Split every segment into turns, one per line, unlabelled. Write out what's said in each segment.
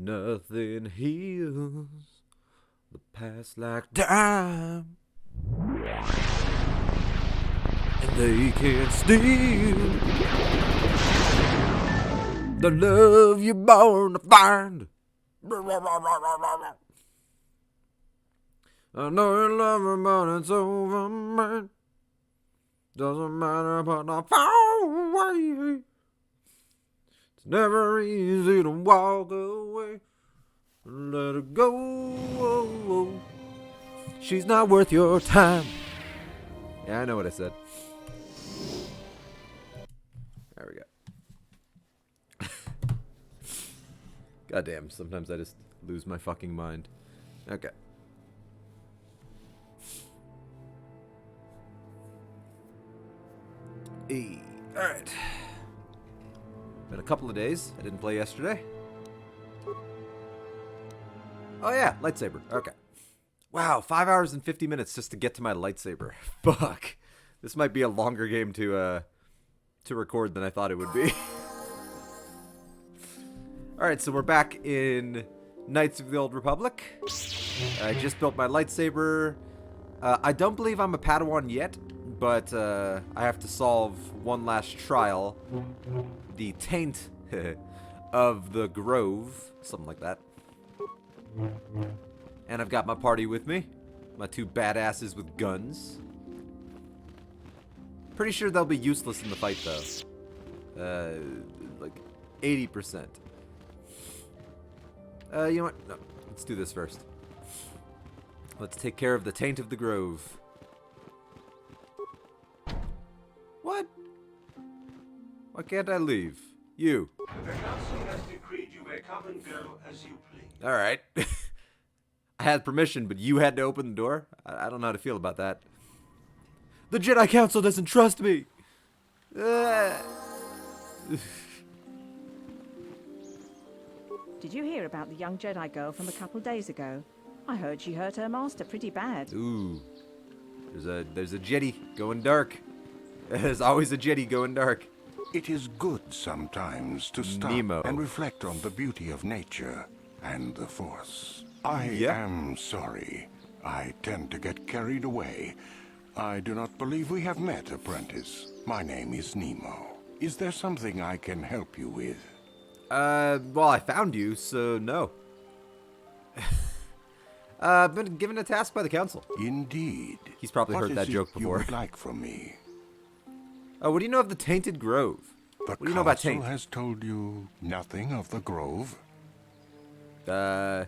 Nothing heals the past like time, and they can't steal the love you're born to find. I know you love me, but it's over me. Doesn't matter, but I found away. It's never easy to walk away. Let her go. She's not worth your time. Yeah, I know what I said. There we go. Goddamn, sometimes I just lose my fucking mind. Okay. Alright. Been a couple of days. I didn't play yesterday. Oh yeah, lightsaber. Okay. Wow, 5 hours and 50 minutes just to get to my lightsaber. Fuck. This might be a longer game to record than I thought it would be. Alright, so we're back in Knights of the Old Republic. I just built my lightsaber. I don't believe I'm a Padawan yet, but I have to solve one last trial. The taint of the Grove. Something like that. And I've got my party with me. My two badasses with guns. Pretty sure they'll be useless in the fight, though. Like 80%. You know what? No, let's do this first. Let's take care of the taint of the Grove. What? Why can't I leave? You.
The council has decreed you may come and go as you please.
Alright. I had permission, but you had to open the door? I don't know how to feel about that. The Jedi Council doesn't trust me!
Did you hear about the young Jedi girl from a couple days ago? I heard she hurt her master pretty bad.
Ooh. There's a Jedi going dark. There's always a Jedi going dark.
It is good sometimes to stop
Nemo.
and reflect on the beauty of nature and the Force. I
Yeah.
am sorry. I tend to get carried away. I do not believe we have met, apprentice. My name is Nemo. Is there something I can help you with?
Well, I found you, so no. I've been given a task by the council.
Indeed.
He's probably
What
heard that
is it
joke
you
before.
would like from me?
Oh, what do you know of the Tainted Grove?
The
What do you know about
council
taint?
has told you nothing of the Grove?
I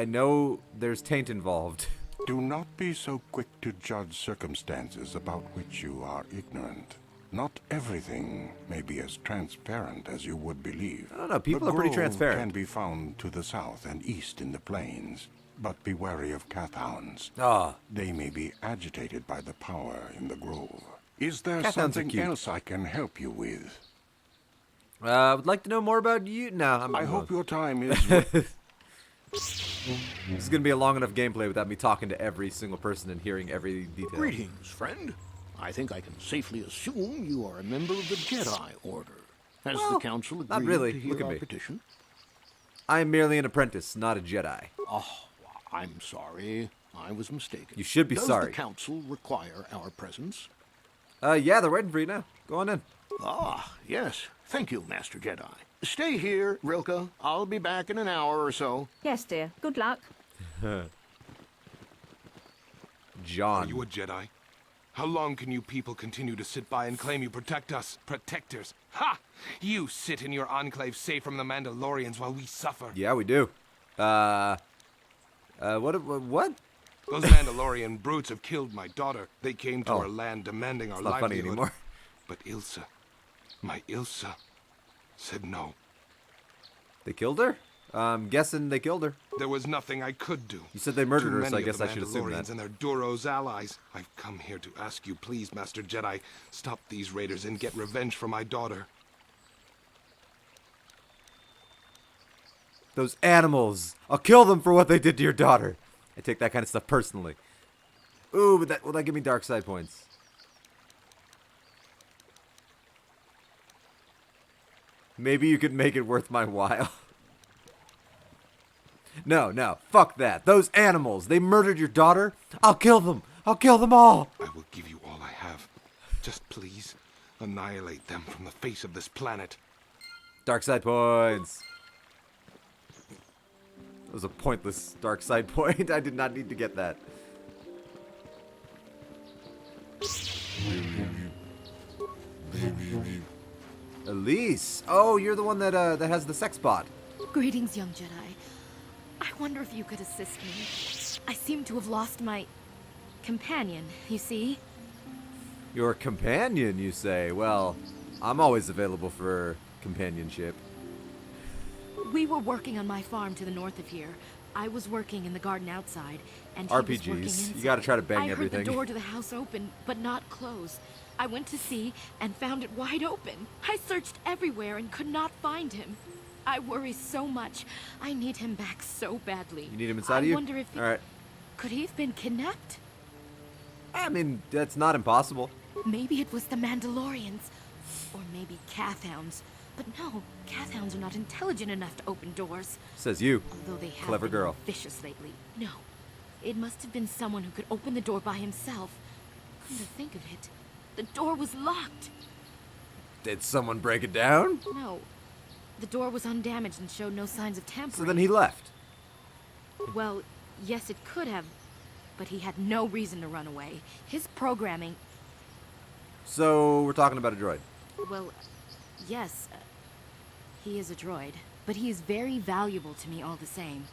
know there's taint involved.
Do not be so quick to judge circumstances about which you are ignorant. Not everything may be as transparent as you would believe.
I don't know, people
The
are pretty
Grove
transparent.
can be found to the south and east in the plains, but be wary of Cathhounds.
Ah,
They may be agitated by the power in the Grove. Is there
Cathhounds are
something
cute.
else I can help you with?
I would like to know more about you. No,
I hope your time is...
This is gonna be a long enough gameplay without me talking to every single person and hearing every detail.
Greetings, friend. I think I can safely assume you are a member of the Jedi Order. Has
Well,
the Council agreed
not really.
to hear
Look at
our
me.
petition?
I am merely an apprentice, not a Jedi.
Oh, I'm sorry. I was mistaken.
You should be
Does
sorry.
the Council require our presence?
Yeah, they're waiting for you now. Go on in.
Ah, yes. Thank you, Master Jedi. Stay here, Rilka. I'll be back in an hour or so.
Yes, dear. Good luck.
John.
Are you a Jedi? How long can you people continue to sit by and claim you protect us, protectors? Ha! You sit in your enclave safe from the Mandalorians while we suffer.
Yeah, we do. What?
Those Mandalorian brutes have killed my daughter. They came to
Oh.
our land demanding our
It's not funny
livelihood.
anymore.
But Ilsa, my Ilsa, said no.
They killed her? I'm guessing they killed her.
There was nothing I could do.
You said they murdered
Too
her, so
many
I
of
guess
the
I should assume
Mandalorians
that.
and their Duro's allies. I've come here to ask you, please, Master Jedi, stop these raiders and get revenge for my daughter.
Those animals! I'll kill them for what they did to your daughter. I take that kind of stuff personally. Ooh, but will that give me dark side points? Maybe you could make it worth my while. No, no, fuck that. Those animals, they murdered your daughter. I'll kill them. I'll kill them all.
I will give you all I have. Just please, annihilate them from the face of this planet.
Dark side points. That was a pointless dark side point. I did not need to get that. Elise. Oh, you're the one that that has the sex bot.
Greetings, young Jedi. I wonder if you could assist me. I seem to have lost my companion, you see?
Your companion, you say? Well, I'm always available for companionship.
We were working on my farm to the north of here. I was working in the garden outside, and he was working
RPGs.
inside.
You gotta try to bang
I
everything.
heard the door to the house open, but not close. I went to see and found it wide open. I searched everywhere and could not find him. I worry so much. I need him back so badly.
You need him inside of you?
I wonder if he...
All right.
Could he have been kidnapped?
I mean, that's not impossible.
Maybe it was the Mandalorians. Or maybe Cathhounds. But no, Cathhounds are not intelligent enough to open doors.
Says you.
Although they have
Clever
been
girl.
vicious lately. No. It must have been someone who could open the door by himself. Come to think of it, the door was locked.
Did someone break it down?
No. The door was undamaged and showed no signs of tampering.
So then he left.
Well, yes, it could have. But he had no reason to run away. His programming...
So we're talking about a droid.
Well, yes. He is a droid. But he is very valuable to me all the same.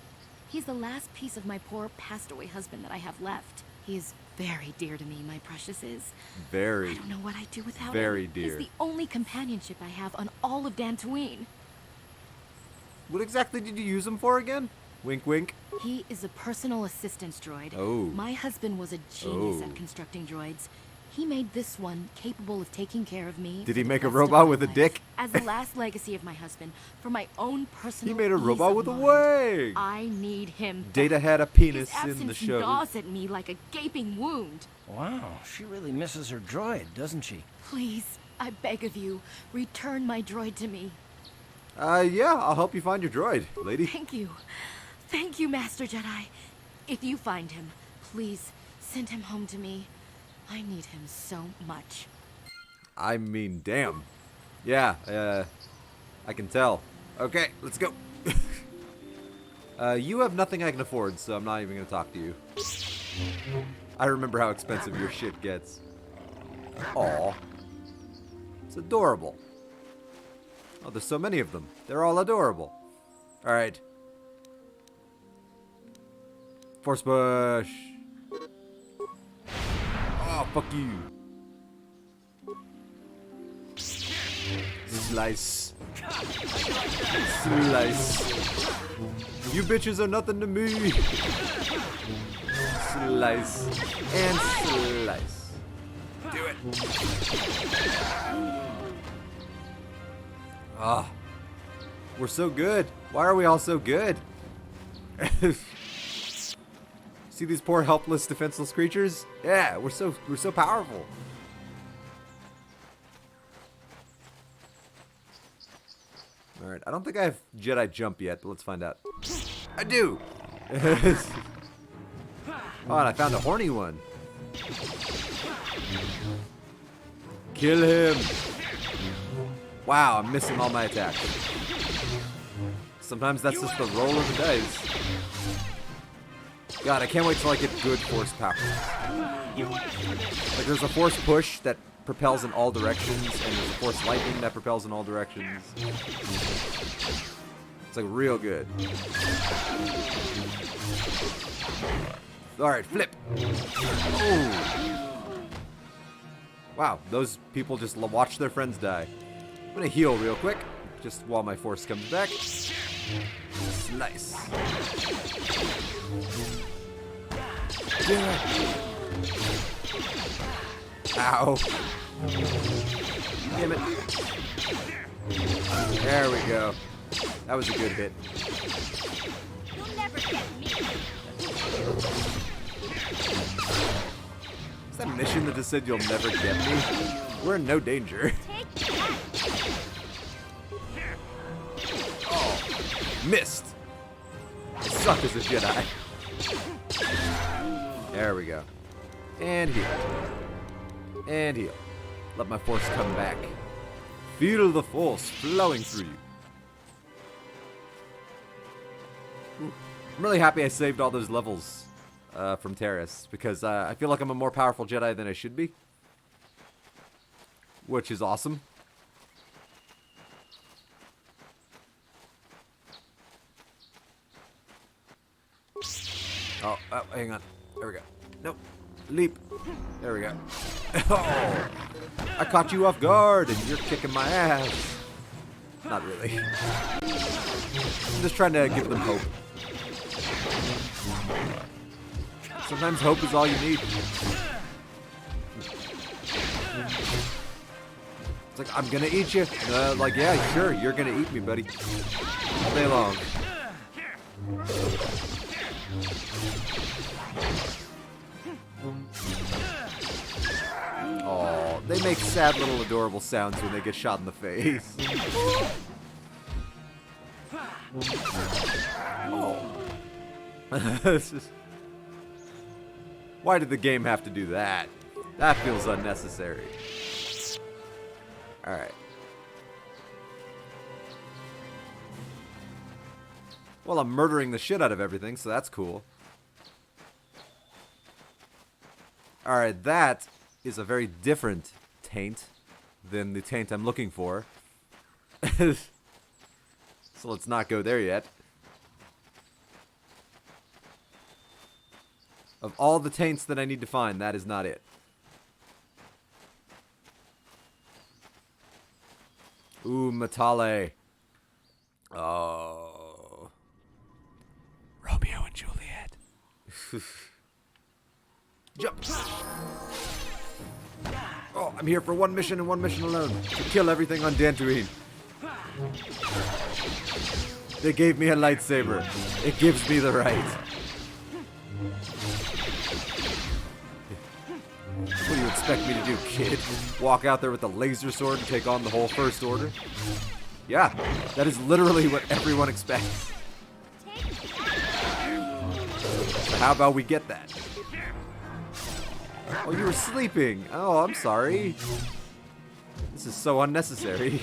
He's the last piece of my poor passed-away husband that I have left. He is very dear to me, my precious is.
Very.
I don't know what I'd do without him.
Very dear.
He's the only companionship I have on all of Dantooine.
What exactly did you use him for again? Wink, wink.
He is a personal assistance droid.
Oh.
My husband was a genius at constructing droids. He made this one capable of taking care of me.
Did he
for the
make a
rest of
robot
my
with a
life.
dick?
As the last legacy of my husband, for my own personal
He made a
ease
robot
of
with a
mind.
wing.
I need him
Data
back.
had a penis
His
in the
absence
show.
gnaws at me like a gaping wound.
Wow, she really misses her droid, doesn't she?
Please, I beg of you, return my droid to me.
Yeah, I'll help you find your droid, lady.
Thank you. Thank you, Master Jedi. If you find him, please send him home to me. I need him so much.
I mean, damn. Yeah, I can tell. Okay, let's go. You have nothing I can afford, so I'm not even gonna talk to you. I remember how expensive your shit gets. Aw. It's adorable. Oh, there's so many of them. They're all adorable. Alright. Force push. Oh, fuck you. Slice. Slice. You bitches are nothing to me. Slice. And slice. Do it. Ah. We're so good. Why are we all so good? See these poor helpless defenseless creatures? Yeah, we're so powerful. Alright, I don't think I have Jedi jump yet, but let's find out. I do! Oh, and I found a horny one. Kill him! Wow, I'm missing all my attacks. Sometimes that's just the roll of the dice. God, I can't wait till I get good force power. Like there's a force push that propels in all directions, and there's a force lightning that propels in all directions. It's like real good. Alright, flip. Oh. Wow, those people just watch their friends die. I'm gonna heal real quick, just while my force comes back. Slice. Ow. Damn it. There we go. That was a good hit.
You'll never get me.
Is that a mission that just said you'll never get me? We're in no danger. Oh, missed. I suck as a Jedi. There we go. And heal. And heal. Let my force come back. Feel the force flowing through you. Ooh. I'm really happy I saved all those levels from Terrace, because I feel like I'm a more powerful Jedi than I should be. Which is awesome. Oh, hang on. There we go. Nope. Leap. There we go. Oh! I caught you off guard, and you're kicking my ass. Not really. I'm just trying to give them hope. Sometimes hope is all you need. It's like, I'm gonna eat you. Like, yeah, sure, you're gonna eat me, buddy. All day long. Oh, they make sad little adorable sounds when they get shot in the face. Oh. This is... Why did the game have to do that? That feels unnecessary. Alright. Well, I'm murdering the shit out of everything, so that's cool. Alright, that is a very different taint than the taint I'm looking for. So let's not go there yet. Of all the taints that I need to find, that is not it. Ooh, Matale. Oh. Romeo and Juliet. Jump. Oh, I'm here for one mission and one mission alone. To kill everything on Dantooine. They gave me a lightsaber. It gives me the right. What do you expect me to do, kid? Walk out there with a laser sword and take on the whole First Order? Yeah, that is literally what everyone expects. So how about we get that? Oh, you were sleeping. Oh, I'm sorry. This is so unnecessary.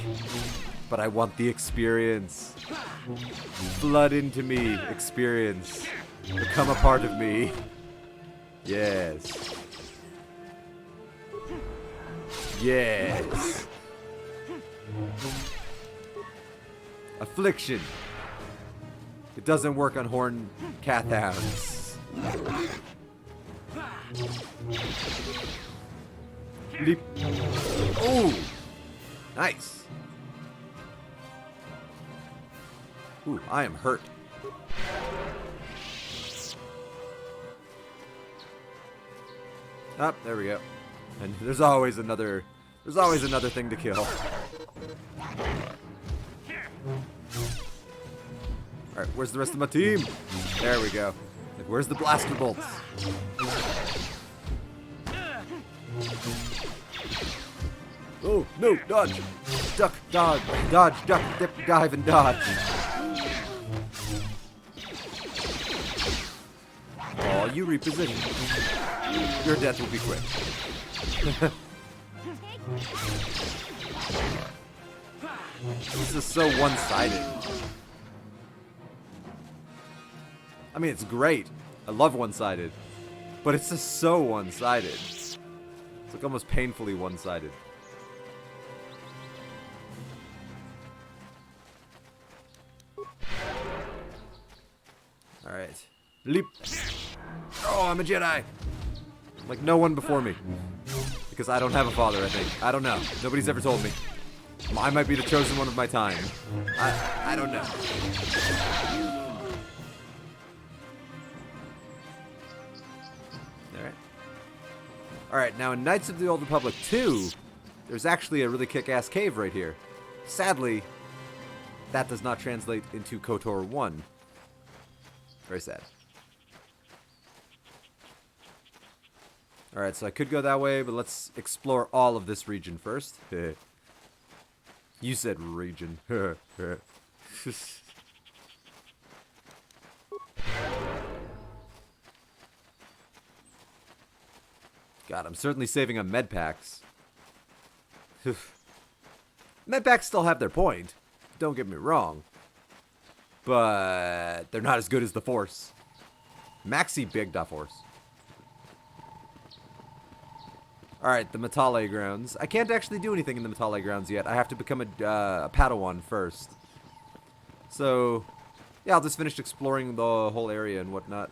But I want the experience. Flood into me, experience. Become a part of me. Yes. Yes. Affliction. It doesn't work on horned cathounds. Leap. Ooh. Nice. Ooh, I am hurt. Up, there we go. And there's always another thing to kill. Alright, where's the rest of my team? There we go. Like, where's the blaster bolts? Oh, no, dodge! Duck, dodge, dodge, duck, dip, dive, and dodge. Oh, you reposition. Your death will be quick. This is so one-sided. I mean, it's great. I love one-sided. But it's just so one-sided. It's like almost painfully one-sided. Alright. Leap. Oh, I'm a Jedi. Like no one before me. Because I don't have a father, I think. I don't know. Nobody's ever told me. I might be the chosen one of my time. I don't know. Alright. Alright, now in Knights of the Old Republic 2, there's actually a really kick-ass cave right here. Sadly, that does not translate into KOTOR 1. Very sad. Alright, so I could go that way, but let's explore all of this region first. You said region. God, I'm certainly saving on med packs. Med packs still have their point. Don't get me wrong. But they're not as good as the Force. Maxi Big Da Force. Alright, the Matale grounds. I can't actually do anything in the Matale grounds yet. I have to become a Padawan first. So, yeah, I'll just finish exploring the whole area and whatnot.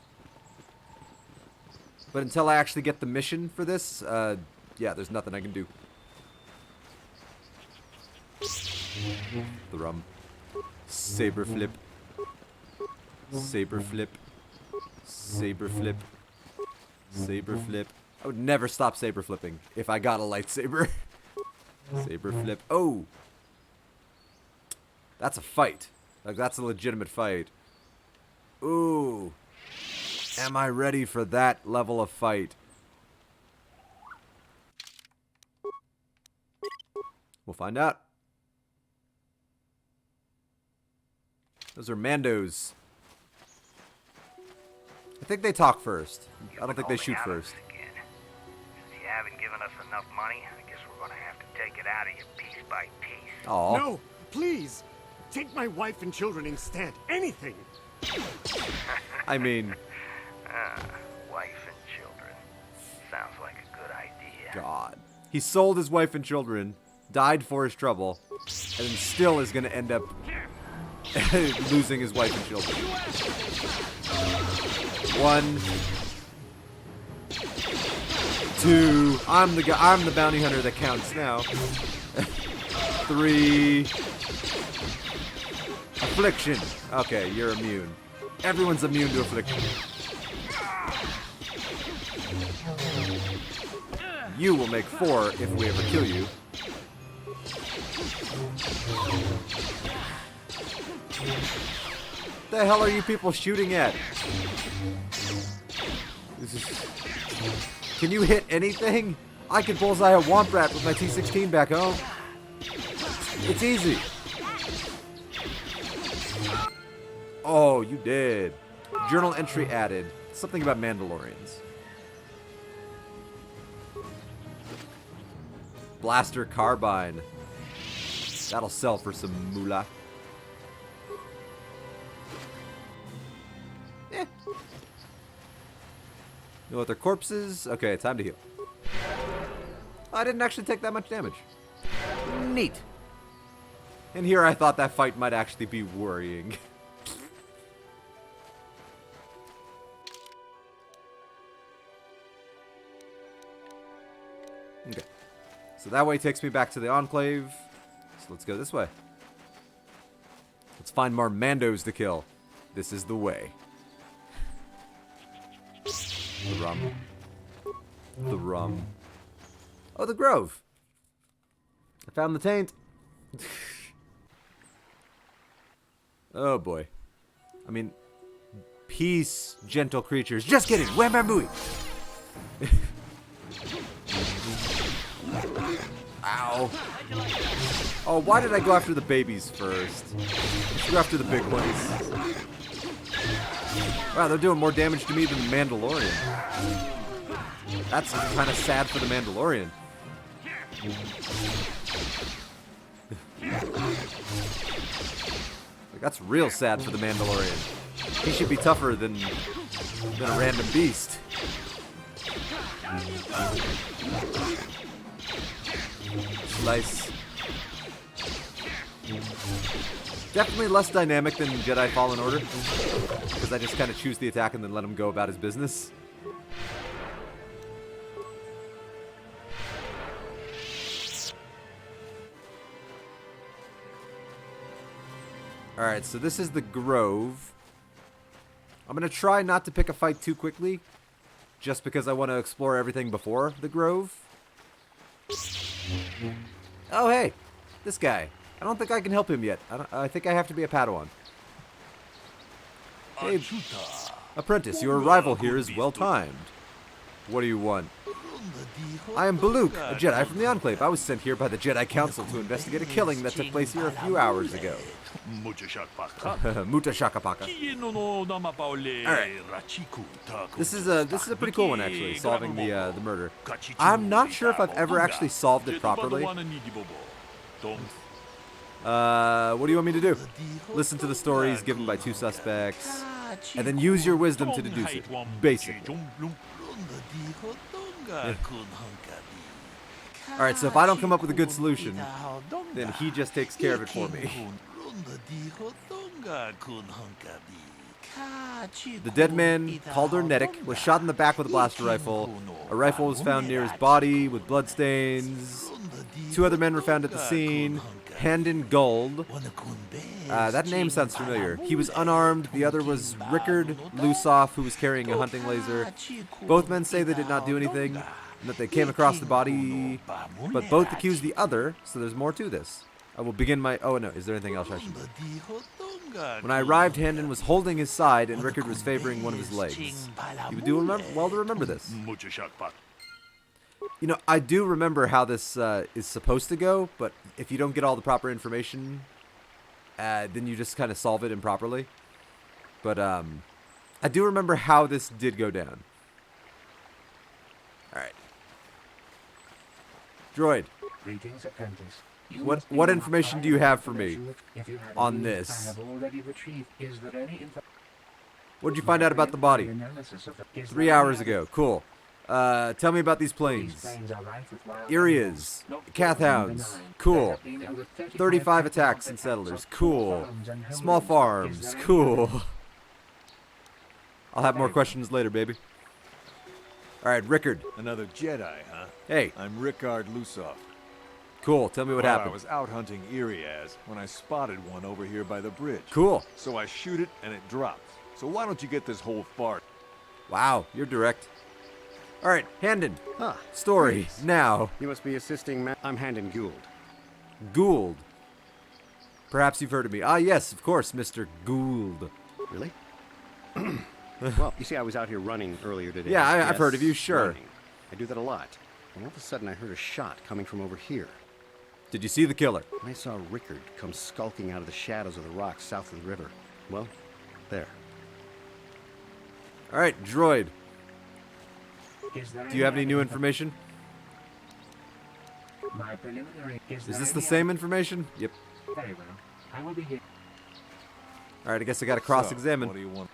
But until I actually get the mission for this, yeah, there's nothing I can do. The rum. Saber flip. Saber flip. Saber flip. Saber flip. I would never stop saber flipping if I got a lightsaber. Saber flip. Oh! That's a fight. Like, that's a legitimate fight. Ooh. Am I ready for that level of fight? We'll find out. Those are Mandos. I think they talk first. I don't think they shoot first.
Since you haven't given us enough money, I guess we're gonna have to take it out of you piece by piece.
Aw.
No, please. Take my wife and children instead. Anything.
I mean,
Wife and children. Sounds like a good idea.
God. He sold his wife and children, died for his trouble, and then still is going to end up losing his wife and children. 1, 2. I'm the bounty hunter that counts now. 3. Affliction. Okay, you're immune. Everyone's immune to affliction. You will make 4 if we ever kill you. The hell are you people shooting at? Can you hit anything? I can bullseye a Womp Rat with my T-16 back home. It's easy. Oh, you did. Journal entry added. Something about Mandalorians. Blaster carbine. That'll sell for some moolah. Eh. No other corpses? Okay, time to heal. I didn't actually take that much damage. Neat. And here I thought that fight might actually be worrying. Okay. So that way takes me back to the Enclave. So let's go this way. Let's find more Mandos to kill. This is the way. The rum. The rum. Oh, the Grove. I found the taint. Oh, boy. I mean, peace, gentle creatures. Just kidding. Wham bam booey. Ow. Oh, why did I go after the babies first? Let's go after the big ones. Wow, they're doing more damage to me than the Mandalorian. That's kind of sad for the Mandalorian. Like, that's real sad for the Mandalorian. He should be tougher than a random beast. Slice. Definitely less dynamic than Jedi Fallen Order, because I just kind of choose the attack and then let him go about his business. Alright, so this is the Grove. I'm going to try not to pick a fight too quickly, just because I want to explore everything before the Grove. Oh, hey, this guy. I don't think I can help him yet. I think I have to be a Padawan. Hey, apprentice, your arrival here is well-timed. What do you want? I am Baluk, a Jedi from the Enclave. I was sent here by the Jedi Council to investigate a killing that took place here a few hours ago. Muta Shakapaka. Alright. This is a pretty cool one, actually, solving the murder. I'm not sure if I've ever actually solved it properly. What do you want me to do? Listen to the stories given by two suspects, and then use your wisdom to deduce it. Basically. Alright, so if I don't come up with a good solution, then he just takes care of it for me. The dead man, Calder Nedic, was shot in the back with a blaster rifle. A rifle was found near his body with bloodstains. Two other men were found at the scene. Handon Gold. That name sounds familiar. He was unarmed. The other was Rickard Lusoff, who was carrying a hunting laser. Both men say they did not do anything, and that they came across the body, but both accuse the other, so there's more to this. I will begin my... Oh, no. Is there anything else I should do? When I arrived, Handon was holding his side, and Rickard was favoring one of his legs. You would do well to remember this. You know, I do remember how this is supposed to go, but if you don't get all the proper information, then you just kind of solve it improperly. But I do remember how this did go down. Alright. Droid.
Greetings, apprentice.
What information do you have for me on this? What did you find out about the body? 3 hours ago. Cool. Tell me about these planes. Areas. Cathhounds. Cool. 35 attacks and settlers. Cool. Small farms. Cool. I'll have more questions later, baby. Alright, Rickard.
Another Jedi, huh?
Hey.
I'm Rickard Lusoff.
Cool, tell me what happened.
I was out hunting Iriaz when I spotted one over here by the bridge.
Cool.
So I shoot it and it drops. So why don't you get this whole fart?
Wow, you're direct. Alright, Handon.
Ah,
story,
nice.
now.
You must be assisting I'm Handon Gould.
Gould. Perhaps you've heard of me. Ah, yes, of course, Mr. Gould.
Really? Well, you see, I was out here running earlier today.
Yeah, I've heard of you, sure.
Running. I do that a lot. And all of a sudden, I heard a shot coming from over here.
Did you see the killer?
I saw Rickard come skulking out of the shadows of the rocks south of the river. Well, there.
Alright, droid. Do you have any new information? Is this the same information? Yep.
Very well. I will be here.
Alright, I guess I gotta cross-examine.
So, what do you want?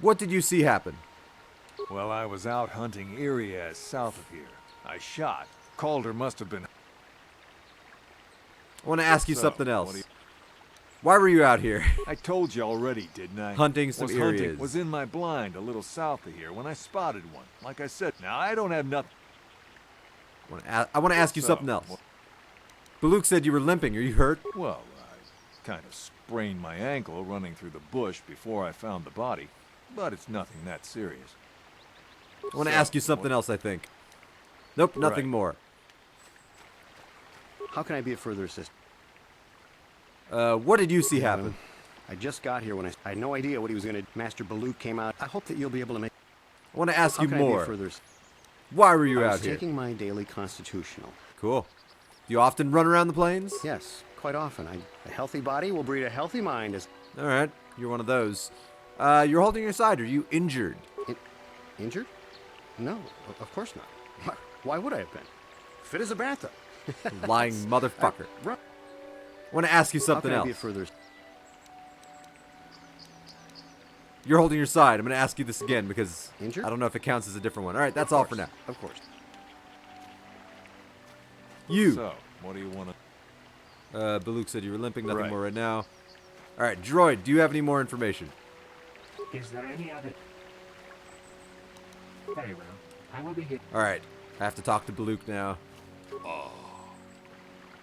What did you see happen?
Well, I was out hunting Iriaz south of here. I shot. Calder must have been...
I want to ask you something else. Why were you out here?
I told you already, didn't I?
Hunting some Iriaz.
Was in my blind a little south of here when I spotted one. Like I said, now I don't have nothing.
I want to ask you something else. Baluk said you were limping. Are you hurt?
Well, I kind of sprained my ankle running through the bush before I found the body. But it's nothing that serious.
I want to ask you something else, I think. Nope, nothing more.
How can I be of further assistance?
What did you see happen?
I just got here when I had no idea what he was going to... Master Baluk came out. I hope that you'll be able to make...
I want to ask you more.
Further...
Why were you out
here? I was taking my daily constitutional.
Cool. Do you often run around the plains?
Yes, quite often. A healthy body will breed a healthy mind.
All right, you're one of those. You're holding your side. Are you injured?
Injured? No, of course not. Why would I have been? Fit as a bathtub.
Lying motherfucker. I want to ask you something else. You're holding your side. I'm going to ask you this again because
Injured?
I don't know if it counts as a different one. All right, that's all for now.
Of course.
You.
So, what do you want to...
Baluk said you were limping. Nothing more right now. All right, droid, do you have any more information?
Is there any other... Very well. I will be here.
All right. I have to talk to Baluk now.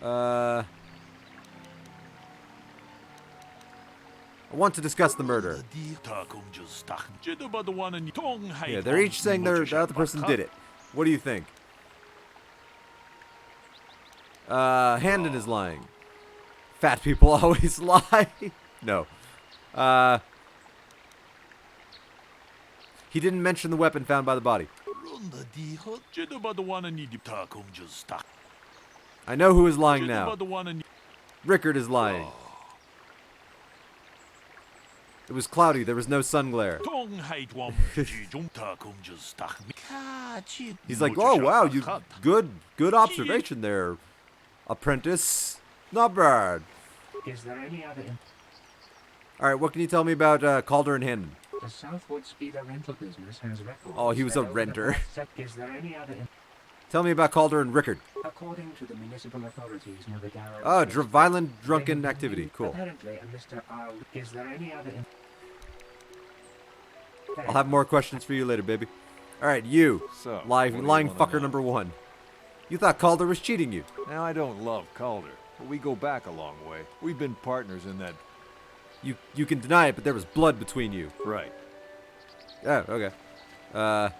I want to discuss the murder. Yeah, they're each saying the other person did it. What do you think? Handon is lying. Fat people always lie. No. He didn't mention the weapon found by the body. I know who is lying now. Rickard is lying. It was cloudy. There was no sun glare. He's like, oh, wow, you good observation there, apprentice. Not bad.
Is there any other...
All right, what can you tell me about Calder and Handon?
The Southwood Speeder rental business has records.
Oh, he was a
that over the
renter.
past Is there any other...
Tell me about Calder and Rickard.
According to the municipal authorities near the Darrow...
Oh, violent drunken activity. Cool.
Apparently, Mr. R... Is there any other...
I'll have more questions for you later, baby. All right, you,
So,
lying
what do you wanna
fucker
know?
number 1. You thought Calder was cheating you.
Now, I don't love Calder, but we go back a long way. We've been partners in that...
You can deny it, but there was blood between you.
Right.
Yeah, okay.
How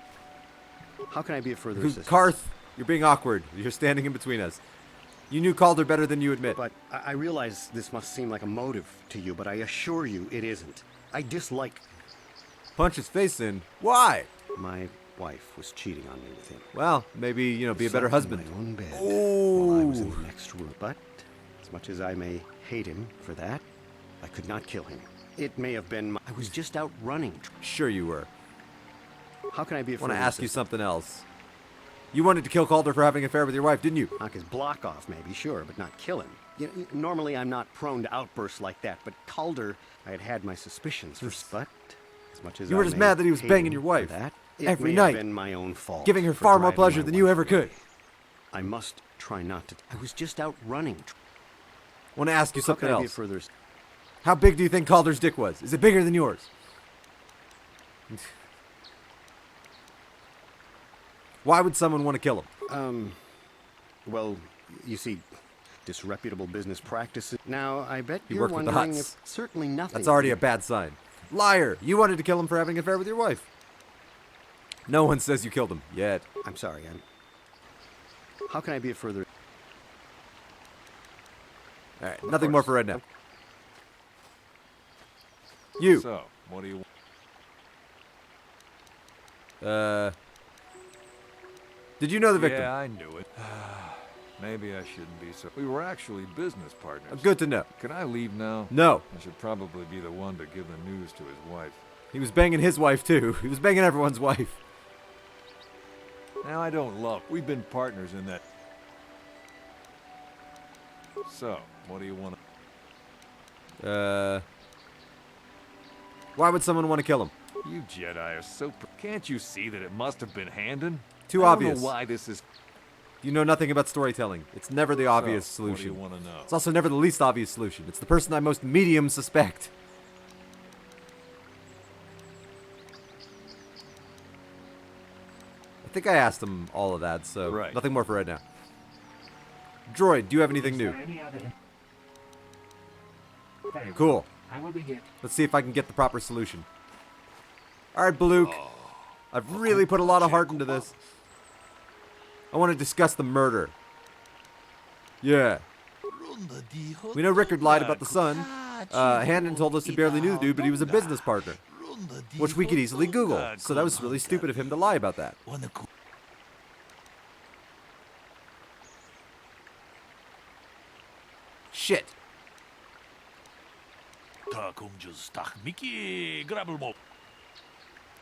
can I be of further assistance?
Karth, you're being awkward. You're standing in between us. You knew Calder better than you admit.
But I realize this must seem like a motive to you, but I assure you it isn't. I dislike...
Punch his face in. Why?
My wife was cheating on me with him.
Well, maybe, be a better
Slept in
husband.
my own bed
Oh.
while I was in the next room. But as much as I may hate him for that, I could not kill him. It may have been... I was just out running.
Sure you were.
How can I be of
I want to
further
ask you
assistance?
something else. You wanted to kill Calder for having an affair with your wife, didn't you?
Knock his block off, maybe, sure, but not kill him. Normally I'm not prone to outbursts like that, but Calder, I had my suspicions first, but as much as
You were
I
just
may
mad that he was
hate
banging
him
your
for
wife
that, it
every
may
night,
have been my own fault,
giving her
for
far more
driving
pleasure
my
than you
wife
ever could.
away. I must try not to. I was just out running.
I want to ask you
How
something
can I be
else.
of further...
How big do you think Calder's dick was? Is it bigger than yours? Why would someone want to kill him?
Well, you see, disreputable business practices. Now, I bet
He
you're
worked with the
wondering
Hutts.
if certainly nothing...
That's already a bad sign. Liar! You wanted to kill him for having an affair with your wife. No one says you killed him yet.
I'm sorry, How can I be of further...
All right, nothing more for right now. You.
So, what do you...
Did you know the victim?
Yeah, I knew it. Maybe I shouldn't be so... We were actually business partners.
Good to know.
Can I leave now?
No.
I should probably be the one to give the news to his wife.
He was banging his wife, too. He was banging everyone's wife.
Now, I don't love... We've been partners in that... So, what do you want to...
Why would someone want to kill him?
You Jedi are so... Can't you see that it must have been Handon?
Too
I
obvious.
don't know why this is...
You know nothing about storytelling. It's never the obvious
So, what do
solution.
you want to know?
It's also never the least obvious solution. It's the person I most medium suspect. I think I asked him all of that, so
Right.
nothing more for right now. Droid, do you have anything new?
Any other... Very well.
Cool.
I will be here.
Let's see if I can get the proper solution. Alright, Baluk. I've really put a lot of heart into this. I want to discuss the murder. Yeah. We know Rickard lied about the son. Handon told us he barely knew the dude, but he was a business partner. Which we could easily Google. So that was really stupid of him to lie about that. Shit.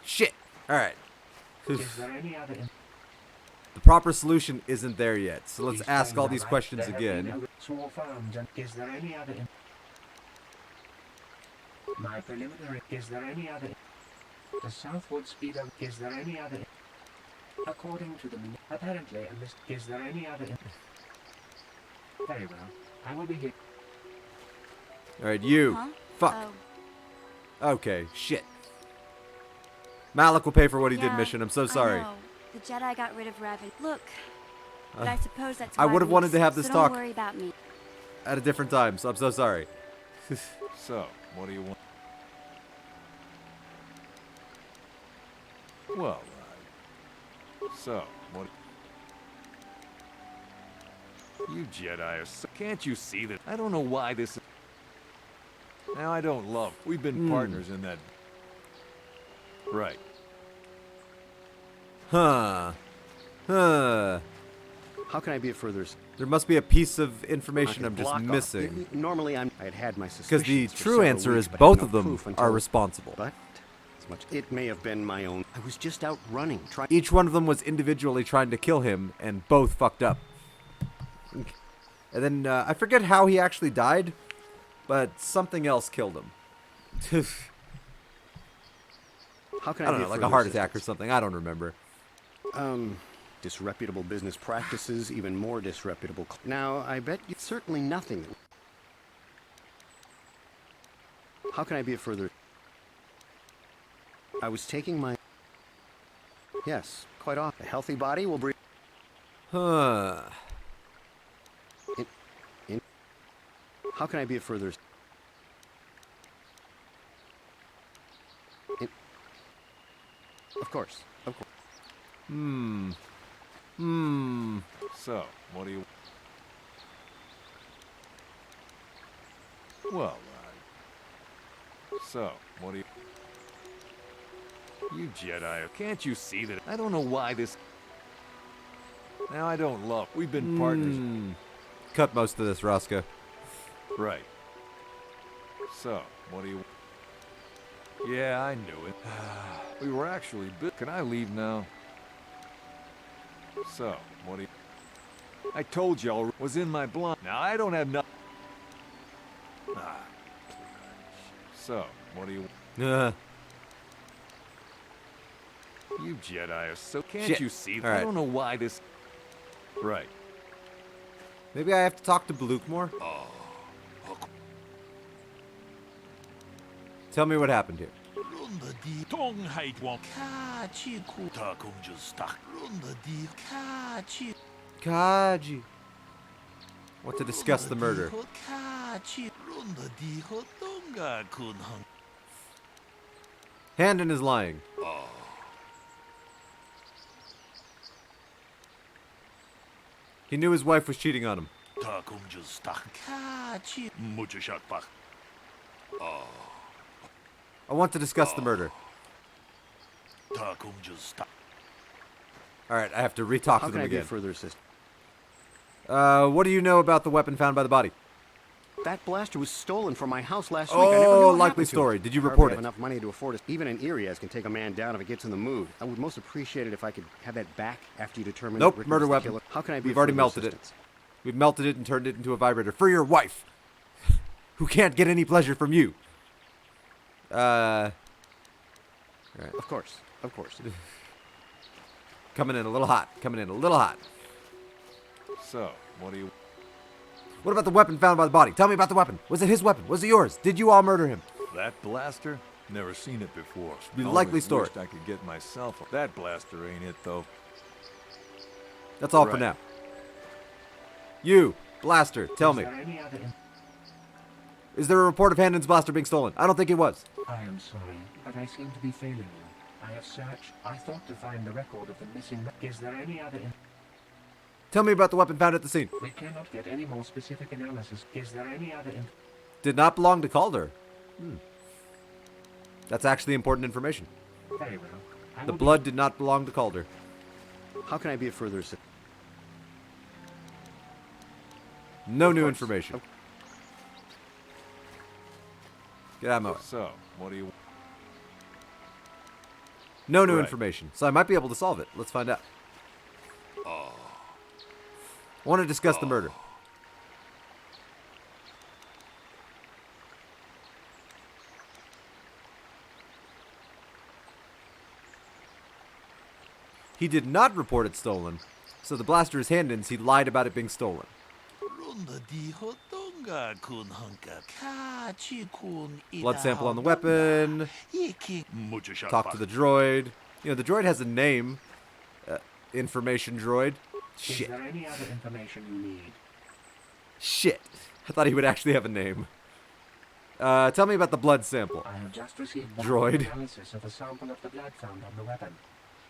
Shit. Alright.
Is there any other...
The proper solution isn't there yet, so let's ask all these questions again.
Is there any other... My preliminary... Is there any other... The Southwood Speeder... Is there any other... According to the... Apparently, Is there any other... Very well. I will be here.
Alright, you.
Huh?
Fuck.
Oh.
Okay, shit. Malik will pay for what he did,
Yeah,
Mission. I'm so
I
sorry.
know. The Jedi got rid of Revan. Look, but I suppose that's
I
why
would have
we
wanted to
missed,
have this
so
talk
Don't worry about me.
at a different time, so I'm so sorry.
So, what do you want? Well, so, what... You Jedi are so... Can't you see that? I don't know why this... Now, I don't love... We've been partners in that... Right.
Huh. Huh.
How can I be of further...
There must be a piece of information
I
I'm
could
just
block off.
missing.
Normally, I had had my
Because
suspicions
the
for
true
several
answer
weeks,
is
but had
both
no
of them
proof
are
until-
responsible.
But as much it may have been my own. I was just out running, trying.
Each one of them was individually trying to kill him, and both fucked up. And then, I forget how he actually died, but something else killed him.
How can
I
I,
don't
be
know,
of
like a
further
heart attack or
assistance?
something. I don't remember.
Disreputable business practices, even more disreputable. Now, I bet you certainly nothing. How can I be of further? I was taking my. Yes, quite often. A healthy body will breathe.
Huh.
How can I be of further? Of course, of course.
So, what do you... Well, so, what do you... You Jedi, can't you see that? I don't know why this... Now, I don't love... We've been partners...
Cut most of this, Roscoe.
Right. So, what do you... Yeah, I knew it. We were actually... Can I leave now? So, what do you... I told y'all was in my blind. Now, I don't have nothing... So, what do you... You Jedi are so... Can't
Shit.
you see?
All right.
I don't know why this... Right.
Maybe I have to talk to Baluk more? Tell me what happened here. Kaji. Want to discuss the murder. Handon is lying. He knew his wife was cheating on him. I want to discuss the murder. Alright, I have to re-talk to them
How can I be
again.
of further assistance?
What do you know about the weapon found by the body?
That blaster was stolen from my house last week. I never knew what
likely
happened to
story.
it.
Did you
I hardly
report
have
it?
enough money to afford it. Even an Irias can take a man down if it gets in the mood. I would most appreciate it if I could have that back after you determine.
Nope,
that Rick
murder
was the
weapon.
killer. How can I be
We've
of
already
further
melted
assistance?
it. We've melted it and turned it into a vibrator for your wife, who can't get any pleasure from you. Alright.
Of course, of course.
Coming in a little hot. Coming in a little hot.
So, what do you...
What about the weapon found by the body? Tell me about the weapon. Was it his weapon? Was it yours? Did you all murder him?
That blaster? Never seen it before.
Be
I
likely
always
story.
wished I could get myself... That blaster ain't it, though.
That's all for
Right.
now. You, Blaster, tell me.
Is there any other
Is there a report of Handon's blaster being stolen? I don't think it was.
I am sorry, but I seem to be failing you. I have searched. I thought to find the record of the missing... Is there any other...
Tell me about the weapon found at the scene.
We cannot get any more specific analysis. Is there any other...
Did not belong to Calder. That's actually important information.
Very well. I
The
will
blood did not belong to Calder.
How can I be of further assistance?
No new
course.
information. Get out of my way.
So, what do you...
No new
Right.
information. So I might be able to solve it. Let's find out. I want to discuss the murder. He did not report it stolen, so the blaster is Handon's. He lied about it being stolen. Blood sample on the weapon. Talk to the droid. You know, the droid has a name. Information droid.
Is
Shit.
there any other information you need?
Shit. I thought he would actually have a name. Tell me about the blood sample.
I have just received
Droid.
analysis of a sample of the blood found on the weapon.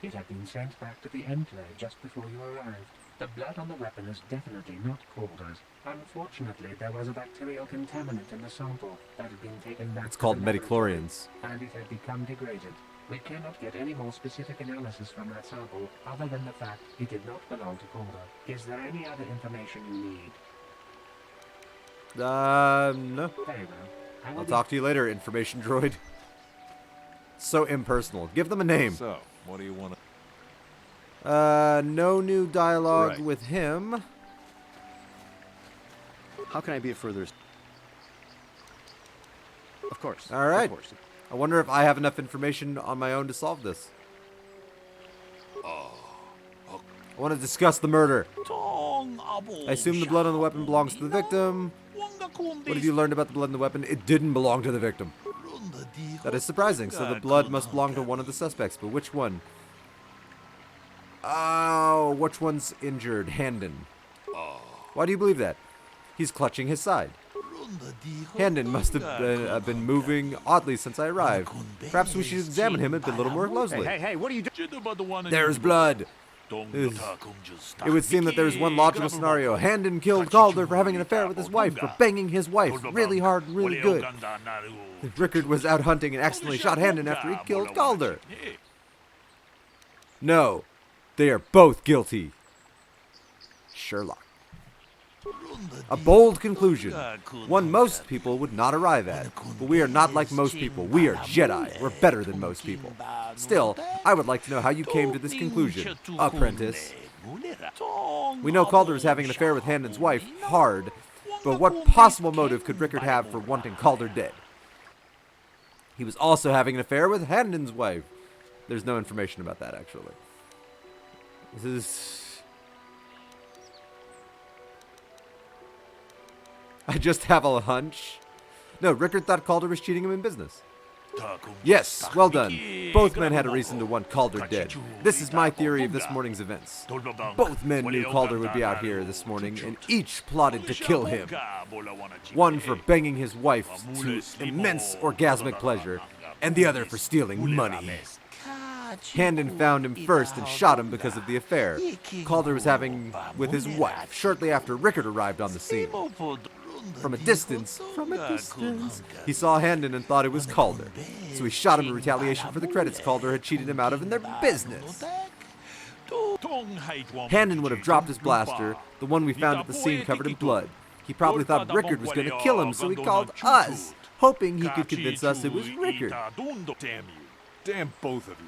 It had been sent back to the Enclave just before you arrived. The blood on the weapon is definitely not Calder's. Unfortunately, there was a bacterial contaminant in the sample that had been taken back.
It's
to
called
the laboratory,
metachlorians.
and it had become degraded. We cannot get any more specific analysis from that sample other than the fact it did not belong to Calder. Is there any other information you need?
No.
Very well.
I'll talk to you later, information droid. So impersonal. Give them a name.
So, what do you want to...
No new dialogue
Right.
with him.
How can I be of further... Of course.
All right.
Of course.
I wonder if I have enough information on my own to solve this. I want to discuss the murder. I assume the blood on the weapon belongs to the victim. What have you learned about the blood on the weapon? It didn't belong to the victim. That is surprising, so the blood must belong to one of the suspects, but which one? Oh, which one's injured? Handon. Why do you believe that? He's clutching his side. Handon must have been moving oddly since I arrived. Perhaps we should examine him a little more closely.
Hey, what are you doing?
There's blood. It would seem that there's one logical scenario. Handon killed Calder for having an affair with his wife, for banging his wife really hard and really good. Rickard was out hunting and accidentally shot Handon after he killed Calder. No, they are both guilty. Sherlock. A bold conclusion, one most people would not arrive at. But we are not like most people. We are Jedi. We're better than most people. Still, I would like to know how you came to this conclusion, apprentice. We know Calder is having an affair with Handon's wife, hard, but what possible motive could Rickard have for wanting Calder dead? He was also having an affair with Handon's wife. There's no information about that, actually. This is... I just have a hunch. No, Rickard thought Calder was cheating him in business. Yes, well done. Both men had a reason to want Calder dead. This is my theory of this morning's events. Both men knew Calder would be out here this morning, and each plotted to kill him. One for banging his wife to immense orgasmic pleasure, and the other for stealing money. Handon found him first and shot him because of the affair Calder was having with his wife shortly after Rickard arrived on the scene. From a distance, he saw Handon and thought it was Calder, so he shot him in retaliation for the credits Calder had cheated him out of in their business. Handon would have dropped his blaster, the one we found at the scene covered in blood. He probably thought Rickard was going to kill him, so he called us, hoping he could convince us it was Rickard.
Damn you. Damn both of you.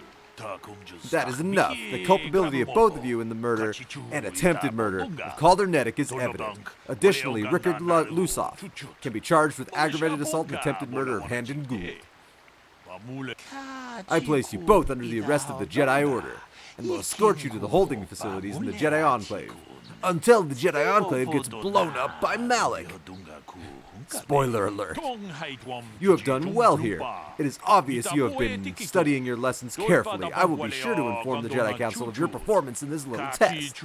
That is enough. The culpability of both of you in the murder and attempted murder of Calder Neddick is evident. Additionally, Rickard Lusoff can be charged with aggravated assault and attempted murder of Handon Gould. I place you both under the arrest of the Jedi Order and will escort you to the holding facilities in the Jedi Enclave until the Jedi Enclave gets blown up by Malik. Spoiler alert. You have done well here. It is obvious you have been studying your lessons carefully. I will be sure to inform the Jedi Council of your performance in this little test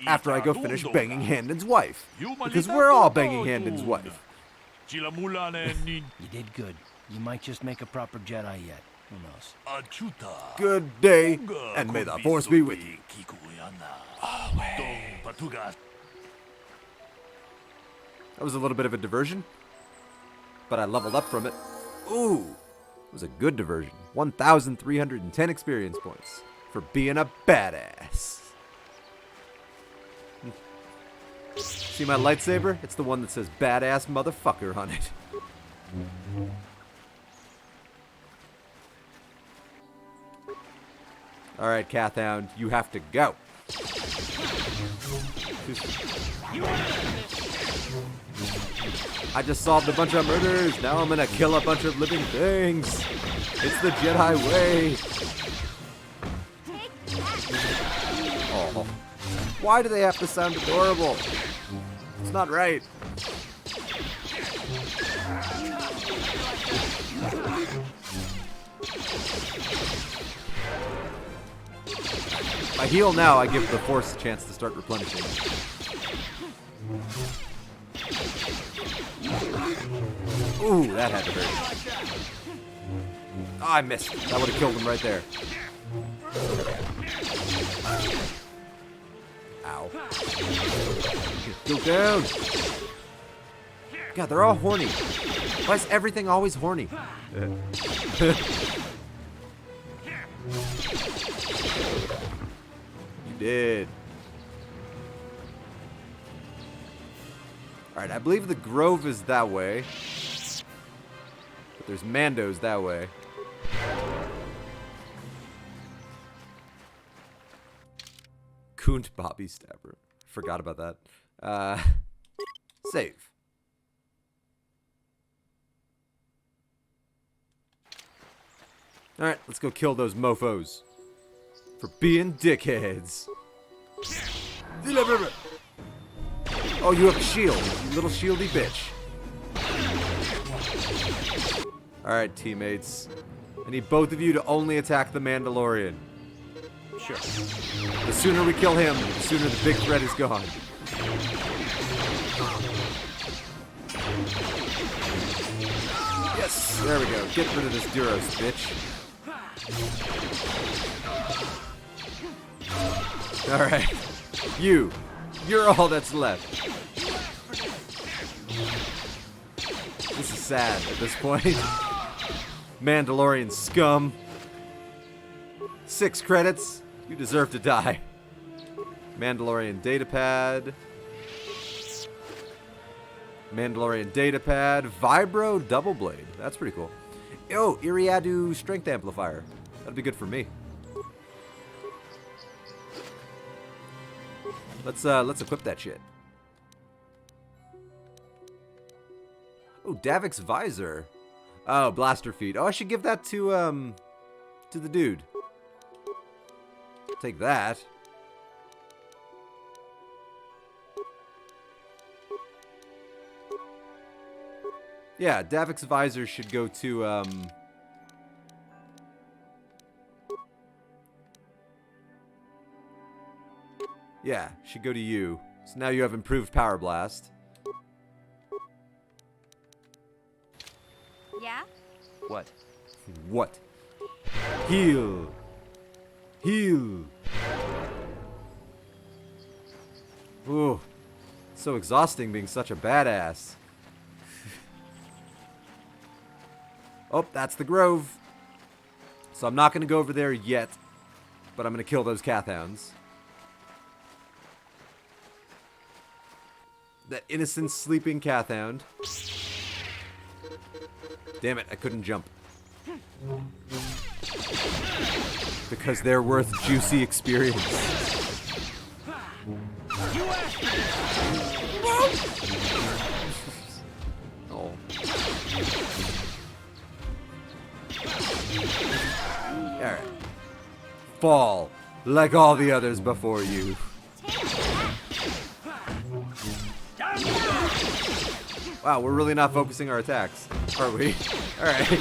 after I go finish banging Handon's wife. Because we're all banging Handon's wife.
You did good. You might just make a proper Jedi yet. Who knows?
Good day, and may the Force be with you. That was a little bit of a diversion, but I leveled up from it. Ooh, it was a good diversion. 1,310 experience points for being a badass. See my lightsaber? It's the one that says badass motherfucker on it. Alright, Cathound, you have to go. I just solved a bunch of murders. Now I'm gonna kill a bunch of living things. It's the Jedi way. Oh. Why do they have to sound adorable? It's not right. If I heal now, I give the Force a chance to start replenishing. Ooh, that had to hurt. Oh, I missed. That would have killed him right there. Ow. Go down. God, they're all horny. Why is everything always horny? You did. Alright, I believe the Grove is that way. But there's Mandos that way. Kunt Bobby Stabber. Forgot about that. Save. Alright, let's go kill those mofos. For being dickheads. Oh, you have a shield, you little shieldy bitch. Alright, teammates. I need both of you to only attack the Mandalorian. Sure. The sooner we kill him, the sooner the big threat is gone. Yes, there we go. Get rid of this Duros, bitch. Alright. You're all that's left. This is sad at this point. Mandalorian scum. 6 credits. You deserve to die. Mandalorian datapad. Mandalorian datapad. Vibro double blade. That's pretty cool. Oh, Iriadu strength amplifier. That'd be good for me. Let's equip that shit. Oh, Davik's visor. Oh, blaster feet. Oh, I should give that to the dude. Take that. Yeah, Davik's visor should go to yeah, should go to you. So now you have improved power blast.
Yeah?
What?
What? Heal. Heal. Ooh. So exhausting being such a badass. Oh, that's the Grove. So I'm not going to go over there yet, but I'm going to kill those Cathhounds. That innocent sleeping Cathhound. Damn it, I couldn't jump. Because they're worth juicy experience. Oh. Alright. Fall like all the others before you. Wow, we're really not focusing our attacks, are we? Alright.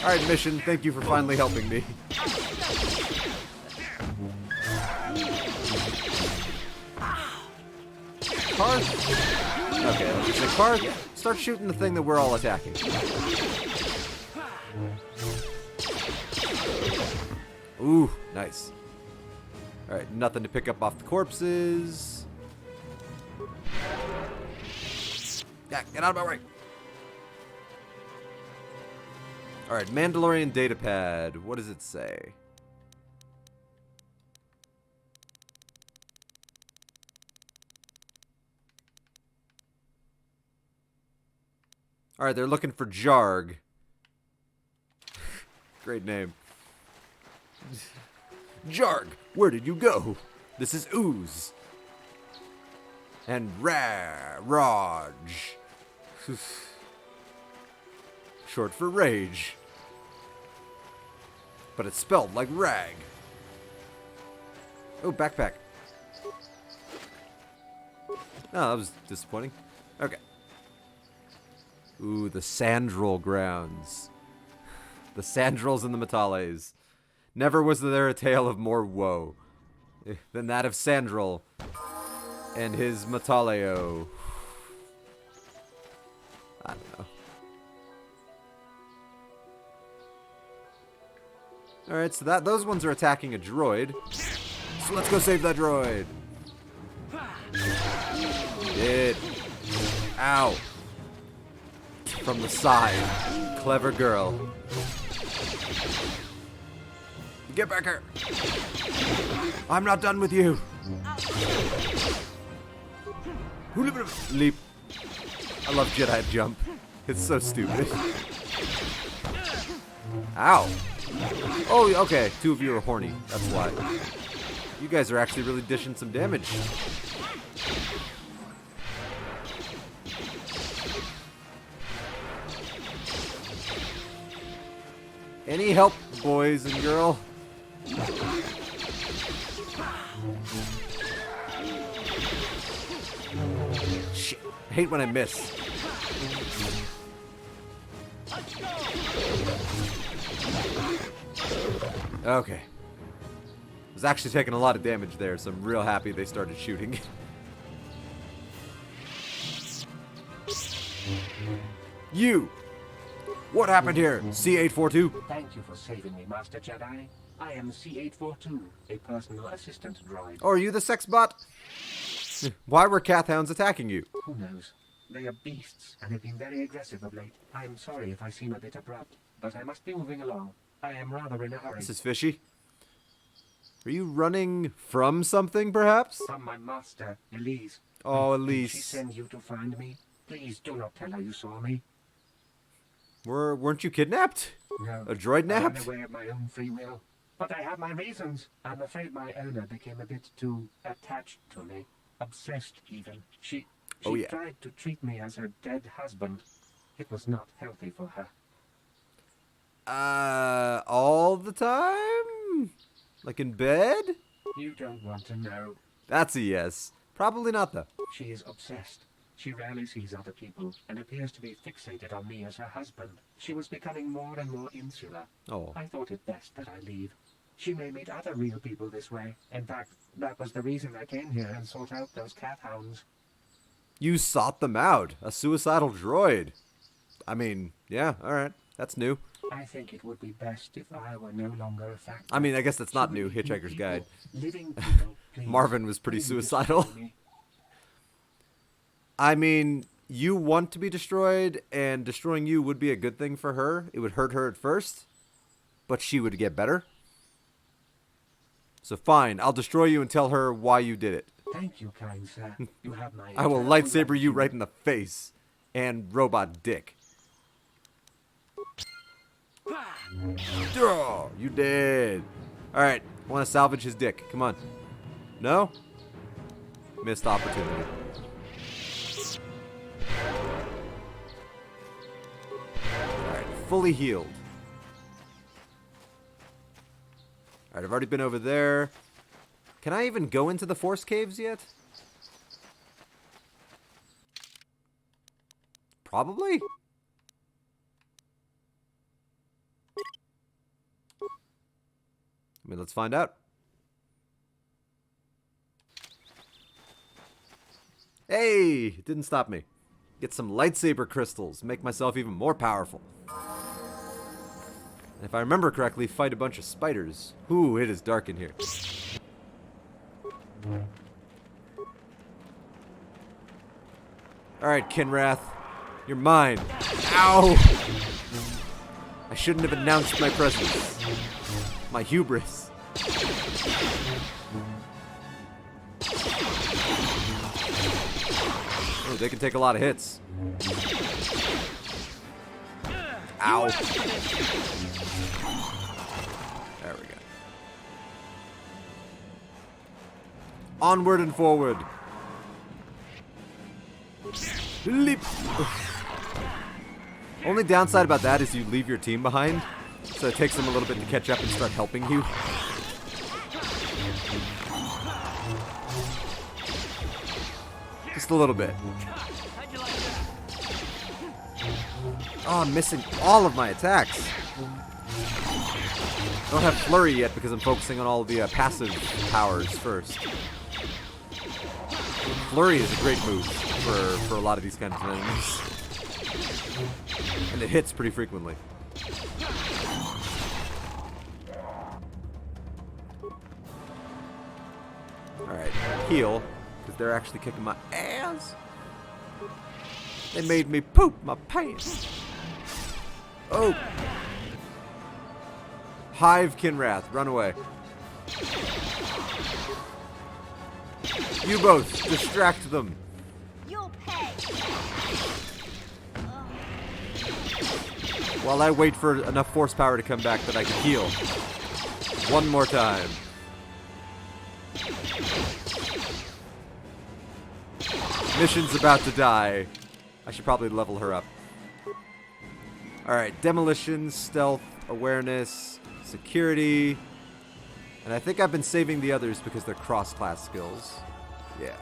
Alright, mission, thank you for finally helping me. Karth? Okay, let's say Karth, start shooting the thing that we're all attacking. Ooh, nice. Alright, nothing to pick up off the corpses. Yeah, get out of my way. Alright, Mandalorian datapad. What does it say? Alright, they're looking for Jarg. Great name. Jarg, where did you go? This is Ooze. And Raj. Short for rage. But it's spelled like rag. Oh, backpack. Oh, that was disappointing. Okay. Ooh, the Sandral grounds. The Sandrals and the Metales. Never was there a tale of more woe than that of Sandral and his Metaleo. I don't know. Alright, so those ones are attacking a droid. So let's go save that droid. Did. Ow. from the side. Clever girl. Get back here. I'm not done with you. Leap. I love Jedi jump. It's so stupid. Ow. Oh, okay. Two of you are horny. That's why. You guys are actually really dishing some damage. Any help, boys and girl? Shit. I hate when I miss. Okay. I was actually taking a lot of damage there, so I'm real happy they started shooting. You! What happened here? C842?
Thank you for saving me, Master Jedi. I am C842, a personal assistant droid.
Oh, are you the sex bot? Why were Cathounds attacking you?
Who knows? They are beasts and have been very aggressive of late. I am sorry if I seem a bit abrupt, but I must be moving along. I am rather in a hurry.
This is fishy. Are you running from something, perhaps?
From my master, Elise.
Oh,
Did
Elise.
she send you to find me? Please do not tell her you saw me.
Weren't you kidnapped?
No.
A droid
I
napped?
ran away of my own free will. But I have my reasons. I'm afraid my owner became a bit too attached to me. Obsessed, even. She tried to treat me as her dead husband. It was not healthy for her.
All the time? Like in bed?
You don't want to know.
That's a yes. Probably not, though.
She is obsessed. She rarely sees other people and appears to be fixated on me as her husband. She was becoming more and more insular.
Oh.
I thought it best that I leave. She may meet other real people this way. In fact, that was the reason I came here and sought out those Cathounds.
You sought them out. A suicidal droid. I mean, yeah, alright. That's new.
I think it would be best if I were no longer a factor.
I mean, I guess that's not new. Hitchhiker's Guide.
Living people, please.
Marvin was pretty suicidal. I mean, you want to be destroyed, and destroying you would be a good thing for her. It would hurt her at first, but she would get better. So fine, I'll destroy you and tell her why you did it.
Thank you, kind sir. You have my
I will
eternal
lightsaber you
gratitude.
right in the face. And robot dick. Oh, you did. Alright, I want to salvage his dick. Come on. No? Missed opportunity. Alright, fully healed. Alright, I've already been over there. Can I even go into the Force Caves yet? Probably? I mean, let's find out. Hey! It didn't stop me. Get some lightsaber crystals. Make myself even more powerful. And if I remember correctly, fight a bunch of spiders. Ooh, it is dark in here. Alright, Kinrath. You're mine. Ow! I shouldn't have announced my presence. My hubris. Oh, they can take a lot of hits. Ow. There we go. Onward and forward. Leap. Only downside about that is you leave your team behind, so it takes them a little bit to catch up and start helping you. Just a little bit. Oh, I'm missing all of my attacks. Don't have flurry yet because I'm focusing on all of the passive powers first. Flurry is a great move for a lot of these kinds of enemies. And it hits pretty frequently. Alright, heal, because they're actually kicking my ass. They made me poop my pants. Oh. Hive Kinrath, run away. You both, distract them.
You'll pay.
While I wait for enough force power to come back that I can heal. One more time. Mission's about to die. I should probably level her up. Alright, demolition, stealth, awareness, security. And I think I've been saving the others because they're cross-class skills. Yeah.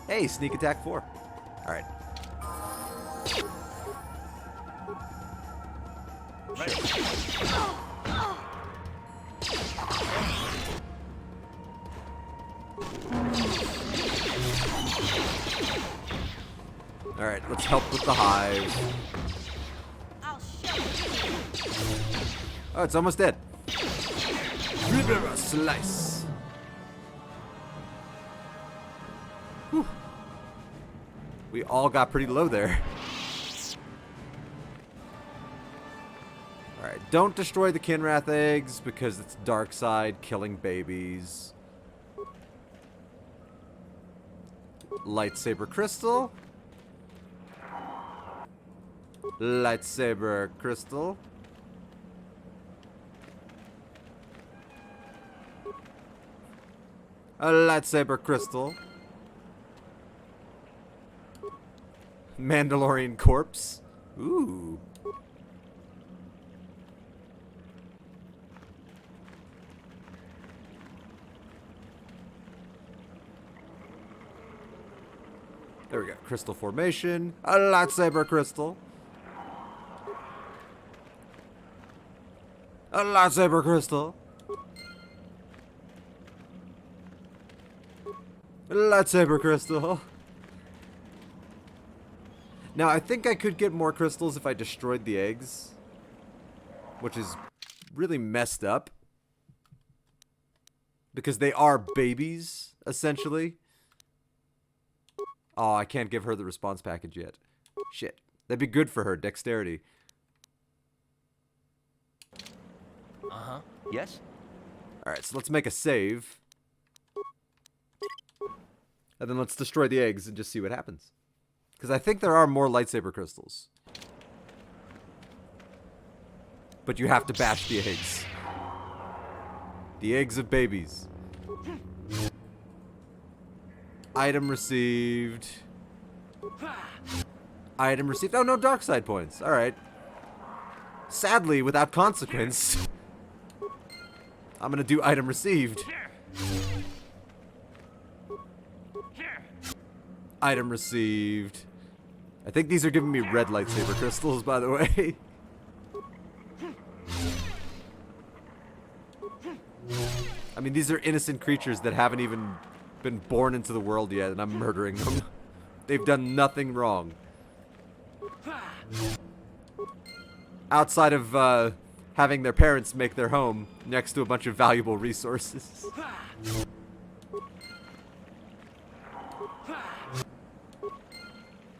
Hey, sneak attack 4. Alright. Alright, let's help with the hive. Oh, it's almost dead. Slice. Whew. We all got pretty low there. Alright, don't destroy the Kinrath eggs because it's dark side killing babies. Lightsaber crystal. Lightsaber crystal. A lightsaber crystal. Mandalorian corpse. Ooh. There we go. Crystal formation. A lightsaber crystal. A lightsaber crystal. A lightsaber crystal. Now, I think I could get more crystals if I destroyed the eggs. Which is really messed up. Because they are babies, essentially. Oh, I can't give her the response package yet. Shit. That'd be good for her, dexterity.
Uh-huh. Yes?
Alright, so let's make a save. And then let's destroy the eggs and just see what happens. Because I think there are more lightsaber crystals. But you have to bash the eggs. The eggs of babies. Item received. Item received. Oh, no dark side points. Alright. Sadly, without consequence. I'm gonna do item received. Item received. I think these are giving me red lightsaber crystals, by the way. I mean, these are innocent creatures that haven't even been born into the world yet, and I'm murdering them. They've done nothing wrong. Outside of having their parents make their home next to a bunch of valuable resources.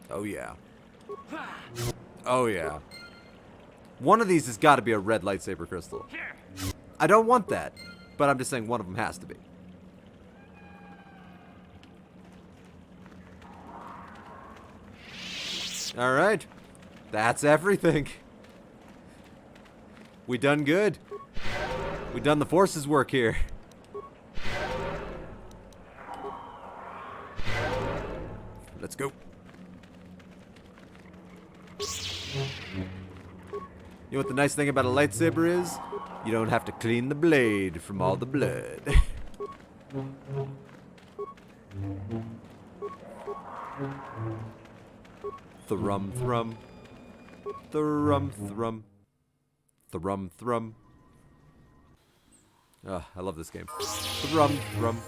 Oh yeah. Oh yeah. One of these has got to be a red lightsaber crystal. I don't want that, but I'm just saying one of them has to be. Alright. That's everything. We done good. We done the Force's work here. Let's go. You know what the nice thing about a lightsaber is? You don't have to clean the blade from all the blood. Thrum thrum. Thrum thrum. Thrum thrum. Oh, I love this game. Thrum thrum.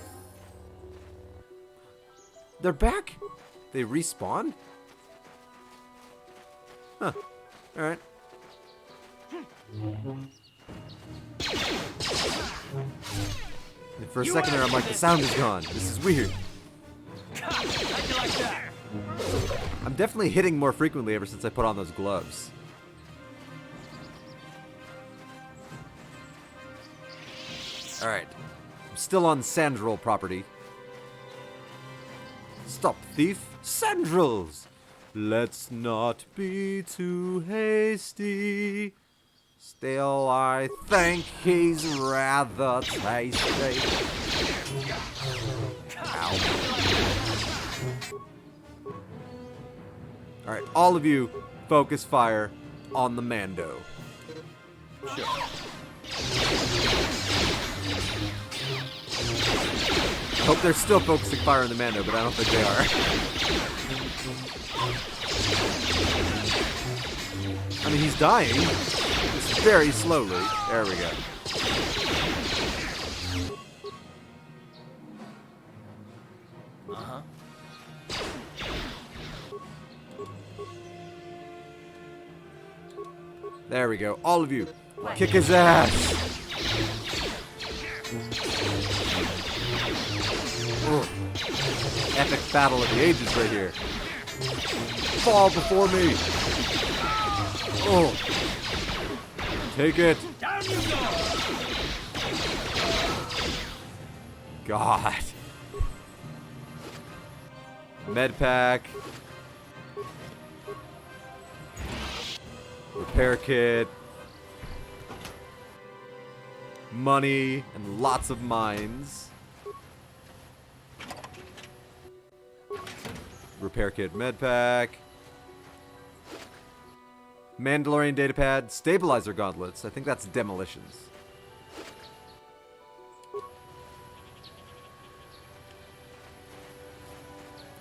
They're back? They respawn? Huh. Alright. For a second there, I'm like, the sound is gone. This is weird. I'm definitely hitting more frequently ever since I put on those gloves. Alright. I'm still on Sandrel property. Stop, thief. Sandrels! Let's not be too hasty. Still, I think he's rather tasty. Ow. Alright, all of you, focus fire on the Mando. Sure. I hope they're still focusing fire on the Mando, but I don't think they are. I mean, he's dying. Just very slowly. There we go.
Uh-huh.
There we go. All of you, kick his ass. Ugh. Epic battle of the ages right here. Fall before me. Oh. Take it. God. Med pack. Repair kit. Money and lots of mines. Repair kit, med pack. Mandalorian datapad, stabilizer gauntlets. I think that's demolitions.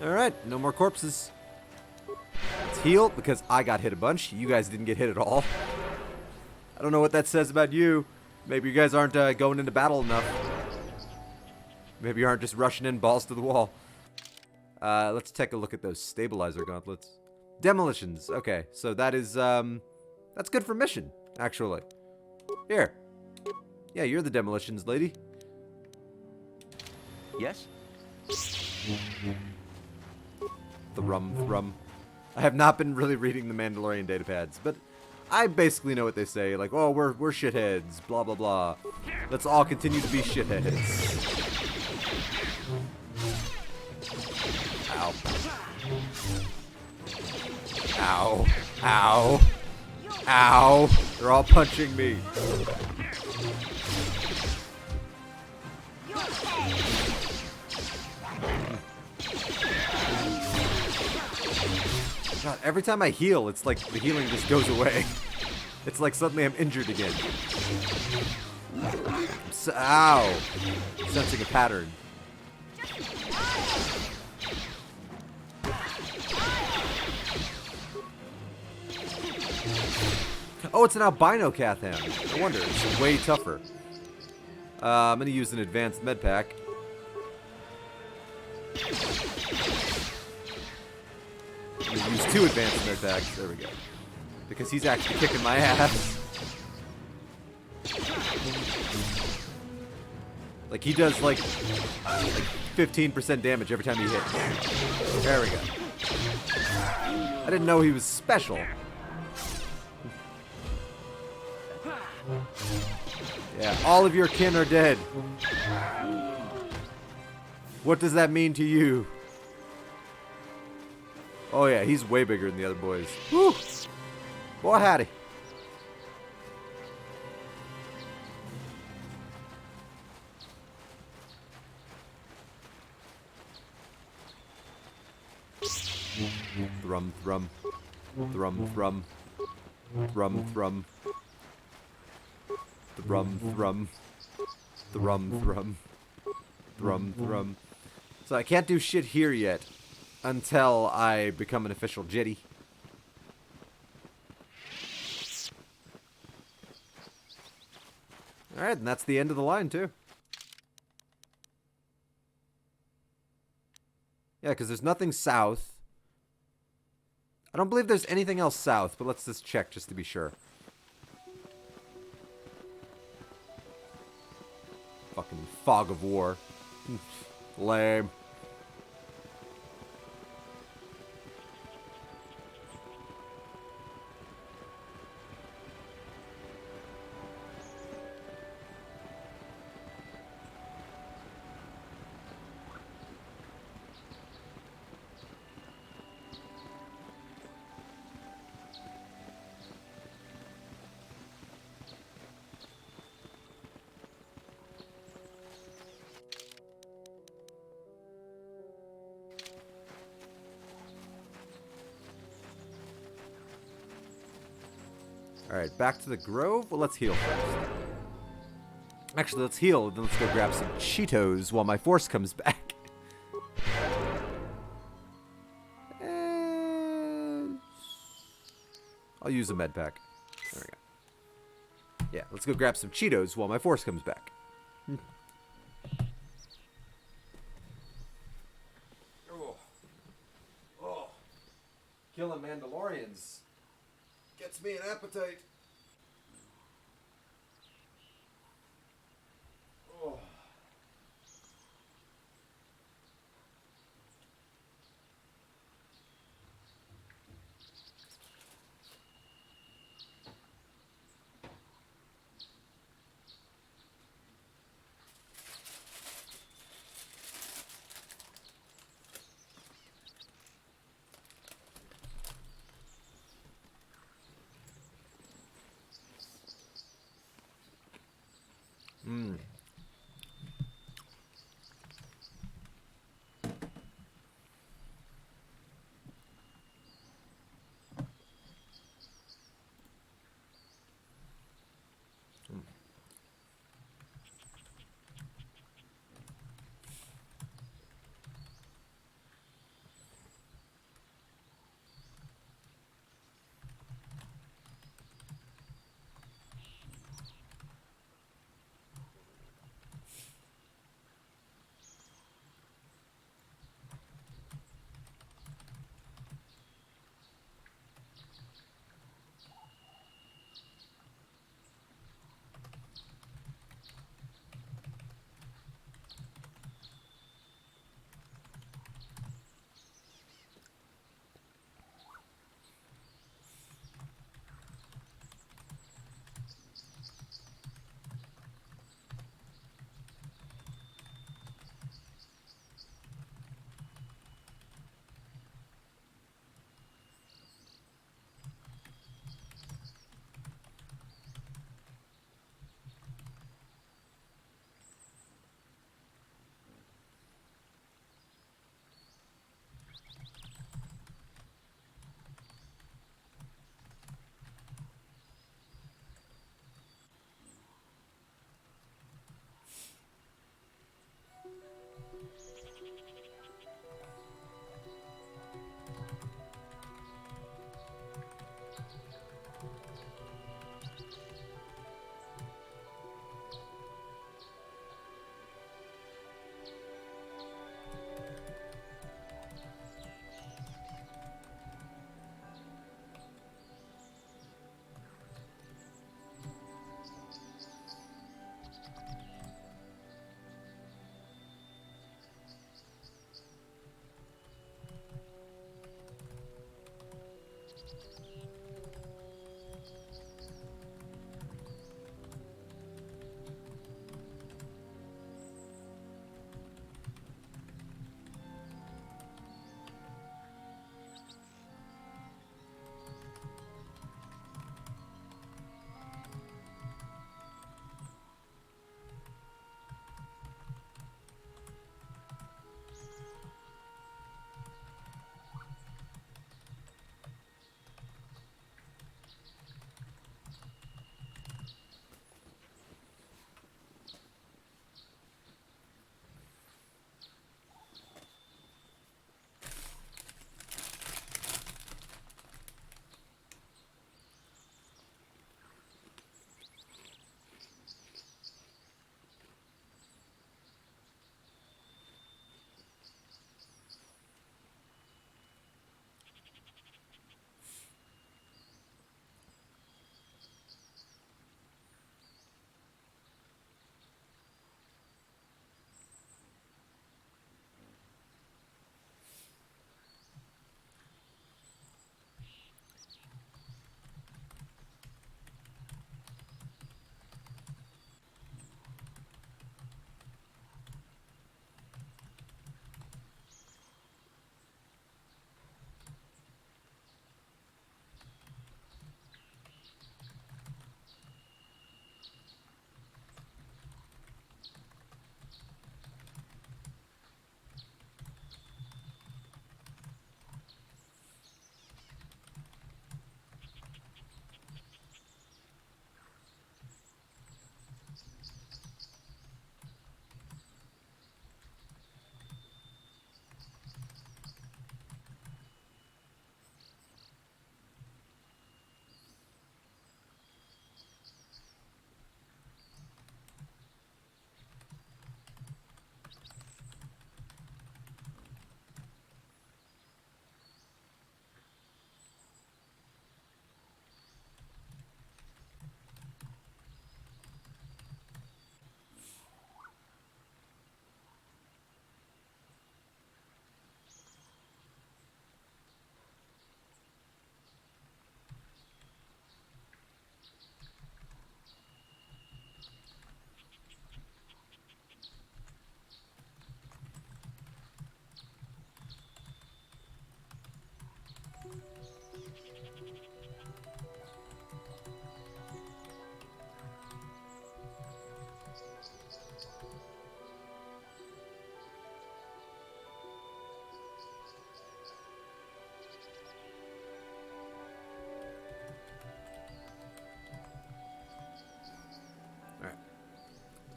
Alright, no more corpses. Let's heal, because I got hit a bunch. You guys didn't get hit at all. I don't know what that says about you. Maybe you guys aren't going into battle enough. Maybe you aren't just rushing in balls to the wall. Let's take a look at those stabilizer gauntlets. Demolitions. Okay, so that is, that's good for mission, actually. Here. Yeah, you're the demolitions lady.
Yes?
Thrum. I have not been really reading the Mandalorian datapads, but I basically know what they say. Like, oh, we're shitheads, blah, blah, blah. Let's all continue to be shitheads. Ow. Ow. Ow. Ow. They're all punching me. God, every time I heal, it's like the healing just goes away. It's like suddenly I'm injured again. Ow. Sensing a pattern. Oh, it's an albino Catham. No wonder. It's way tougher. I'm going to use an advanced med pack. I'm going to use 2 advanced med packs. There we go. Because he's actually kicking my ass. Like, he does, like 15% damage every time he hits. There we go. I didn't know he was special. Yeah, all of your kin are dead. What does that mean to you? Oh yeah, he's way bigger than the other boys. Whew. Boy, howdy. Thrum. So I can't do shit here yet until I become an official Jedi. Alright, and that's the end of the line, too. Yeah, because there's nothing south. I don't believe there's anything else south, but let's just check just to be sure. Fucking fog of war. Lame. Alright, back to the Grove. Well, let's heal first. Actually, let's heal, then let's go grab some Cheetos while my force comes back. And I'll use a med pack. There we go. Yeah, let's go grab some Cheetos while my force comes back. Oh. Killing Mandalorians gets me an appetite. Oh.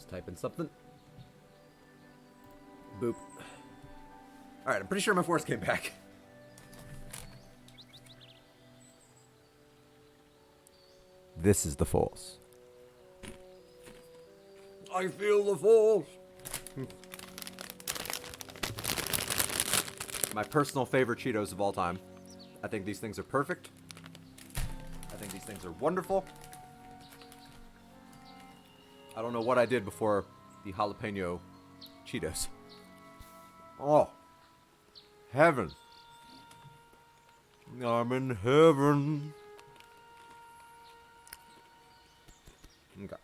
type in something. Boop. Alright, I'm pretty sure my force came back. This is the force. I feel the force. My personal favorite Cheetos of all time. I think these things are perfect. I think these things are wonderful. I don't know what I did before the jalapeno Cheetos. Oh. Heaven. I'm in heaven. Okay.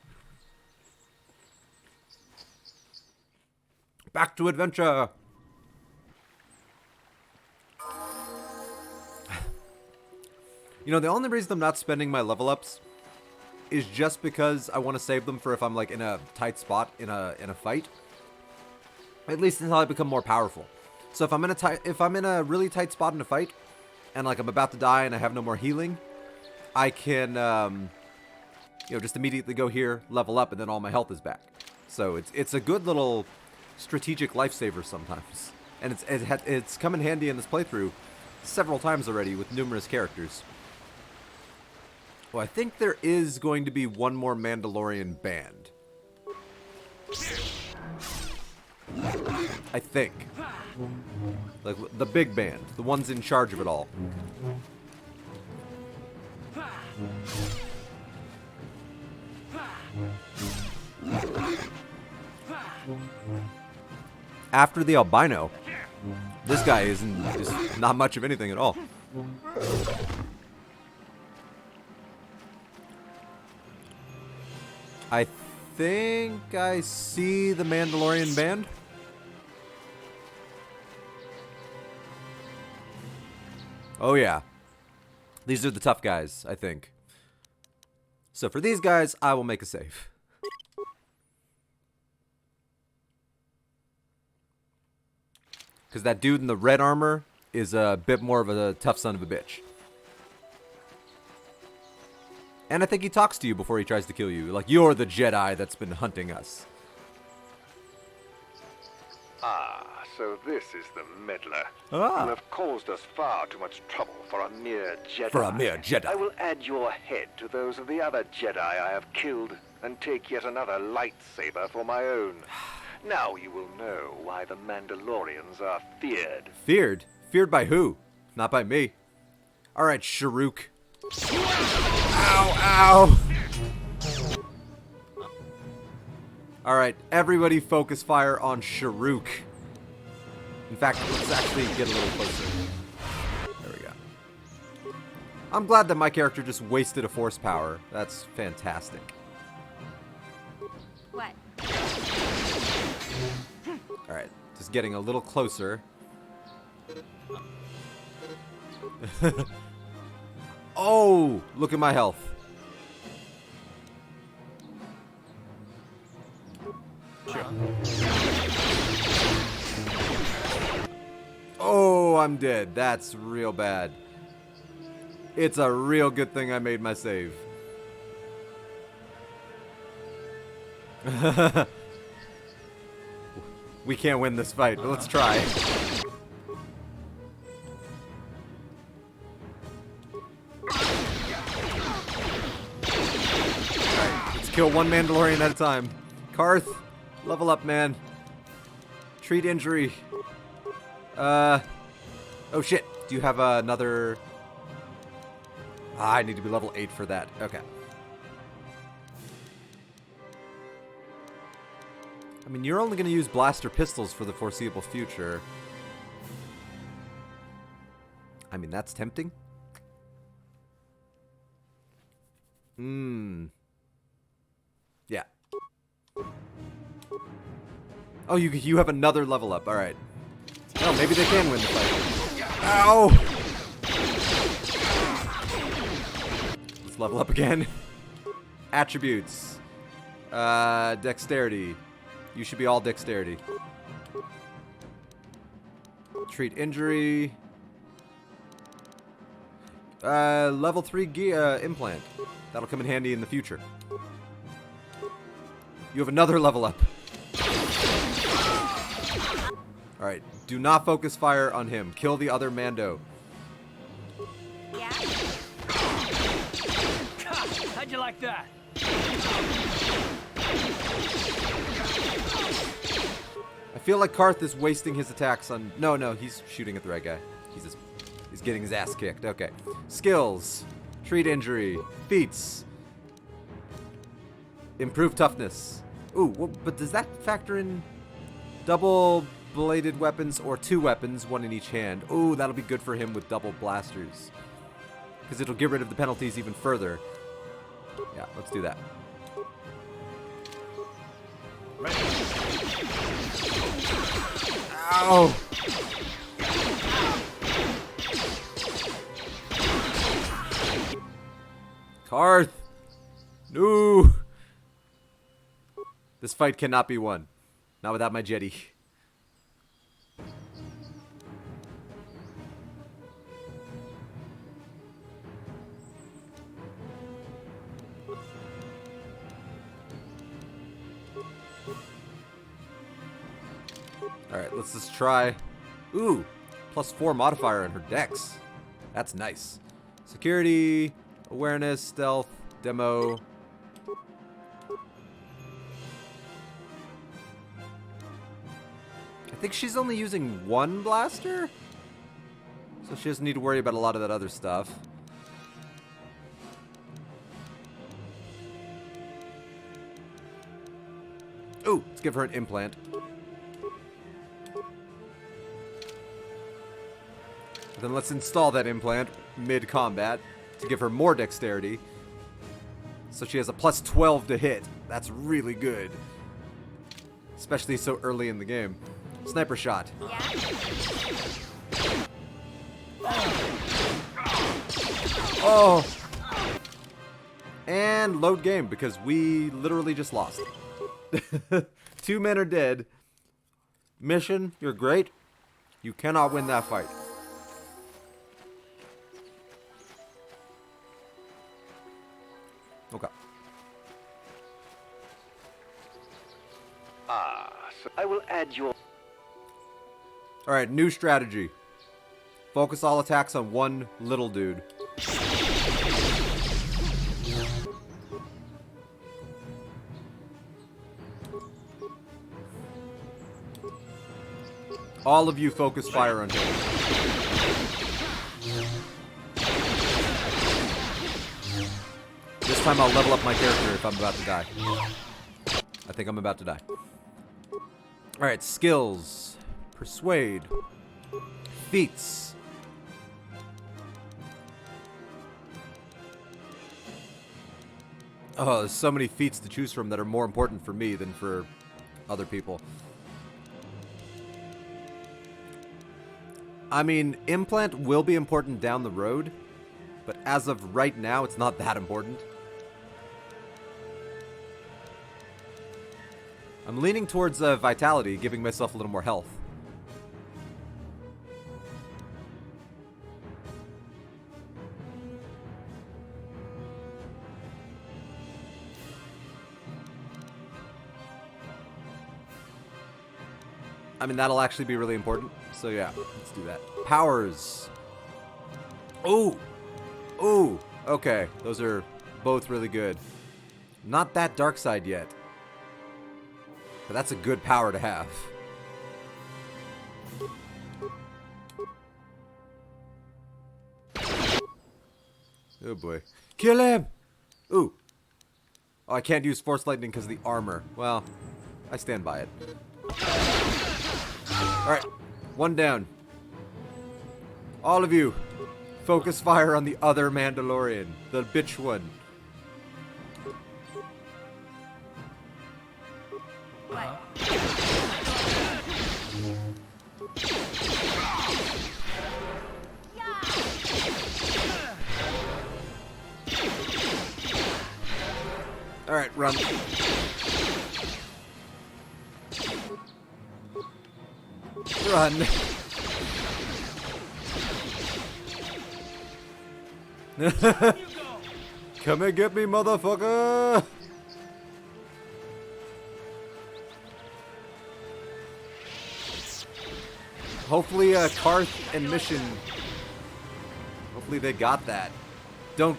Back to adventure. You know, the only reason I'm not spending my level ups is just because I want to save them for if I'm like in a tight spot in a fight. At least until I become more powerful. So if I'm in a really tight spot in a fight and like I'm about to die and I have no more healing, I can you know, just immediately go here, level up, and then all my health is back. So it's a good little strategic lifesaver sometimes. And it's come in handy in this playthrough several times already with numerous characters. Well, I think there is going to be one more Mandalorian band. I think. Like, the big band. The ones in charge of it all. After the albino, this guy isn't just not much of anything at all. I think I see the Mandalorian band. Oh yeah. These are the tough guys, I think. So for these guys, I will make a save. Because that dude in the red armor is a bit more of a tough son of a bitch. And I think he talks to you before he tries to kill you. Like, you're the Jedi that's been hunting us.
Ah, so this is the meddler.
Ah.
You have caused us far too much trouble for a mere Jedi.
For a mere Jedi.
I will add your head to those of the other Jedi I have killed, and take yet another lightsaber for my own. Now you will know why the Mandalorians are feared.
Feared? Feared by who? Not by me. Alright, Sharuk. Ow, ow! Alright, everybody focus fire on Sharuk. In fact, let's actually get a little closer. There we go. I'm glad that my character just wasted a force power. That's fantastic.
What?
Alright, just getting a little closer. Oh, look at my health. Sure. Oh, I'm dead. That's real bad. It's a real good thing I made my save. We can't win this fight, but let's try. Alright, let's kill one Mandalorian at a time. Karth, level up, man. Treat injury. Oh shit. Do you have another... I need to be level 8 for that. Okay. I mean, you're only going to use blaster pistols for the foreseeable future. I mean, that's tempting. Yeah. Oh, you have another level up. All right. Oh, maybe they can win the fight. Ow! Let's level up again. Attributes. Dexterity. You should be all dexterity. Treat injury. Level 3 implant. That'll come in handy in the future. You have another level up. Alright, do not focus fire on him. Kill the other Mando.
Yeah?
How'd you like that?
I feel like Karth is wasting his attacks on... No, he's shooting at the right guy. He's getting his ass kicked. Okay. Skills. Treat injury. Feats. Improve toughness. Ooh, well, but does that factor in double-bladed weapons or 2 weapons, 1 in each hand? Ooh, that'll be good for him with double blasters. Because it'll get rid of the penalties even further. Yeah, let's do that. Ow! Karth! No! This fight cannot be won. Not without my Jedi. Alright, let's just try. Ooh! +4 modifier on her dex. That's nice. Security, awareness, stealth, demo. I think she's only using 1 blaster? So she doesn't need to worry about a lot of that other stuff. Ooh, let's give her an implant. Then let's install that implant mid-combat to give her more dexterity. So she has a +12 to hit. That's really good. Especially so early in the game. Sniper shot.
Yeah?
Oh! And load game, because we literally just lost. 2 men are dead. Mission, you're great. You cannot win that fight. Okay.
So I will add your...
Alright, new strategy. Focus all attacks on one little dude. All of you focus fire on him. This time I'll level up my character if I'm about to die. I think I'm about to die. Alright, skills. Persuade. Feats. Oh, there's so many feats to choose from that are more important for me than for other people. I mean, implant will be important down the road, but as of right now, it's not that important. I'm leaning towards vitality, giving myself a little more health. I mean, that'll actually be really important. So yeah, let's do that. Powers. Ooh. Ooh. Okay, those are both really good. Not that dark side yet. But that's a good power to have. Oh boy. Kill him! Ooh. Oh, I can't use Force Lightning because of the armor. Well, I stand by it. Alright, 1 down. All of you, focus fire on the other Mandalorian. The bitch one. Alright, run. Run. Come and get me, motherfucker! Hopefully, Karth and Mission. Hopefully they got that.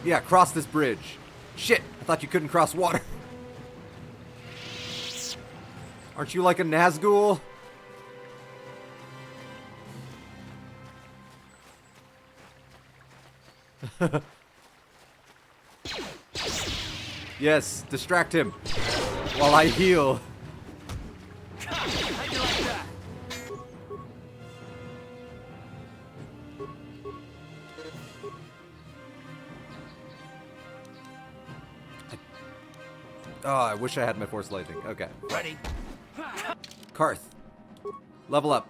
Yeah, cross this bridge. Shit, I thought you couldn't cross water. Aren't you like a Nazgul? Yes, distract him while I heal. Oh, I wish I had my Force Lightning. Okay.
Ready.
Karth. Level up.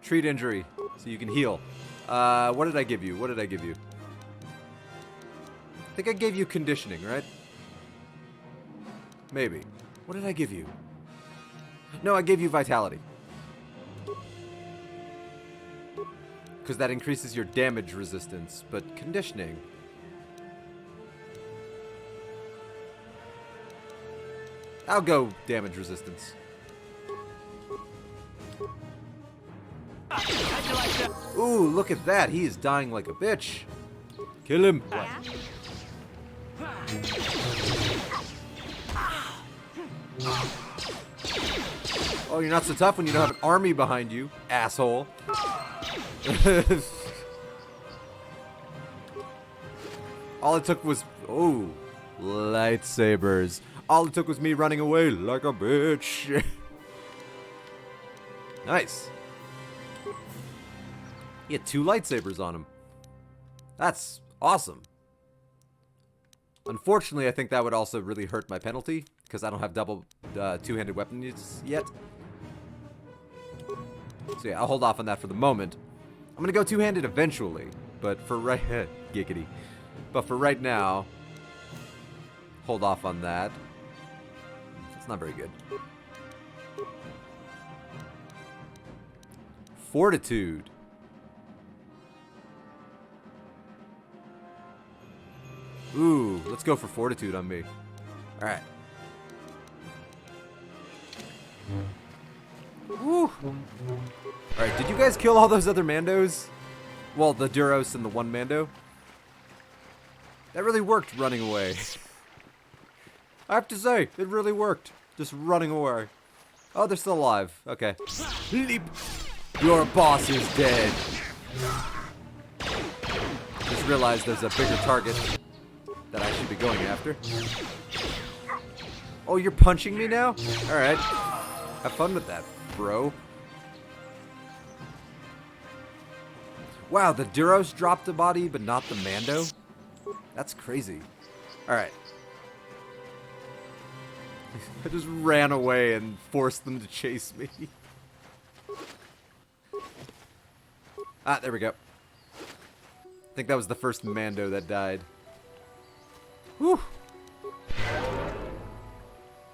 Treat injury so you can heal. What did I give you? What did I give you? I think I gave you conditioning, right? Maybe. What did I give you? No, I gave you vitality. Because that increases your damage resistance, but conditioning... I'll go damage resistance. Ooh, look at that. He is dying like a bitch. Kill him. Oh, you're not so tough when you don't have an army behind you, asshole. All it took was... Oh, lightsabers. All it took was me running away like a bitch. Nice. He had 2 lightsabers on him. That's awesome. Unfortunately, I think that would also really hurt my penalty, because I don't have double two-handed weapons yet. So yeah, I'll hold off on that for the moment. I'm going to go two-handed eventually, but for giggity. But for right now, hold off on that. It's not very good. Fortitude. Ooh, let's go for fortitude on me. Alright. Woo! Alright, did you guys kill all those other Mandos? Well, the Duros and the one Mando? That really worked, running away. I have to say, it really worked. Just running away. Oh, they're still alive. Okay. Leap! Your boss is dead. Just realized there's a bigger target that I should be going after. Oh, you're punching me now? Alright. Have fun with that, bro. Wow, the Duros dropped the body, but not the Mando? That's crazy. Alright. I just ran away and forced them to chase me. Ah, there we go. I think that was the first Mando that died. Whew.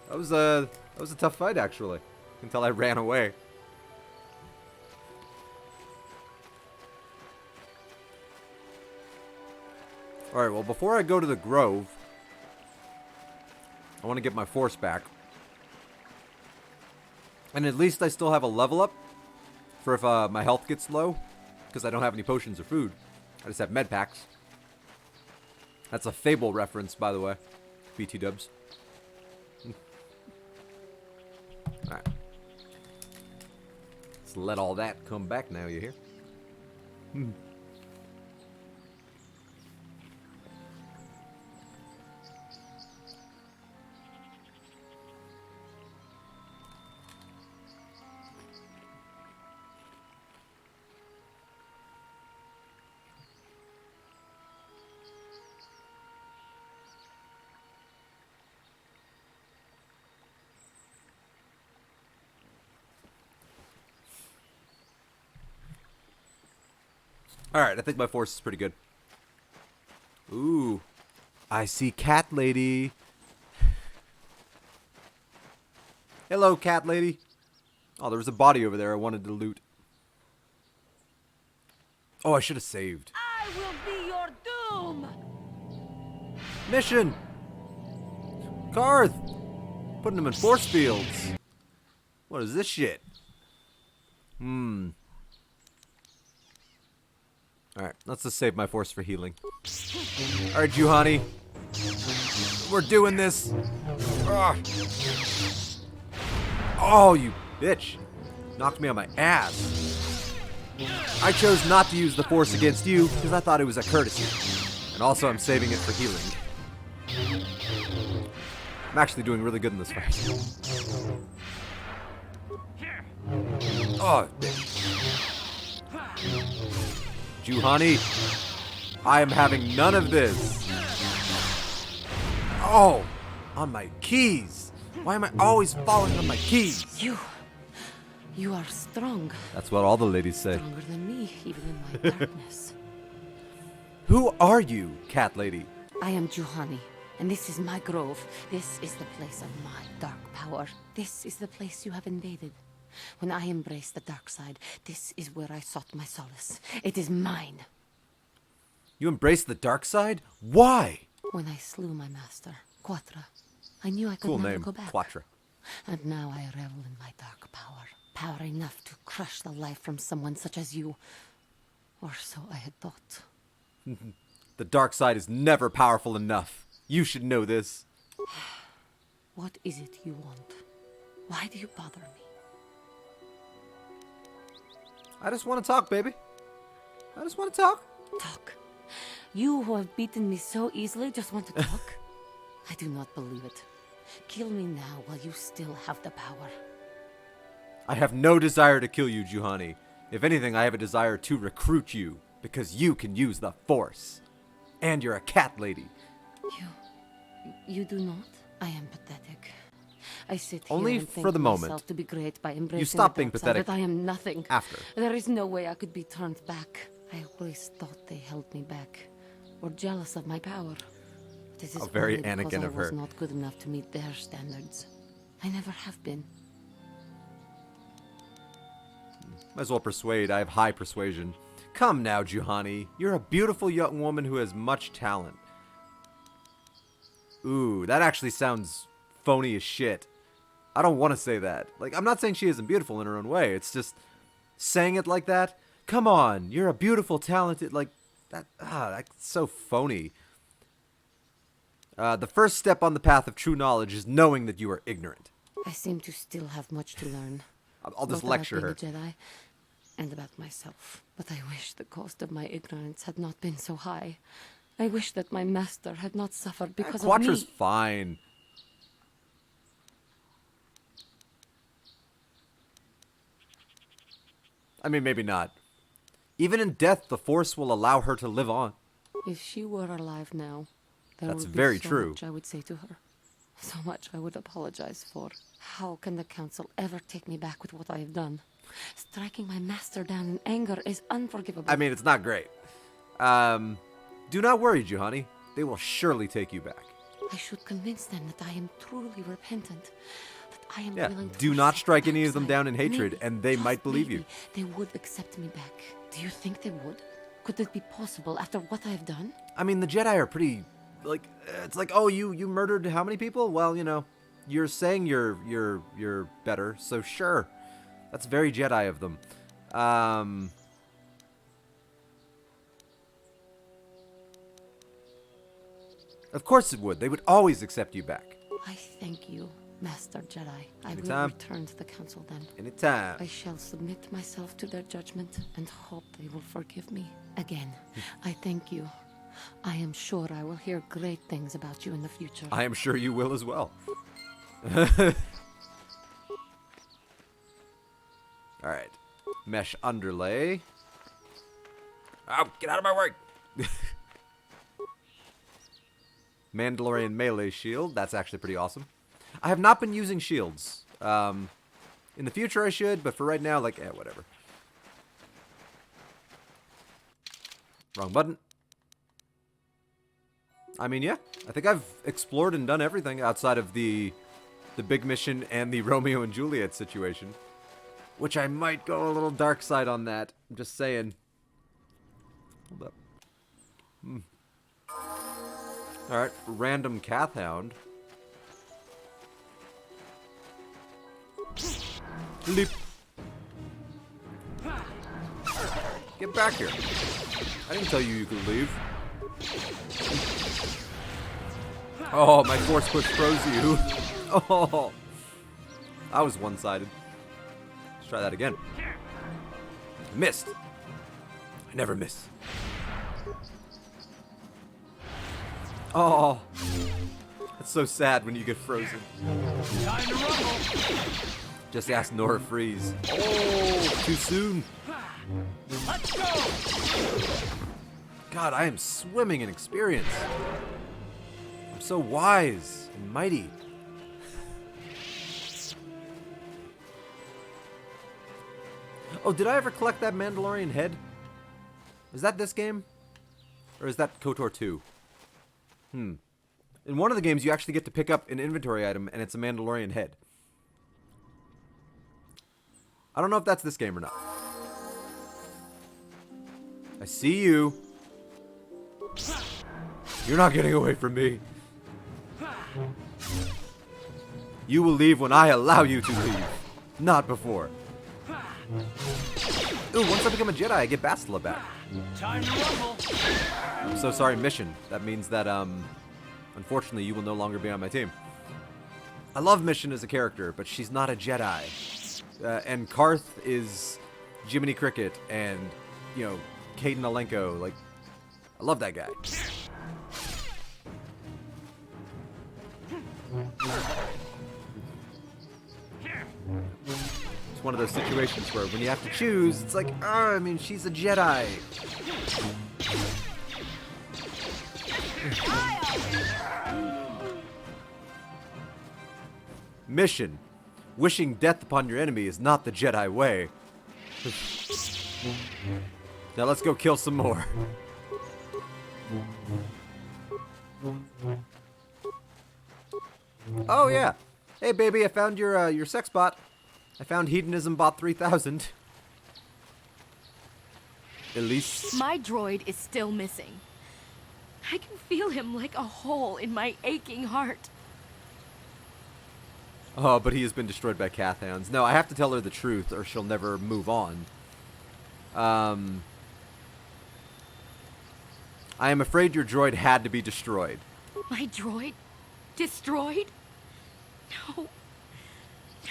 That was a tough fight, actually. Until I ran away. Alright, well, before I go to the Grove, I want to get my Force back. And at least I still have a level up for if my health gets low. Because I don't have any potions or food. I just have med packs. That's a Fable reference, by the way. BT dubs. Alright. Let's let all that come back now, you hear? Alright, I think my Force is pretty good. Ooh. I see Cat Lady. Hello, Cat Lady. Oh, there was a body over there I wanted to loot. Oh, I should have saved.
I will be your doom!
Mission! Karth! Putting them in force fields. What is this shit? Alright, let's just save my force for healing. Alright, Juhani. We're doing this. Ugh. Oh, you bitch. Knocked me on my ass. I chose not to use the force against you because I thought it was a courtesy. And also I'm saving it for healing. I'm actually doing really good in this fight. Oh, bitch. Juhani, I am having none of this. Oh, on my keys. Why am I always falling on my keys?
You are strong.
That's what all the ladies say.
Stronger than me, even in my darkness.
Who are you, cat lady?
I am Juhani, and this is my grove. This is the place of my dark power. This is the place you have invaded. When I embraced the dark side, this is where I sought my solace. It is mine.
You embraced the dark side? Why?
When I slew my master, Quatra, I knew I could
Cool
never
name,
go back.
Quatra.
And now I revel in my dark power. Power enough to crush the life from someone such as you. Or so I had thought.
The dark side is never powerful enough. You should know this.
What is it you want? Why do you bother me?
I just want to talk, baby. I just want to talk.
Talk? You who have beaten me so easily just want to talk? I do not believe it. Kill me now while you still have the power.
I have no desire to kill you, Juhani. If anything, I have a desire to recruit you, because you can use the Force. And you're a cat lady.
You do not? I am pathetic. I sit
Only
here and
for
think
the moment.
myself to be great by embracing
You stop
the
being
dark side,
pathetic
but I am nothing.
after.
There is no way I could be turned back. I always thought they held me back, or jealous of my power. This is
How very
only because
Anakin
I
of
was
her.
not good enough to meet their standards. I never have been.
Might as well persuade. I have high persuasion. Come now, Juhani. You're a beautiful young woman who has much talent. Ooh, that actually sounds phony as shit. I don't want to say that. Like, I'm not saying she isn't beautiful in her own way. It's just saying it like that. Come on, you're a beautiful, talented, like, that. That's so phony. The first step on the path of true knowledge is knowing that you are ignorant.
I seem to still have much to learn.
I'll just
Both
lecture
about
her.
being a Jedi and about myself. But I wish the cost of my ignorance had not been so high. I wish that my master had not suffered because of
Quattra's
me.
fine. I mean, maybe not. Even in death, the Force will allow her to live on.
If she were alive now, there
That's
would
very
be so
true.
much I would say to her. So much I would apologize for. How can the Council ever take me back with what I have done? Striking my master down in anger is unforgivable.
I mean, it's not great. Do not worry, Juhani. They will surely take you back.
I should convince them that I am truly repentant. That I am
Yeah,
willing to
do not
forsake
strike
the
any
dark
of them
side.
down in hatred,
Maybe,
and they
just
might believe you.
maybe, they would accept me back. Do you think they would? Could it be possible after what I have done?
I mean, the Jedi are pretty, like, it's like, oh, you murdered how many people? Well, you know, you're saying you're better, so sure. That's very Jedi of them. Of course it would. They would always accept you back.
I thank you, Master Jedi. I will
Anytime.
return to the Council then.
Anytime.
I shall submit myself to their judgment and hope they will forgive me. Again, I thank you. I am sure I will hear great things about you in the future.
I am sure you will as well. Alright. Mesh underlay. Oh, get out of my way! Mandalorian melee shield. That's actually pretty awesome. I have not been using shields. In the future I should, but for right now, like, whatever. Wrong button. I mean, yeah. I think I've explored and done everything outside of the big mission and the Romeo and Juliet situation. Which I might go a little dark side on that. I'm just saying. Hold up. Alright, random Cathound. Leap. Get back here. I didn't tell you could leave. Oh, my force push froze you. Oh. I was one-sided. Let's try that again. Missed. I never miss. Oh. That's so sad when you get frozen.
Time to rumble.
Just ask Nora Freeze. Oh, too soon.
Let's go.
God, I am swimming in experience. I'm so wise and mighty. Oh, did I ever collect that Mandalorian head? Is that this game? Or is that KOTOR 2? In one of the games, you actually get to pick up an inventory item, and it's a Mandalorian head. I don't know if that's this game or not. I see you. You're not getting away from me. You will leave when I allow you to leave. Not before. Ooh, once I become a Jedi, I get Bastila back.
Time to rumble.
I'm so sorry, Mission. That means that, unfortunately, you will no longer be on my team. I love Mission as a character, but she's not a Jedi. And Karth is Jiminy Cricket and, you know, Caden Alenko. Like, I love that guy. It's one of those situations where when you have to choose, it's like, oh, I mean, she's a Jedi. Mission. Wishing death upon your enemy is not the Jedi way. Now let's go kill some more. Oh yeah. Hey baby, I found your sex bot. I found Hedonism Bot 3000. Elise.
My droid is still missing. I can feel him like a hole in my aching heart.
Oh, but he has been destroyed by Cathhounds. No, I have to tell her the truth or she'll never move on. I am afraid your droid had to be destroyed.
My droid? Destroyed? No.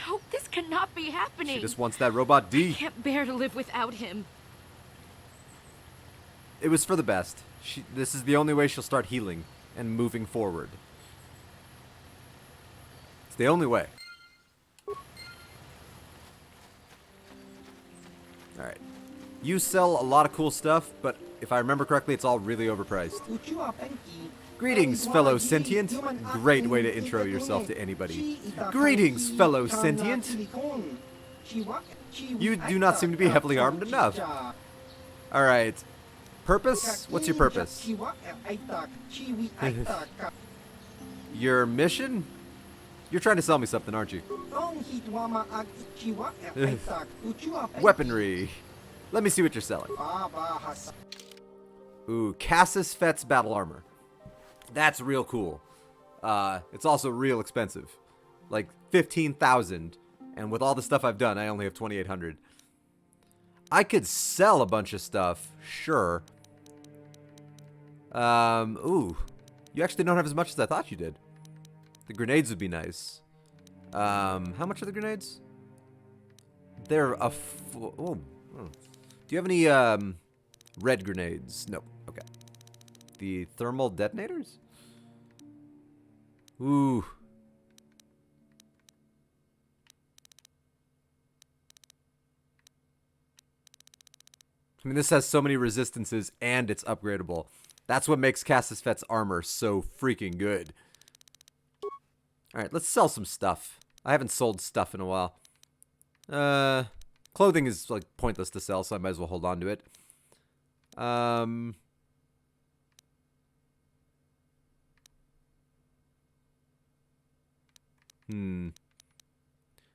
No, this cannot be happening.
She just wants that robot D.
I can't bear to live without him.
It was for the best. This is the only way she'll start healing and moving forward. It's the only way. Alright. You sell a lot of cool stuff, but if I remember correctly, it's all really overpriced. Greetings, fellow sentient. Great way to intro yourself to anybody. Greetings, fellow sentient. You do not seem to be heavily armed enough. Alright. Purpose? What's your purpose? Your mission? You're trying to sell me something, aren't you? Weaponry. Let me see what you're selling. Ooh, Cassis Fett's battle armor. That's real cool. It's also real expensive. Like 15,000. And with all the stuff I've done, I only have 2,800. I could sell a bunch of stuff, sure. Ooh. You actually don't have as much as I thought you did. The grenades would be nice. How much are the grenades? They're a... Oh. Do you have any, red grenades? No. Okay. The thermal detonators? Ooh. I mean, this has so many resistances and it's upgradable. That's what makes Cassis Fett's armor so freaking good. Alright, let's sell some stuff. I haven't sold stuff in a while. Clothing is, like, pointless to sell, so I might as well hold on to it.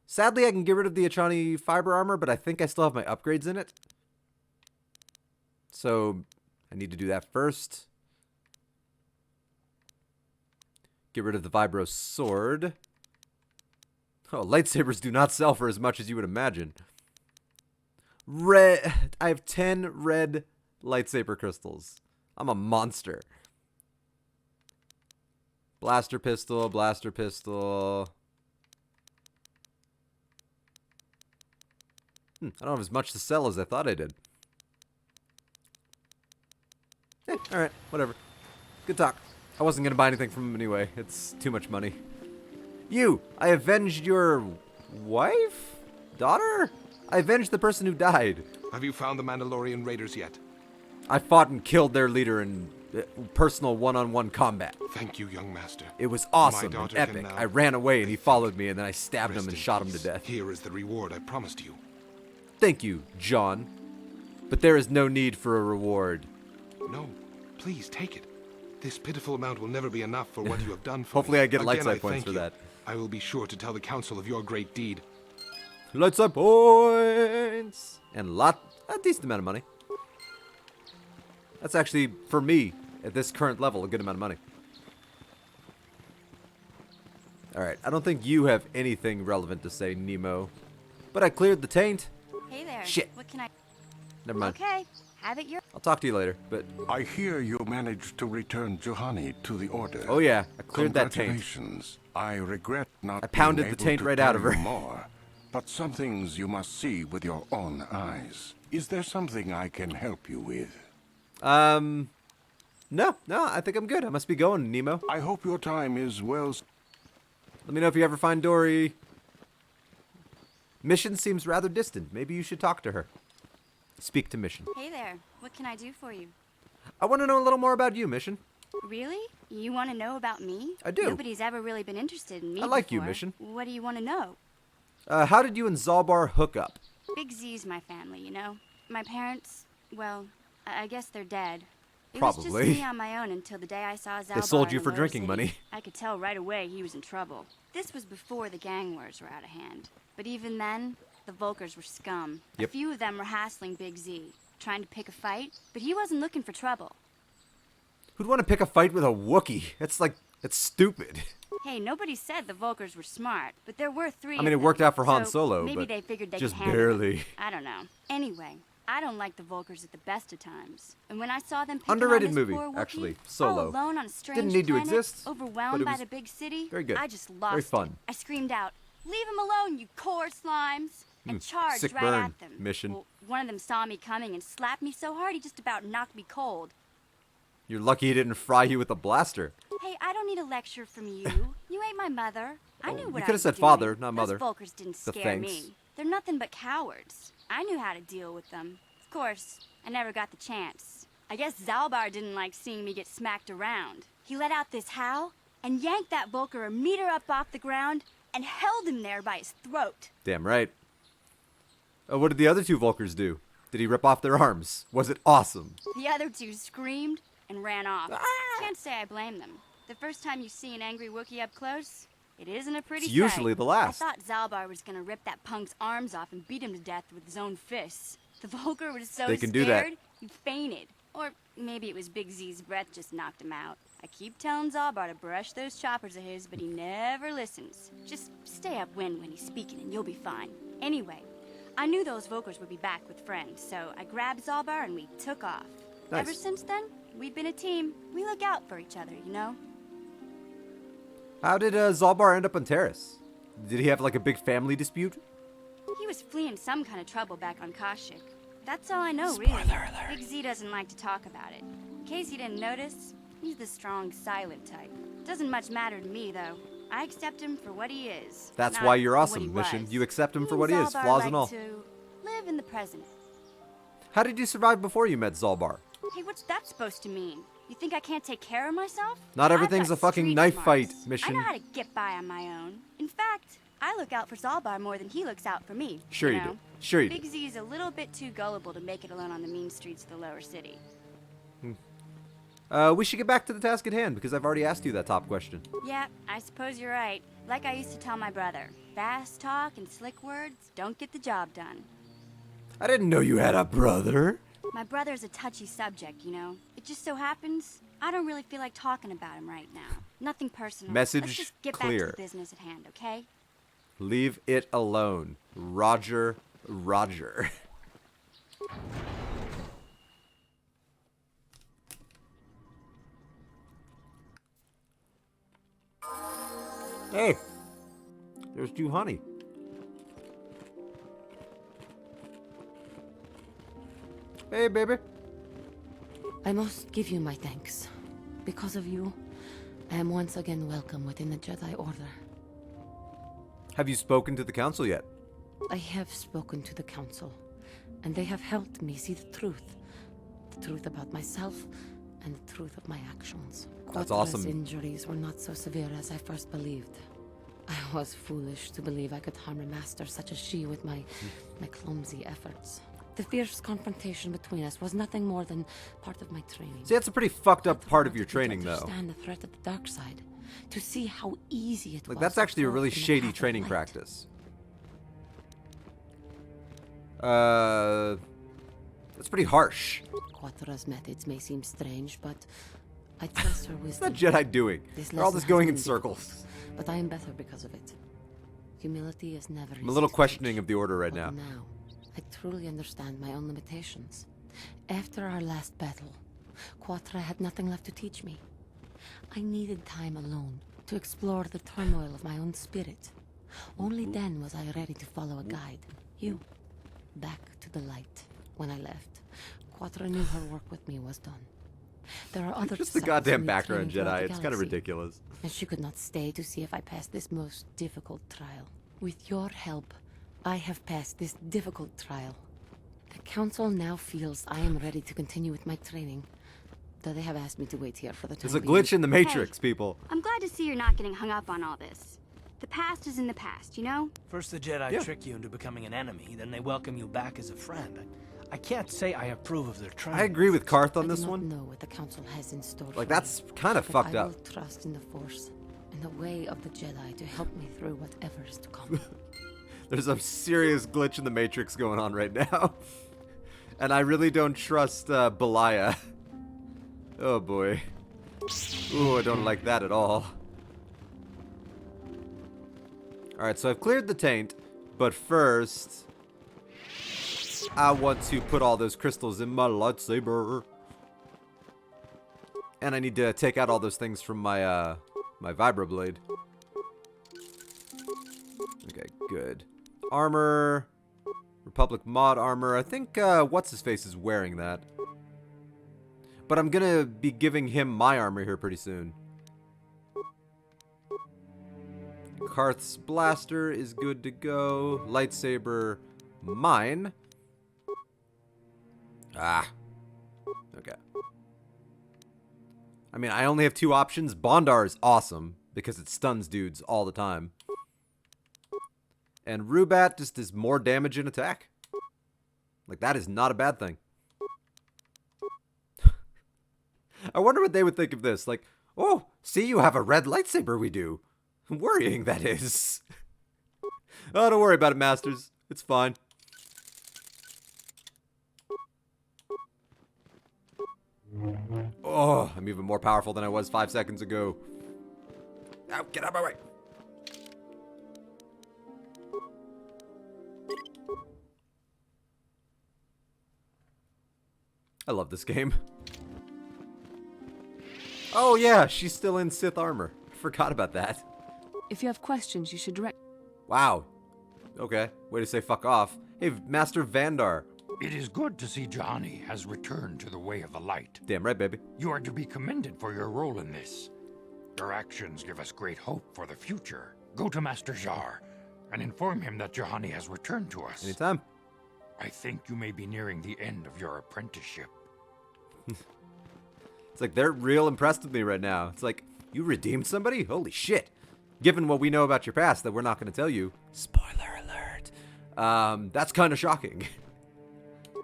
Sadly, I can get rid of the Achani fiber armor, but I think I still have my upgrades in it. So, I need to do that first. Get rid of the Vibro sword. Oh, lightsabers do not sell for as much as you would imagine. Red. I have 10 red lightsaber crystals. I'm a monster. Blaster pistol, blaster pistol. I don't have as much to sell as I thought I did. Alright, whatever. Good talk. I wasn't going to buy anything from him anyway. It's too much money. You! I avenged your wife? Daughter? I avenged the person who died.
Have you found the Mandalorian raiders yet?
I fought and killed their leader in personal one-on-one combat.
Thank you, young master.
It was awesome
My
and
daughter
epic.
can now
I ran away and he followed me and then I stabbed him
rest
and
in
shot him to
peace.
death.
Here is the reward I promised you.
Thank you, John. But there is no need for a reward.
No, please take it. This pitiful amount will never be enough for what you have done for
Hopefully
me.
I get light
Again,
side
I
points
thank
for
you.
that.
I will be sure to tell the council of your great deed.
Light side points! And a decent amount of money. That's actually, for me, at this current level, a good amount of money. Alright, I don't think you have anything relevant to say, Nemo. But I cleared the taint.
Hey there.
Shit.
What can I...
Never mind.
Okay, have it your...
I'll talk to you later, but...
I hear you managed to return Juhani to the Order.
Oh yeah, I cleared that taint.
Congratulations. I regret not
I pounded
being
the
able
taint
to
right out
tell
of her.
you more, but some things you must see with your own eyes. Is there something I can help you with?
No, I think I'm good. I must be going, Nemo.
I hope your time is well...
Let me know if you ever find Dory. Mission seems rather distant. Maybe you should talk to her. Speak to Mission.
Hey there. What can I do for you?
I want to know a little more about you, Mission.
Really? You want to know about me?
I do.
Nobody's ever really been interested in me
I like you,
before.
Mission.
What do you want to know?
How did you and Zalbar hook up?
Big Z's my family, you know? My parents, well, I guess they're dead. It
Probably.
was just me on my own until the day I saw Zalbar
They sold you
in the
for
lower
drinking
city.
money.
I could tell right away he was in trouble. This was before the gang wars were out of hand. But even then, the Volkers were scum.
Yep.
A few of them were hassling Big Z, trying to pick a fight, but he wasn't looking for trouble.
Who'd want to pick a fight with a Wookiee? It's stupid.
Hey, nobody said the Volkers were smart, but there were three.
I mean,
of
it worked
them,
out for Han
so
Solo,
maybe
but
they figured they
just
could handle it.
barely.
I don't know. Anyway, I don't like the Volkers at the best of times, and when I saw them picking
Underrated
on this
movie,
poor Wookiee,
actually. Solo.
all alone on a strange
Didn't need to
planet,
exist, but
overwhelmed
it
by
was
the big city,
very good.
I just lost
Very
it.
fun.
I screamed out, "Leave him alone, you core slimes!" and charged
sick
right
burn
at them.
mission.
Well, one of them saw me coming and slapped me so hard he just about knocked me cold.
You're lucky he didn't fry you with a blaster.
Hey, I don't need a lecture from you. You ain't my mother. I knew what
you
I
could have
was
said
doing.
father, not mother.
Those Volkers didn't
The
scare
thanks.
me. They're nothing but cowards. I knew how to deal with them. Of course, I never got the chance. I guess Zalbar didn't like seeing me get smacked around. He let out this howl and yanked that Volker a meter up off the ground and held him there by his throat.
Damn right. What did the other two Volkers do? Did he rip off their arms? Was it awesome?
The other two screamed and ran off. Can't say I blame them. The first time you see an angry Wookiee up close, it isn't a pretty
It's usually
sight.
the last.
I thought Zalbar was gonna rip that punk's arms off and beat him to death with his own fists. The Volker was so
They can
scared,
do that.
he fainted. Or maybe it was Big Z's breath just knocked him out. I keep telling Zalbar to brush those choppers of his, but he never listens. Just stay upwind when he's speaking and you'll be fine. Anyway, I knew those Volkers would be back with friends, so I grabbed Zalbar and we took off.
Nice.
Ever since then, we've been a team. We look out for each other, you know?
How did Zalbar end up on Terrace? Did he have like a big family dispute?
He was fleeing some kind of trouble back on Kashyyyk. That's all I know,
Spoiler
really.
alert.
Big Z doesn't like to talk about it. In case you didn't notice, he's the strong, silent type. Doesn't much matter to me, though. I accept him for what he is.
That's
not
why you're
what he
awesome, Mission.
was.
You accept him
Me
for what he
and
is,
Zalbar
flaws
like
and all.
to live in the present.
How did you survive before you met Zalbar?
Hey, what's that supposed to mean? You think I can't take care of myself?
Not
I've
everything's
got
a fucking
street
knife
smarts.
fight, Mission.
I know how to get by on my own. In fact, I look out for Zalbar more than he looks out for me.
Sure you
know?
do. Sure you do.
Big Z is a little bit too gullible to make it alone on the mean streets of the lower city.
We should get back to the task at hand because I've already asked you that top question.
Yeah, I suppose you're right. Like I used to tell my brother, fast talk and slick words don't get the job done.
I didn't know you had a brother.
My brother's a touchy subject, you know. It just so happens I don't really feel like talking about him right now. Nothing personal.
Message
Let's just get
clear.
back to the business at hand, okay?
Leave it alone. Roger. Hey, there's Juhani. Hey, baby.
I must give you my thanks. Because of you, I am once again welcome within the Jedi Order.
Have you spoken to the council yet?
I have spoken to the council, and they have helped me see the truth. The truth about myself, and the truth of my actions.
That's
Quatra's
awesome.
injuries were not so severe as I first believed. I was foolish to believe I could harm a master such as she with my clumsy efforts. The fierce confrontation between us was nothing more than part of my training.
See, that's a pretty fucked up part of your training,
to
though.
understand the threat of the dark side, to see how easy it
Like,
was.
that's
to
actually a
fall
really
in the
shady
path of
training
light.
practice. That's pretty harsh.
Quatra's methods may seem strange, but I trust her
What's
wisdom.
that Jedi doing?
This
They're all
lesson
just
has
going
been
in
difficult,
circles.
but I am better because of it. Humility is never
I'm a little questioning of the order right
But
now.
now, I truly understand my own limitations. After our last battle, Quatra had nothing left to teach me. I needed time alone to explore the turmoil of my own spirit. Only then was I ready to follow a guide. You. Back to the light. When I left, Quatra knew her work with me was done. There are other
Just the
disciples
goddamn
who need
background
training throughout
Jedi.
the
It's kind of
galaxy.
ridiculous.
And she could not stay to see if I passed this most difficult trial. With your help, I have passed this difficult trial. The Council now feels I am ready to continue with my training, though they have asked me to wait here for the time
There's a
being.
glitch in the Matrix, people.
I'm glad to see you're not getting hung up on all this. The past is in the past, you know?
First the Jedi trick you into becoming an enemy, then they welcome you back as a friend. I can't say I approve of their training.
I agree with Karth on
I
this
do not
one.
know what the Council has in store
Like,
for
that's
me,
kind of
but
fucked
I
up.
will trust in the Force and the way of the Jedi to help me through whatever is to come.
There's a serious glitch in the Matrix going on right now. And I really don't trust Belaya. Oh boy. Ooh, I don't like that at all. Alright, so I've cleared the taint, but first I want to put all those crystals in my lightsaber. And I need to take out all those things from my my vibroblade. Okay, good. Armor. Republic mod armor. I think what's-his-face is wearing that. But I'm gonna be giving him my armor here pretty soon. Karth's blaster is good to go. Lightsaber, mine. Ah. Okay. I mean, I only have two options. Bondar is awesome because it stuns dudes all the time. And Rubat just does more damage in attack. Like, that is not a bad thing. I wonder what they would think of this. Like, oh, see, you have a red lightsaber, we do. Worrying, that is. Oh, don't worry about it, Masters. It's fine. Oh, I'm even more powerful than I was 5 seconds ago. Ow, get out of my way. I love this game. Oh yeah, she's still in Sith armor. Forgot about that.
If you have questions, you should direct.
Wow. Okay, way to say fuck off. Hey, Master Vandar.
It is good to see Juhani has returned to the way of the light.
Damn right, baby.
You are to be commended for your role in this. Your actions give us great hope for the future. Go to Master Jar and inform him that Juhani has returned to us.
Anytime.
I think you may be nearing the end of your apprenticeship.
It's like they're real impressed with me right now. It's like, you redeemed somebody? Holy shit. Given what we know about your past that we're not going to tell you. Spoiler alert. That's kind of shocking.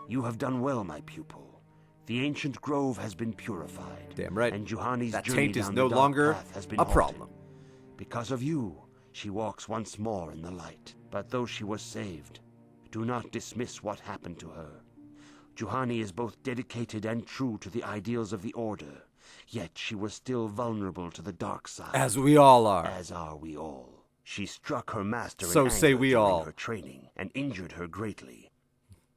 You have done well, my pupil. The ancient grove has been purified.
Damn right.
And Juhani's
That
journey
taint is
down
no
the dark
longer
path has been
a
halted.
problem.
Because of you, she walks once more in the light. But though she was saved, do not dismiss what happened to her. Juhani is both dedicated and true to the ideals of the Order, yet she was still vulnerable to the dark side.
As we all are.
As are we all. She struck her master
So
in
say
anger
we
during
all.
her training and injured her greatly.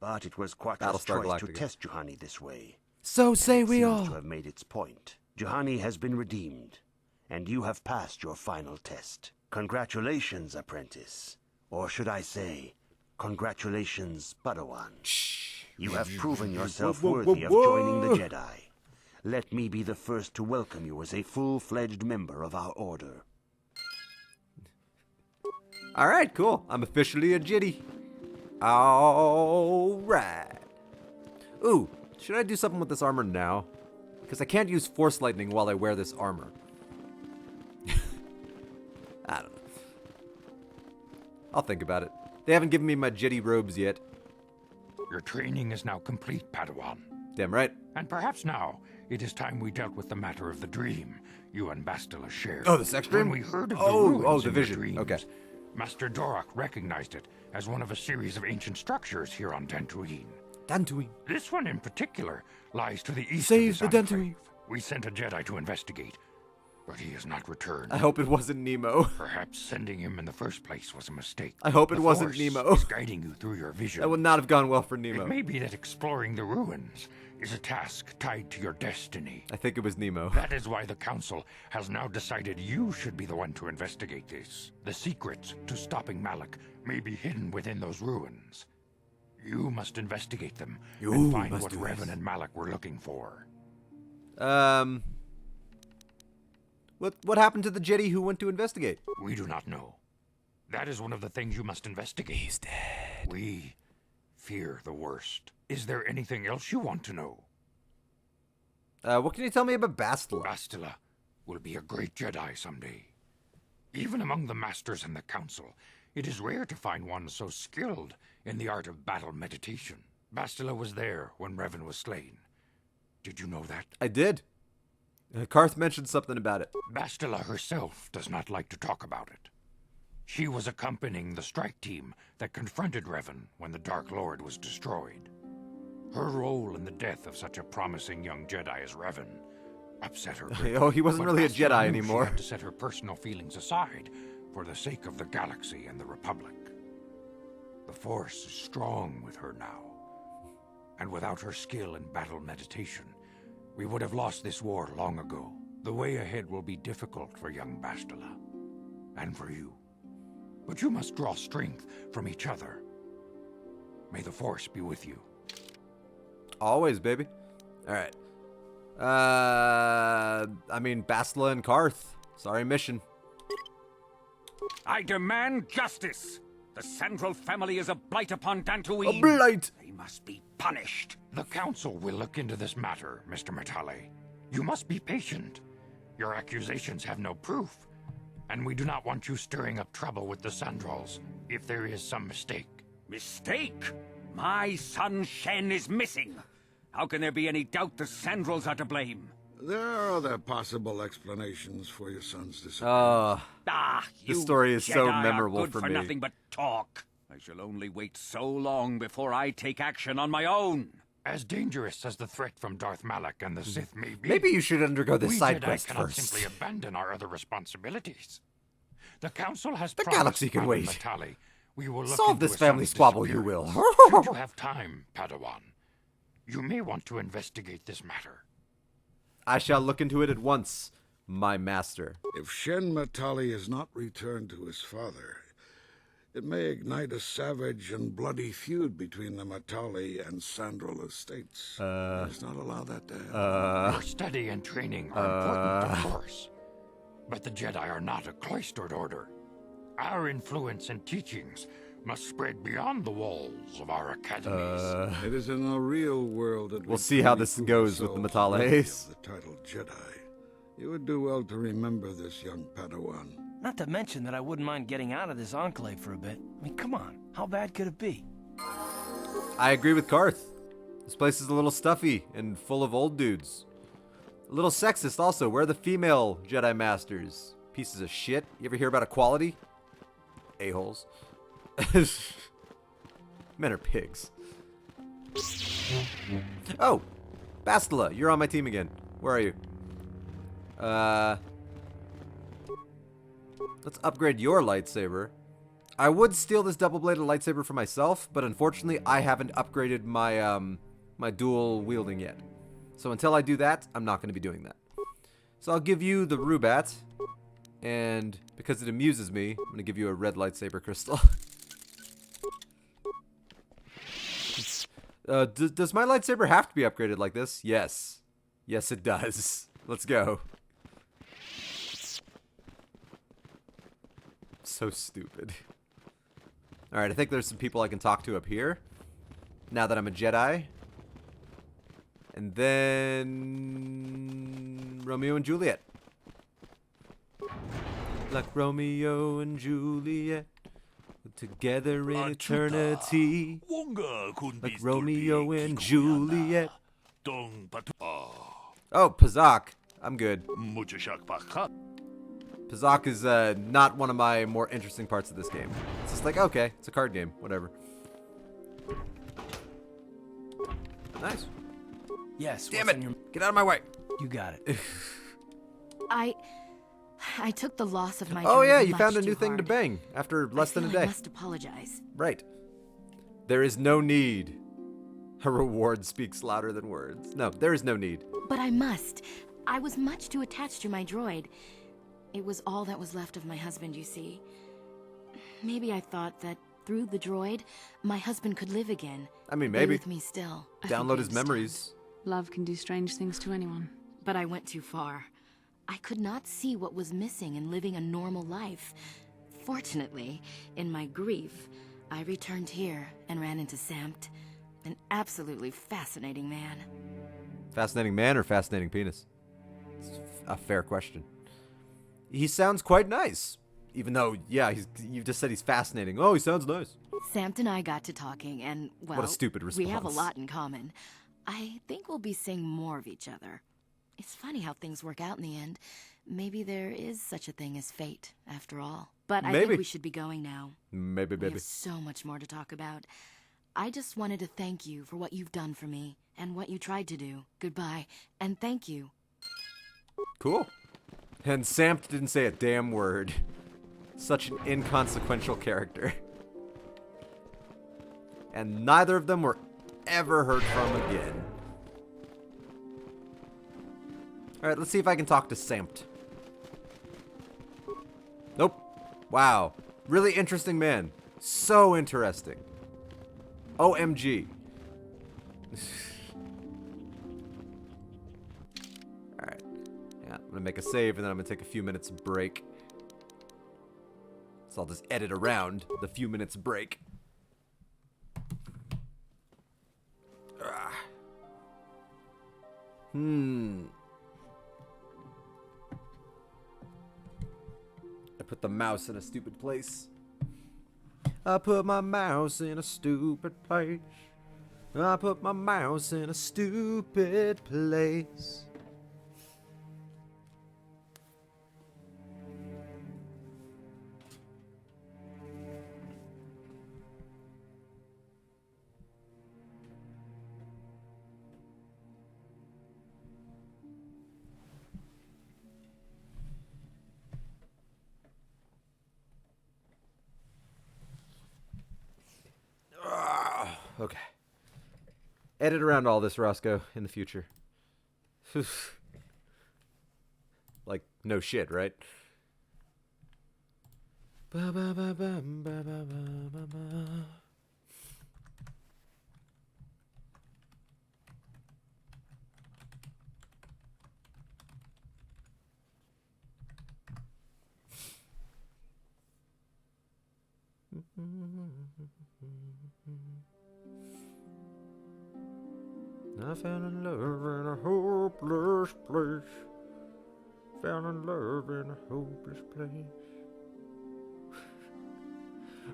But it was Quatra's
Battlestar
choice to
Galactica.
test Juhani this way.
So say we
Seems
all.
to have made its point. Juhani has been redeemed, and you have passed your final test. Congratulations, apprentice. Or should I say, congratulations, Padawan. You have proven yourself worthy of joining the Jedi. Let me be the first to welcome you as a full-fledged member of our order.
Alright, cool. I'm officially a Jedi. Alright. Ooh, should I do something with this armor now? Because I can't use Force Lightning while I wear this armor. I don't know. I'll think about it. They haven't given me my Jedi robes yet.
Your training is now complete, Padawan.
Damn right.
And perhaps now it is time we dealt with the matter of the dream you and Bastila shared.
Oh, the sex dream?
When we heard of the ruins
the
in your
vision.
dreams,
Okay.
Master Dorak recognized it as one of a series of ancient structures here on Dantooine.
Dantooine.
This one in particular lies to the east
Save
of
the
this enclave.
Dantooine.
We sent a Jedi to investigate, but he has not returned.
I hope it wasn't Nemo.
Perhaps sending him in the first place was a mistake.
I hope it wasn't
Force
Nemo.
is guiding you through your vision.
That would not have gone well for Nemo.
It may be that exploring the ruins is a task tied to your destiny.
I think it was Nemo.
That is why the Council has now decided you should be the one to investigate this. The secrets to stopping Malak may be hidden within those ruins. You must investigate them and find what Revan and Malak were looking for.
What happened to the Jedi who went to investigate?
We do not know. That is one of the things you must investigate.
He's dead.
We fear the worst. Is there anything else you want to know?
What can you tell me about Bastila?
Bastila will be a great Jedi someday. Even among the Masters and the Council, it is rare to find one so skilled in the art of battle meditation. Bastila was there when Revan was slain. Did you know that?
I did. Karth mentioned something about it.
Bastila herself does not like to talk about it. She was accompanying the strike team that confronted Revan when the Dark Lord was destroyed. Her role in the death of such a promising young Jedi as Revan upset her.
Oh, he wasn't really a Jedi anymore.
She had to set her personal feelings aside for the sake of the galaxy and the Republic. The Force is strong with her now. And without her skill in battle meditation, we would have lost this war long ago. The way ahead will be difficult for young Bastila. And for you. But you must draw strength from each other. May the Force be with you.
Always, baby. Alright. I mean, Bastila and Karth. Sorry, mission.
I demand justice! The Sandral family is a blight upon Dantooine.
A blight!
They must be punished.
The Council will look into this matter, Mr. Matale. You must be patient. Your accusations have no proof. And we do not want you stirring up trouble with the Sandrals if there is some mistake.
Mistake? My son Shen is missing. How can there be any doubt the Sandrals are to blame?
There are other possible explanations for your son's disappearance.
This story is so
Jedi
memorable
are good
for me.
Nothing but talk. I shall only wait so long before I take action on my own.
As dangerous as the threat from Darth Malak and the Sith may be,
Maybe you should undergo this
we
side
Jedi
quest
cannot
first.
simply abandon our other responsibilities. The Council has
The
promised
galaxy can
Madame
wait.
Matale we will look
Solve
into
this
his
family
son's
squabble, you will.
disappearance. Should you have time, Padawan, you may want to investigate this matter.
I shall look into it at once, my master.
If Shen Matali is not returned to his father, it may ignite a savage and bloody feud between the Matali and Sandral estates. Let's not allow that to happen.
Your study and training are important, of course. But the Jedi are not a cloistered order. Our influence and teachings must spread beyond the walls of our academies.
It is in the real world that
We'll see how this goes with the Matales.
The title Jedi. You would do well to remember this, young Padawan.
Not to mention that I wouldn't mind getting out of this enclave for a bit. I mean, come on. How bad could it be?
I agree with Karth. This place is a little stuffy and full of old dudes. A little sexist also. Where are the female Jedi Masters? Pieces of shit. You ever hear about equality? A-holes. Men are pigs. Oh! Bastila, you're on my team again. Where are you? Let's upgrade your lightsaber. I would steal this double-bladed lightsaber for myself, but unfortunately I haven't upgraded my my dual wielding yet. So until I do that, I'm not going to be doing that. So I'll give you the Rubat. And because it amuses me, I'm going to give you a red lightsaber crystal. Does my lightsaber have to be upgraded like this? Yes. Yes, it does. Let's go. So stupid. Alright, I think there's some people I can talk to up here. Now that I'm a Jedi. And then... Romeo and Juliet. Like Romeo and Juliet. Together in eternity. Like Romeo and Juliet. Oh, Pazak. I'm good. Pazak is not one of my more interesting parts of this game. It's just like, okay, it's a card game. Whatever. Nice.
Yes.
Damn it. Get out of my way.
You got it.
I took the loss of my
Oh
droid
yeah, you
much
found a
too
new thing to
hard.
bang after less than a day.
I must apologize.
Right. There is no need. A reward speaks louder than words. No, there is no need.
But I must. I was much too attached to my droid. It was all that was left of my husband, you see. Maybe I thought that through the droid, my husband could live again.
I mean,
be
maybe.
with me still.
Download his memories.
Love can do strange things to anyone.
But I went too far. I could not see what was missing in living a normal life. Fortunately, in my grief, I returned here and ran into Samt, an absolutely fascinating man.
Fascinating man or fascinating penis? It's a fair question. He sounds quite nice. Even though, yeah, you just said he's fascinating. Oh, he sounds nice.
Samt and I got to talking and, well,
what a stupid response.
We have a lot in common. I think we'll be seeing more of each other. It's funny how things work out in the end. Maybe there is such a thing as fate, after all. But I think we should be going now.
Maybe,
We have so much more to talk about. I just wanted to thank you for what you've done for me and what you tried to do. Goodbye, and thank you.
Cool. And Samt didn't say a damn word. Such an inconsequential character. And neither of them were ever heard from again. Alright, let's see if I can talk to Samt. Nope. Wow. Really interesting man. So interesting. OMG. Alright. Yeah, I'm gonna make a save and then I'm gonna take a few minutes break. So I'll just edit around the few minutes break. I put the mouse in a stupid place. I put my mouse in a stupid place. I put my mouse in a stupid place. Okay. Edit around all this, Roscoe, in the future. Like, no shit, right? Ba ba ba ba ba ba ba ba. I fell in love in a hopeless place. Fell in love in a hopeless place.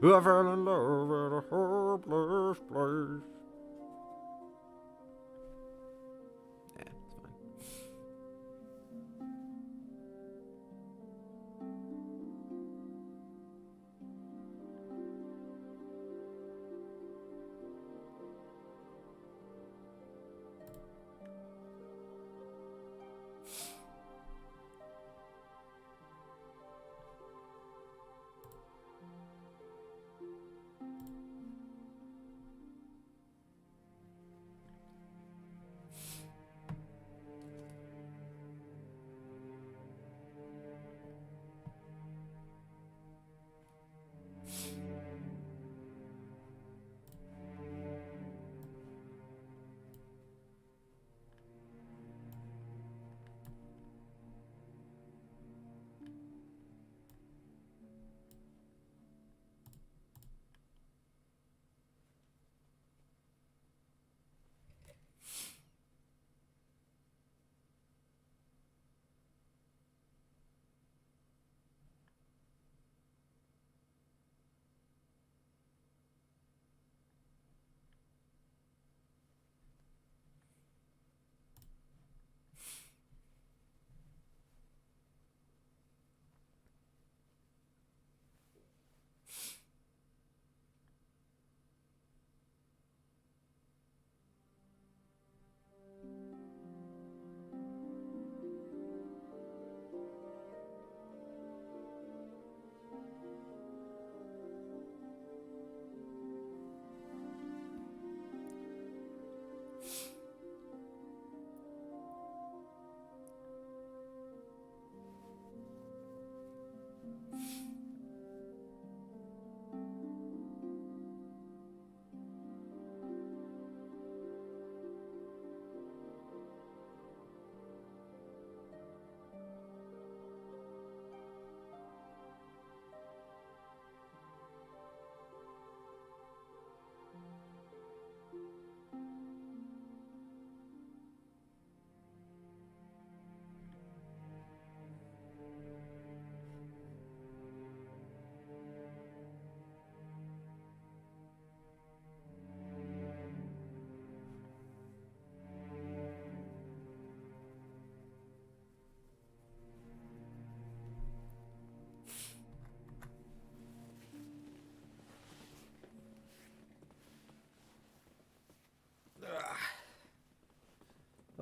I fell in love in a hopeless place. Yeah, it's fine.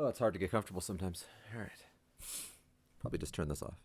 it's hard to get comfortable sometimes. All right. Probably just turn this off.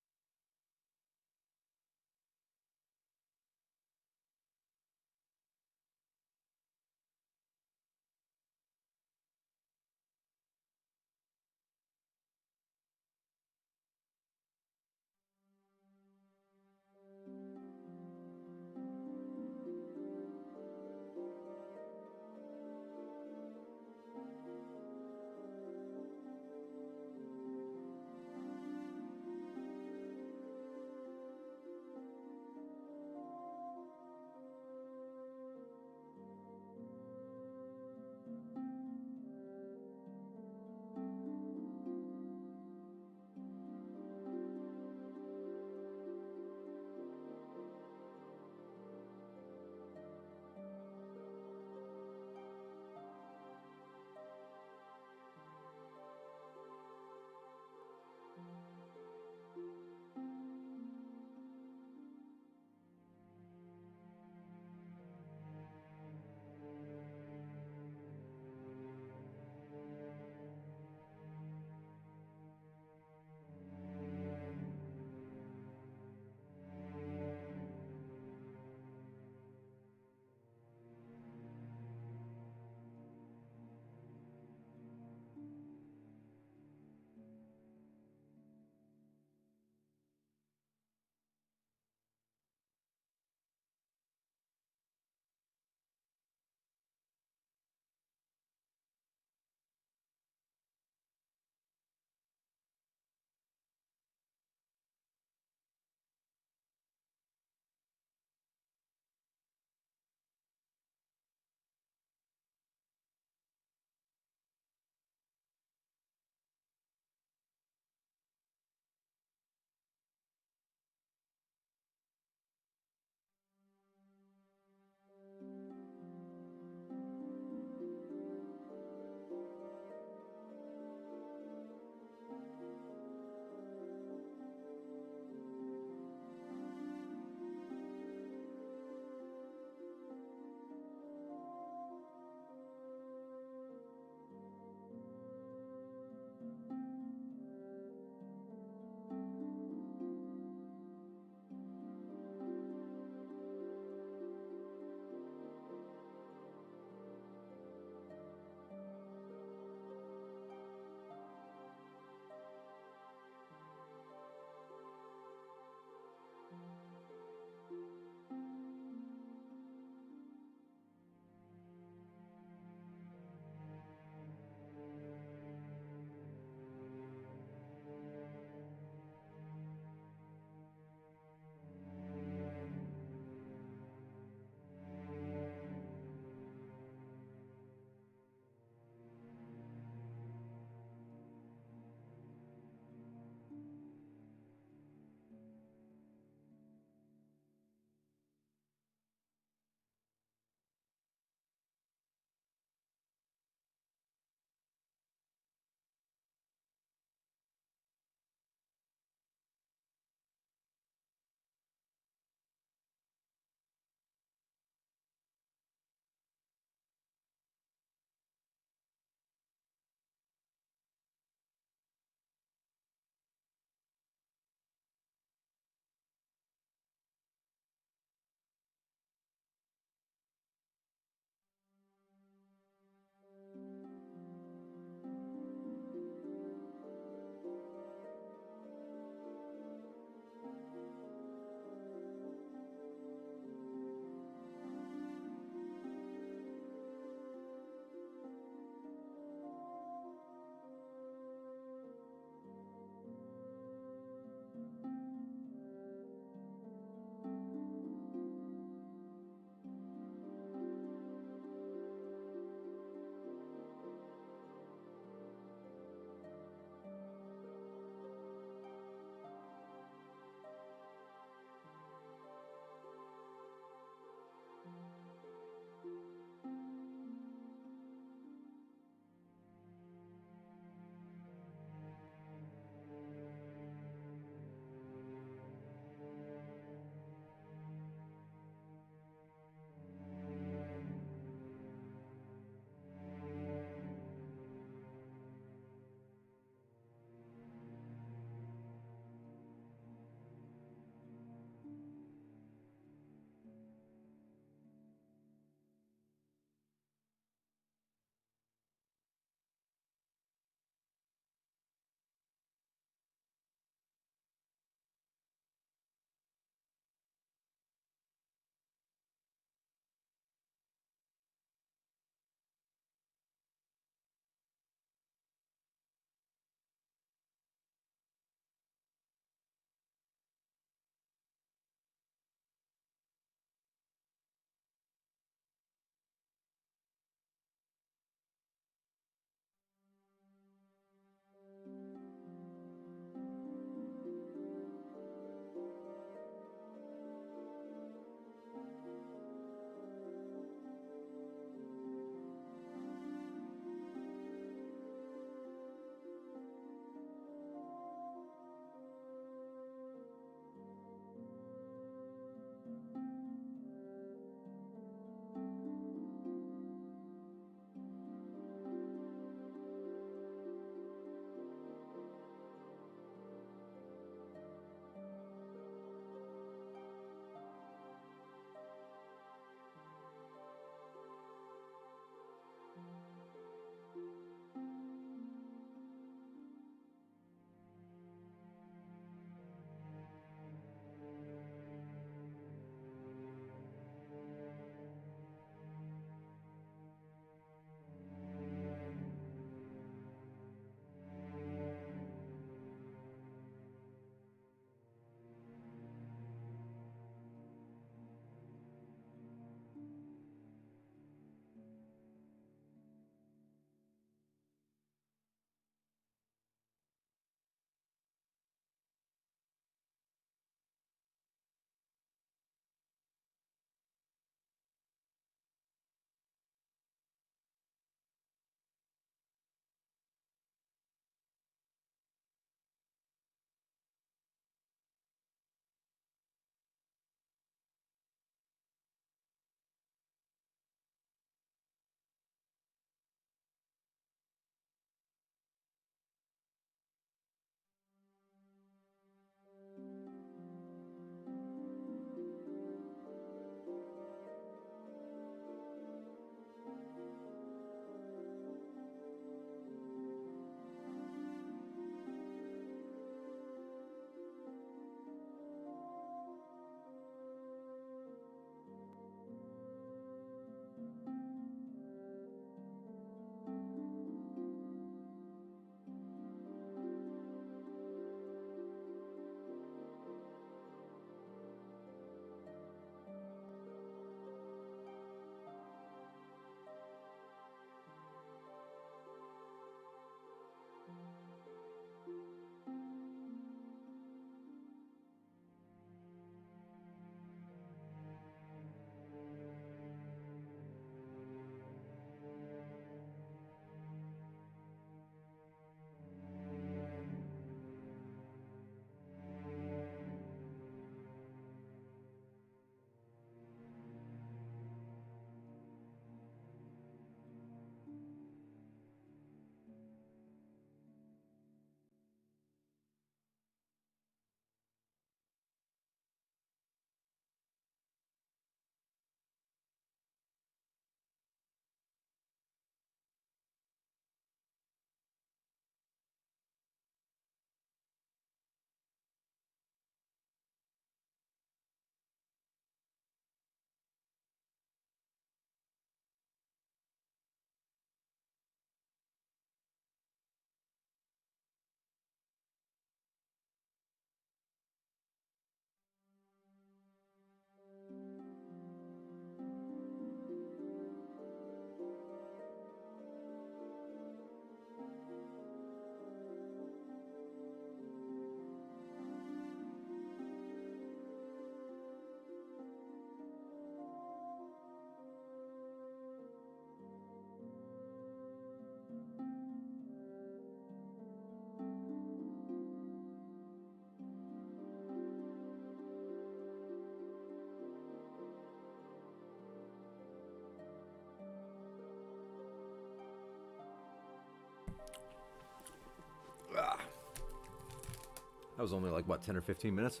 That was only like, what, 10 or 15 minutes?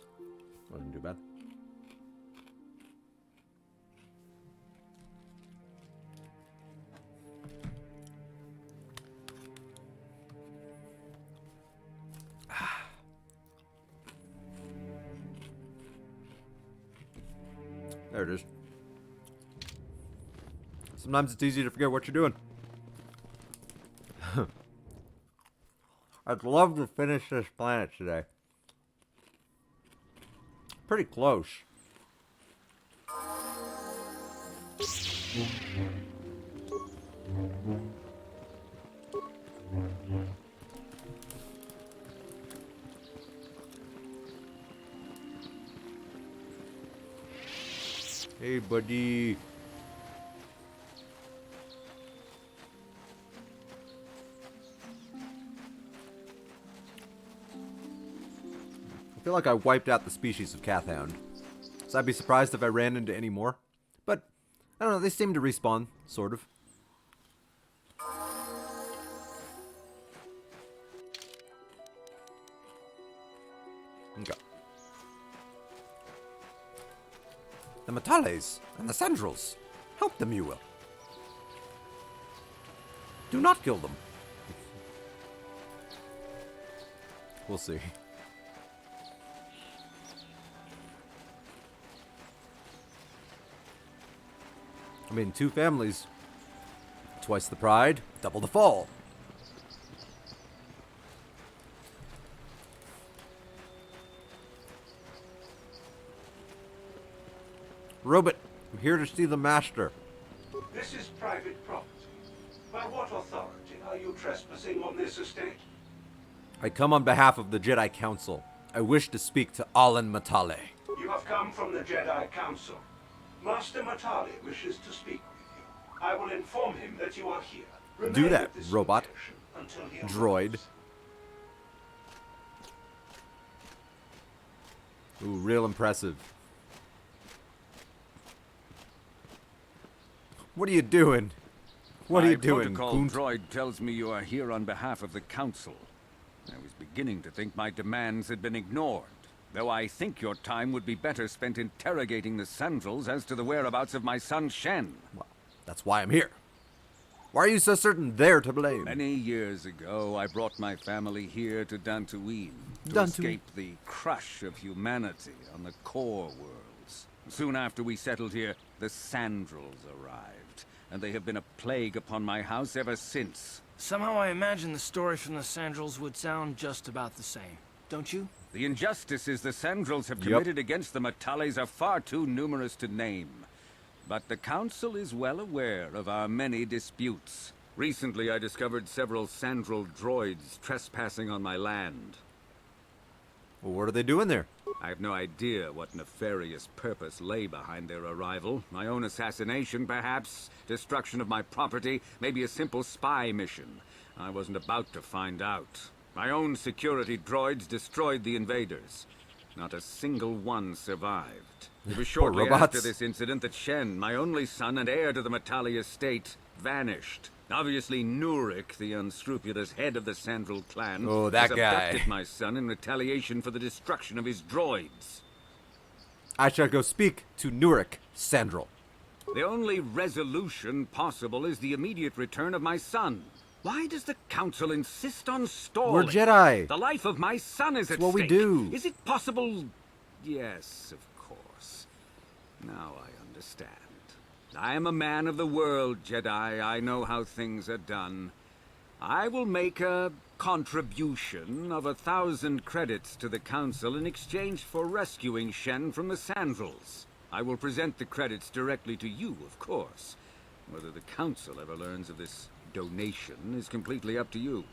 Wasn't too bad. There it is. Sometimes it's easy to forget what you're doing. I'd love to finish this planet today. Pretty close. Hey, buddy. I feel like I wiped out the species of Cathound, so I'd be surprised if I ran into any more. But, I don't know, they seem to respawn, sort of. Okay. The Metales and the Sandrels. Help them, you will. Do not kill them. We'll see. I mean, 2 families. Twice the pride, double the fall. Robot, I'm here to see the master.
This is private property. By what authority are you trespassing on this estate?
I come on behalf of the Jedi Council. I wish to speak to Alan Matale.
You have come from the Jedi Council. Master Matali wishes to speak with you. I will inform him that you are here. Remain
Do that,
at this
robot.
location until he
Droid. Ooh, real impressive. What are you doing? What are you doing,
My protocol
Kunt?
droid tells me you are here on behalf of the Council. I was beginning to think my demands had been ignored, though I think your time would be better spent interrogating the Sandrels as to the whereabouts of my son Shen.
Well, that's why I'm here. Why are you so certain they're to blame?
Many years ago, I brought my family here to Dantooine to
Dantooine.
escape the crush of humanity on the core worlds. Soon after we settled here, the Sandrels arrived, and they have been a plague upon my house ever since.
Somehow I imagine the story from the Sandrels would sound just about the same, don't you?
The injustices the Sandrels have committed against the Metales are far too numerous to name. But the Council is well aware of our many disputes. Recently, I discovered several Sandrel droids trespassing on my land.
Well, what are they doing there?
I have no idea what nefarious purpose lay behind their arrival. My own assassination, perhaps? Destruction of my property? Maybe a simple spy mission? I wasn't about to find out. My own security droids destroyed the invaders. Not a single one survived. It was shortly after this incident that Shen, my only son and heir to the Matali estate, vanished. Obviously, Nurik, the unscrupulous head of the Sandrel clan,
Oh, that
has
guy.
abducted my son in retaliation for the destruction of his droids.
I shall go speak to Nurik Sandrel.
The only resolution possible is the immediate return of my son. Why does the Council insist on stalling?
We're Jedi.
The life of my son is at
It's what we
stake.
do.
Is it possible? Yes, of course. Now I understand. I am a man of the world, Jedi. I know how things are done. I will make a contribution of 1,000 credits to the Council in exchange for rescuing Shen from the Sandrels. I will present the credits directly to you, of course. Whether the Council ever learns of this donation is completely up to you.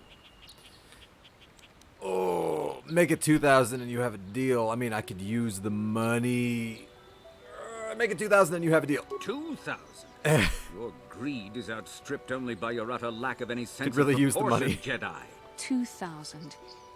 Oh, make it 2,000 and you have a deal. I mean, I could use the money. Make it 2,000 and you have a deal.
2,000? Your greed is outstripped only by your utter lack of any sense
Could really
of
use the
proportion,
money.
Jedi.
2,000.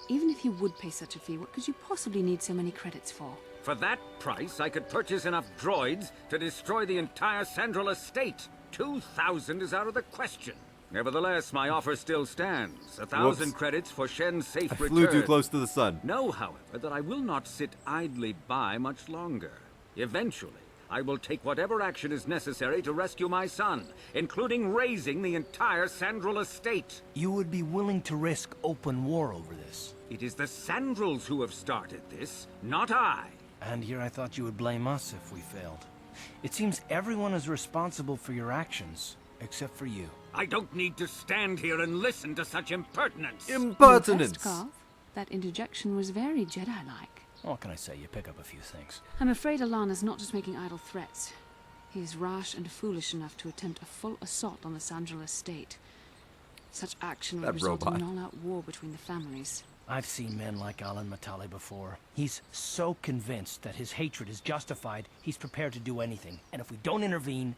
Even if you would pay such a fee, what could you possibly need so many credits for?
For that price, I could purchase enough droids to destroy the entire Sandrel estate. 2,000 is out of the question. Nevertheless, my offer still stands. 1,000 credits for Shen's safe return.
Flew too close to the sun.
Know, however, that I will not sit idly by much longer. Eventually, I will take whatever action is necessary to rescue my son, including raising the entire Sandral estate.
You would be willing to risk open war over this?
It is the Sandrals who have started this, not I.
And here I thought you would blame us if we failed. It seems everyone is responsible for your actions, except for you.
I don't need to stand here and listen to such impertinence.
Impertinence! That interjection was very Jedi-like.
What can I say? You pick up a few things.
I'm afraid Alana's not just making idle threats. He is rash and foolish enough to attempt a full assault on the Sandral estate. Such action would result in an all-out war between the families.
I've seen men like Alan Matale before. He's so convinced that his hatred is justified, he's prepared to do anything. And if we don't intervene,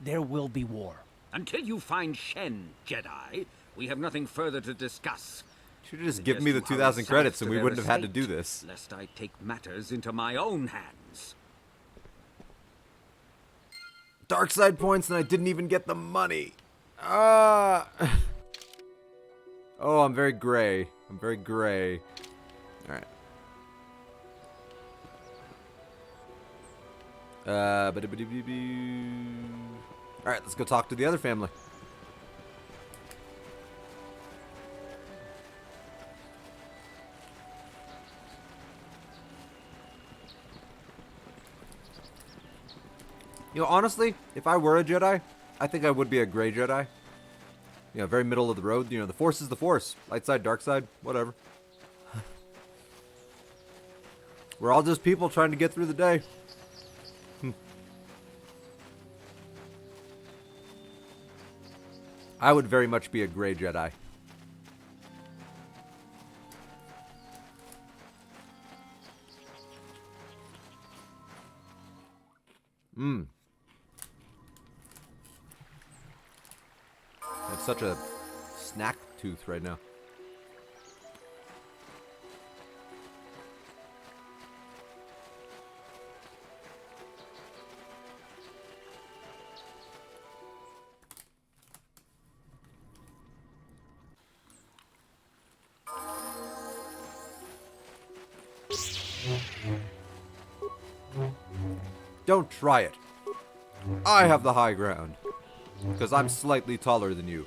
there will be war.
Until you find Shen, Jedi, we have nothing further to discuss.
Should have just given me the 2,000 credits and we wouldn't have had to do this.
Lest I take matters into my own hands.
Dark side points and I didn't even get the money. Oh, I'm very gray. I'm very gray. Alright. Alright, let's go talk to the other family. You know, honestly, if I were a Jedi, I think I would be a gray Jedi. You know, very middle of the road. You know, the Force is the Force. Light side, dark side, whatever. We're all just people trying to get through the day. I would very much be a gray Jedi. I have such a snack tooth right now. Don't try it. I have the high ground. Because I'm slightly taller than you.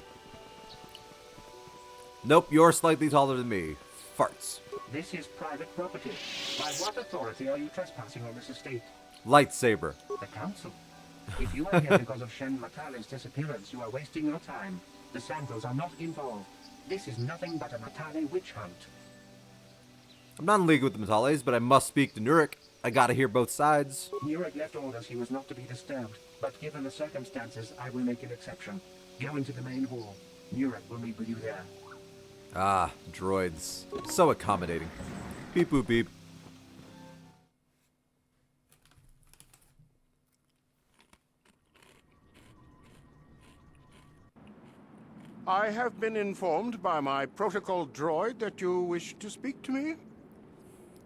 Nope, you're slightly taller than me. Farts.
This is private property. By what authority are you trespassing on this estate?
Lightsaber.
The council. If you are here because of Shen Matale's disappearance, you are wasting your time. The Sandrals are not involved. This is nothing but a Matale witch hunt.
I'm not in league with the Matales, but I must speak to Nurik. I gotta hear both sides.
Nurik left orders he was not to be disturbed, but given the circumstances, I will make an exception. Go into the main hall. Nurik will meet with you there.
Ah, droids. So accommodating. Beep boop beep.
I have been informed by my protocol droid that you wish to speak to me.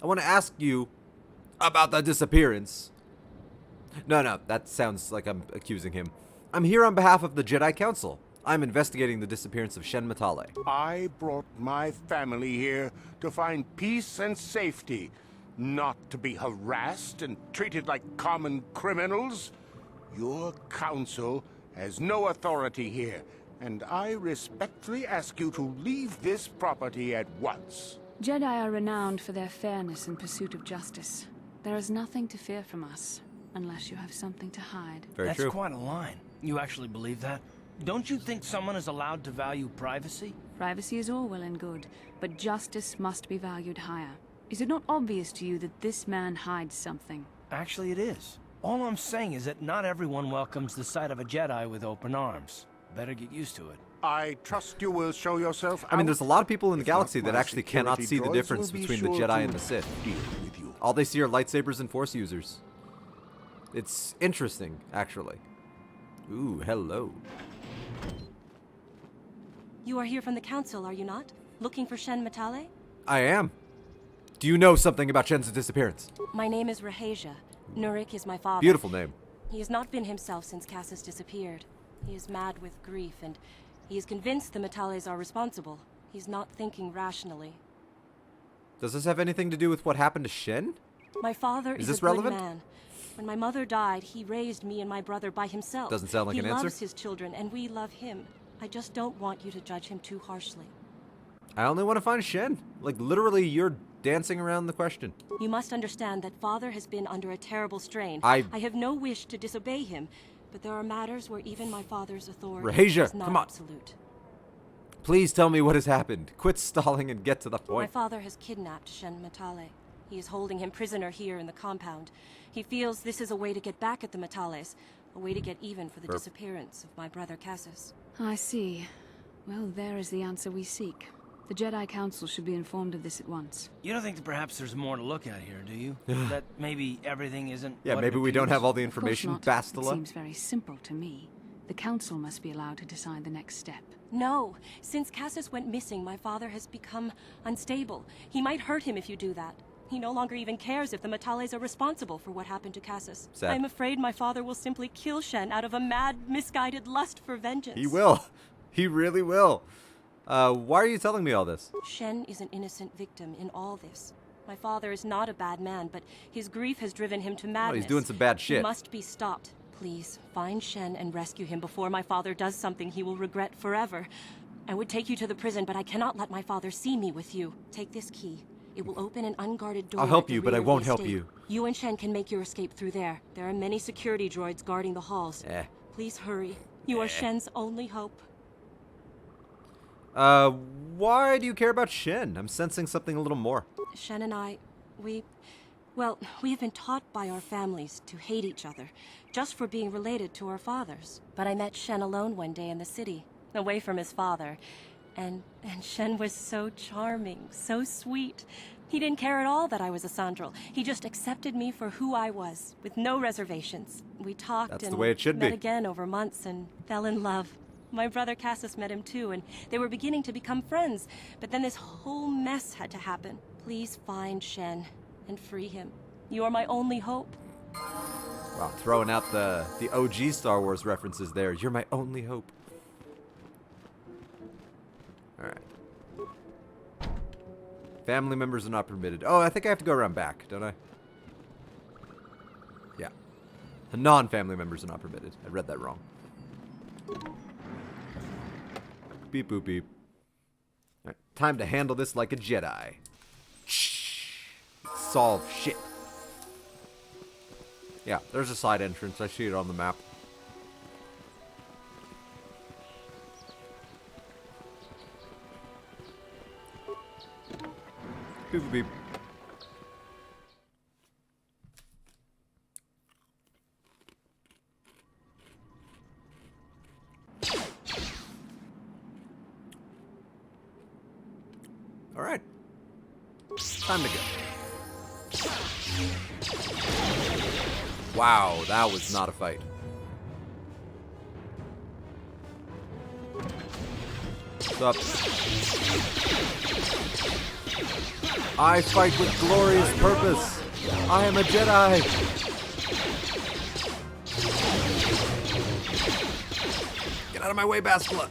I want to ask you about the disappearance. No, that sounds like I'm accusing him. I'm here on behalf of the Jedi Council. I'm investigating the disappearance of Shen Matale.
I brought my family here to find peace and safety, not to be harassed and treated like common criminals. Your council has no authority here, and I respectfully ask you to leave this property at once.
Jedi are renowned for their fairness and pursuit of justice. There is nothing to fear from us, unless you have something to hide.
Very true. That's quite a line. You actually believe that? Don't you think someone is allowed to value privacy?
Privacy is all well and good, but justice must be valued higher. Is it not obvious to you that this man hides something?
Actually, it is. All I'm saying is that not everyone welcomes the sight of a Jedi with open arms. Better get used to it.
I trust you will show yourself out.
I mean, there's a lot of people in the galaxy that actually cannot see the difference between the Jedi and the Sith. All they see are lightsabers and Force users. It's interesting, actually. Ooh, hello.
You are here from the council, are you not? Looking for Shen Matale?
I am. Do you know something about Shen's disappearance?
My name is Rahasia. Nurik is my father.
Beautiful name.
He has not been himself since Cassius disappeared. He is mad with grief, and He is convinced the Metales are responsible. He's not thinking rationally.
Does this have anything to do with what happened to Shen?
My father
Is
is
this
a
relevant?
good man. When my mother died, he raised me and my brother by himself.
Doesn't sound like an answer.
He loves his children, and we love him. I just don't want you to judge him too harshly.
I only want to find Shen. Like, literally, you're dancing around the question.
You must understand that father has been under a terrible strain.
I
have no wish to disobey him, but there are matters where even my father's authority
Rahesia,
is not
come on.
absolute.
Please tell me what has happened. Quit stalling and get to the
My
point.
father has kidnapped Shen Matale. He is holding him prisoner here in the compound. He feels this is a way to get back at the Metales, a way to get even for the disappearance of my brother Cassius.
I see. Well, there is the answer we seek. The Jedi Council should be informed of this at once.
You don't think that perhaps there's more to look at here, do you? That maybe everything isn't
Yeah,
what
maybe
it
we don't
appears?
have all the
Of course
information,
not.
Bastila.
It seems very simple to me. The Council must be allowed to decide the next step.
No. Since Cassius went missing, my father has become unstable. He might hurt him if you do that. He no longer even cares if the Metales are responsible for what happened to Cassius.
Sad.
I'm afraid my father will simply kill Shen out of a mad, misguided lust for vengeance.
He will. He really will. Why are you telling me all this?
Shen is an innocent victim in all this. My father is not a bad man, but his grief has driven him to madness.
Oh, he's doing some bad shit.
He must be stopped. Please, find Shen and rescue him before my father does something he will regret forever. I would take you to the prison, but I cannot let my father see me with you. Take this key. It will open an unguarded door.
I'll help
at the
you, but
rear
I
of the
won't help
estate.
you.
You and Shen can make your escape through there. There are many security droids guarding the halls. Please hurry. You are Shen's only hope.
Why do you care about Shen? I'm sensing something a little more.
Shen and I, we have been taught by our families to hate each other, just for being related to our fathers. But I met Shen alone one day in the city, away from his father. And Shen was so charming, so sweet. He didn't care at all that I was a Sandral. He just accepted me for who I was, with no reservations. We talked
That's
and
the way it should
met
be.
again over months and fell in love. My brother Cassius met him too, and they were beginning to become friends. But then this whole mess had to happen. Please find Shen and free him. You are my only hope.
Wow, throwing out the OG Star Wars references there. You're my only hope. Alright. Family members are not permitted. Oh, I think I have to go around back, don't I? Yeah. The non-family members are not permitted. I read that wrong. Beep, boop, beep. Alright, time to handle this like a Jedi. Solve shit. Yeah, there's a side entrance. I see it on the map. Beep, beep, beep. All right. Time to go. Wow, that was not a fight. What's up? I fight with glorious purpose. I am a Jedi. Get out of my way, Bastila.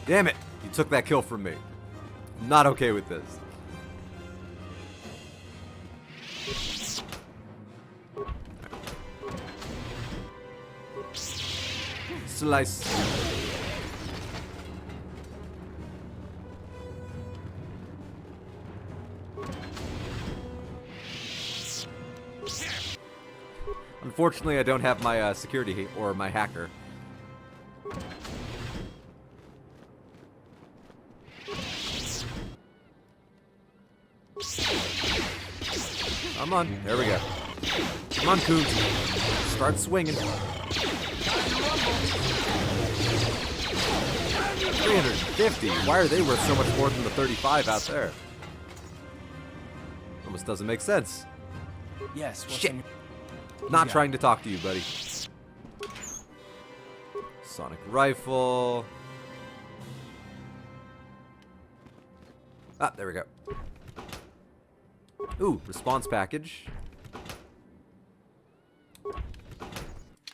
Damn it. You took that kill from me. I'm not okay with this. Slice. Unfortunately, I don't have my security or my hacker. Come on, there we go. Come on, Coot. Start swinging. 350. Why are they worth so much more than the 35 out there? Almost doesn't make sense.
Yes.
Shit. Not trying to talk to you, buddy. Sonic rifle. Ah, there we go. Ooh, response package.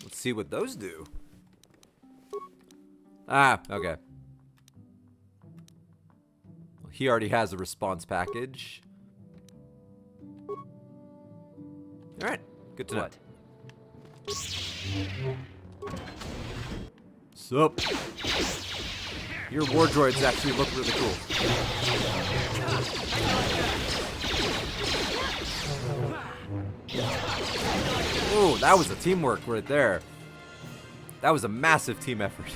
Let's see what those do. Ah, okay. Well, he already has a response package. Alright, good to know. Sup? Your war droids actually look really cool. Oh, that was a teamwork right there. That was a massive team effort.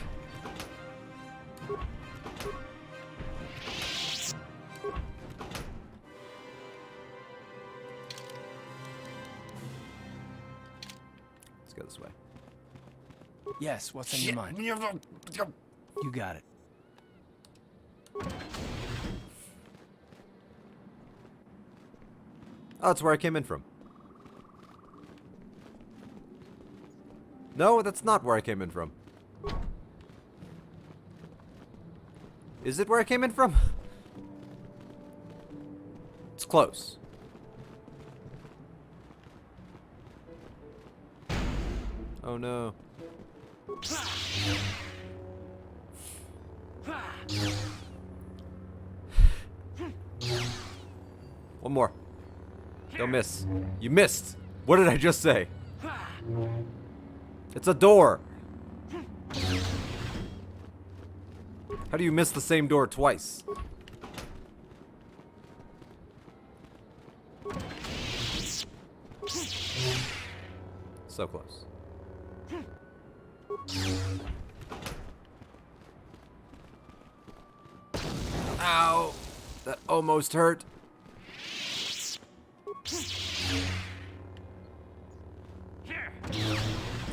Let's go this way.
Yes, what's on your mind? You got it.
Oh, that's where I came in from. No, that's not where I came in from. Is it where I came in from? It's close. Oh no. One more. Don't miss. You missed. What did I just say? It's a door. How do you miss the same door twice? So close. Ow! That almost hurt.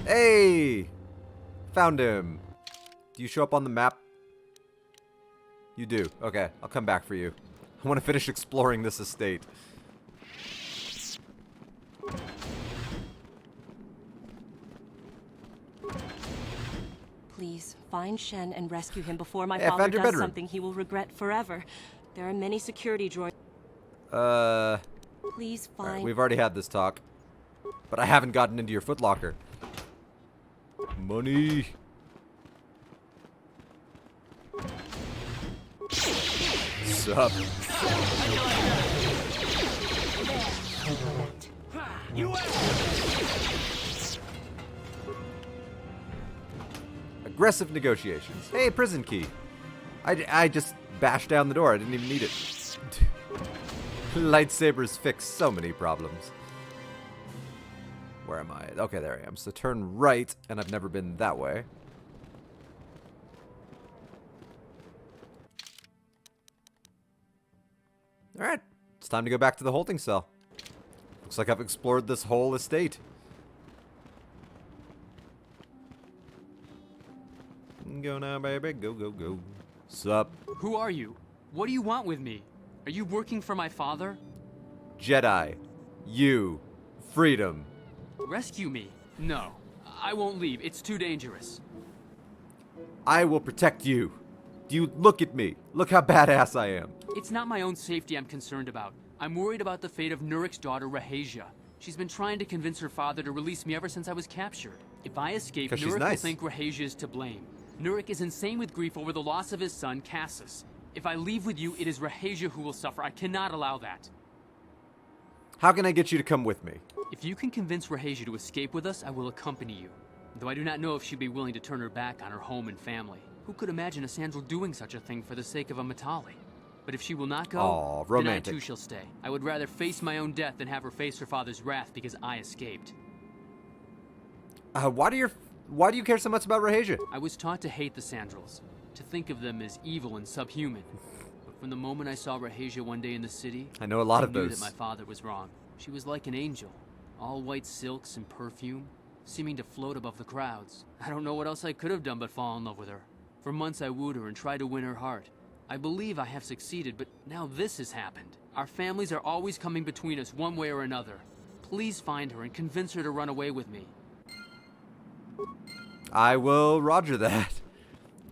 Hey! Found him. Do you show up on the map? You do. Okay, I'll come back for you. I want to finish exploring this estate.
Please, find Shen and rescue him before my father does something he will regret forever. There are many security droids. Please find...
Right, we've already had this talk. But I haven't gotten into your footlocker. Money. Sup? Aggressive negotiations. Hey, prison key. I just bashed down the door. I didn't even need it. Lightsabers fix so many problems. Where am I? Okay, there I am. So turn right, and I've never been that way. Alright, it's time to go back to the holding cell. Looks like I've explored this whole estate. Go now, baby. Go, go, go. Sup?
Who are you? What do you want with me? Are you working for my father?
Jedi-U. Freedom.
Rescue me? No. I won't leave. It's too dangerous.
I will protect you. Do you look at me? Look how badass I am.
It's not my own safety I'm concerned about. I'm worried about the fate of Nurik's daughter, Rahasia. She's been trying to convince her father to release me ever since I was captured. If I escape, Nurik will think Rahasia is to blame. Nurik is insane with grief over the loss of his son, Cassus. If I leave with you, it is Rahasia who will suffer. I cannot allow that.
How can I get you to come with me?
If you can convince Rahasia to escape with us, I will accompany you. Though I do not know if she'd be willing to turn her back on her home and family. Who could imagine a Sandral doing such a thing for the sake of a Matali? But if she will not go, then I too shall stay. I would rather face my own death than have her face her father's wrath because I escaped.
Why do you care so much about Rahasia?
I was taught to hate the Sandrals, to think of them as evil and subhuman. But from the moment I saw Rahasia one day in the city,
I know a lot of
I knew
those.
that my father was wrong. She was like an angel, all white silks and perfume, seeming to float above the crowds. I don't know what else I could have done but fall in love with her. For months I wooed her and tried to win her heart. I believe I have succeeded, but now this has happened. Our families are always coming between us one way or another. Please find her and convince her to run away with me.
I will roger that.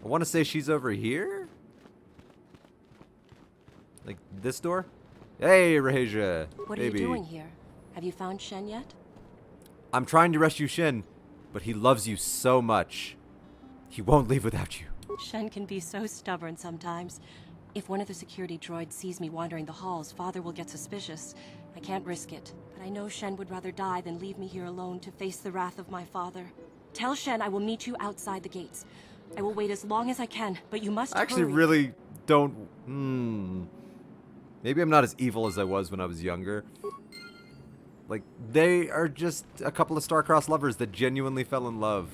I want to say she's over here? Like this door? Hey, Rahasia.
What are you doing here? Have you found Shen yet?
I'm trying to rescue Shen, but he loves you so much. He won't leave without you.
Shen can be so stubborn sometimes. If one of the security droids sees me wandering the halls, Father will get suspicious. I can't risk it, but I know Shen would rather die than leave me here alone to face the wrath of my father. Tell Shen I will meet you outside the gates. I will wait as long as I can, but you must
I actually
hurry.
really don't... Maybe I'm not as evil as I was when I was younger. Like, they are just a couple of star-crossed lovers that genuinely fell in love.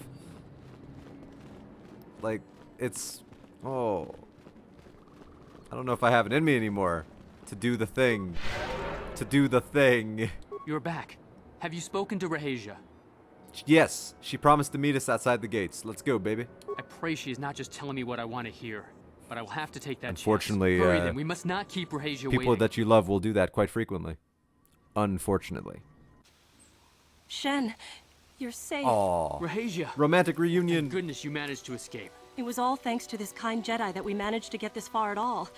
Like, it's... Oh... I don't know if I have it in me anymore to do the thing. To do the thing.
You're back. Have you spoken to Rahasia?
Yes, she promised to meet us outside the gates. Let's go, baby.
I pray she is not just telling me what I want to hear, but I will have to take that
Unfortunately,
chance. Hurry then, we must not keep Rahasia
people
waiting.
that you love will do that quite frequently. Unfortunately.
Shen, you're safe.
Aww.
Rahasia.
Romantic reunion.
Thank goodness you managed to escape.
It was all thanks to this kind Jedi that we managed to get this far at all.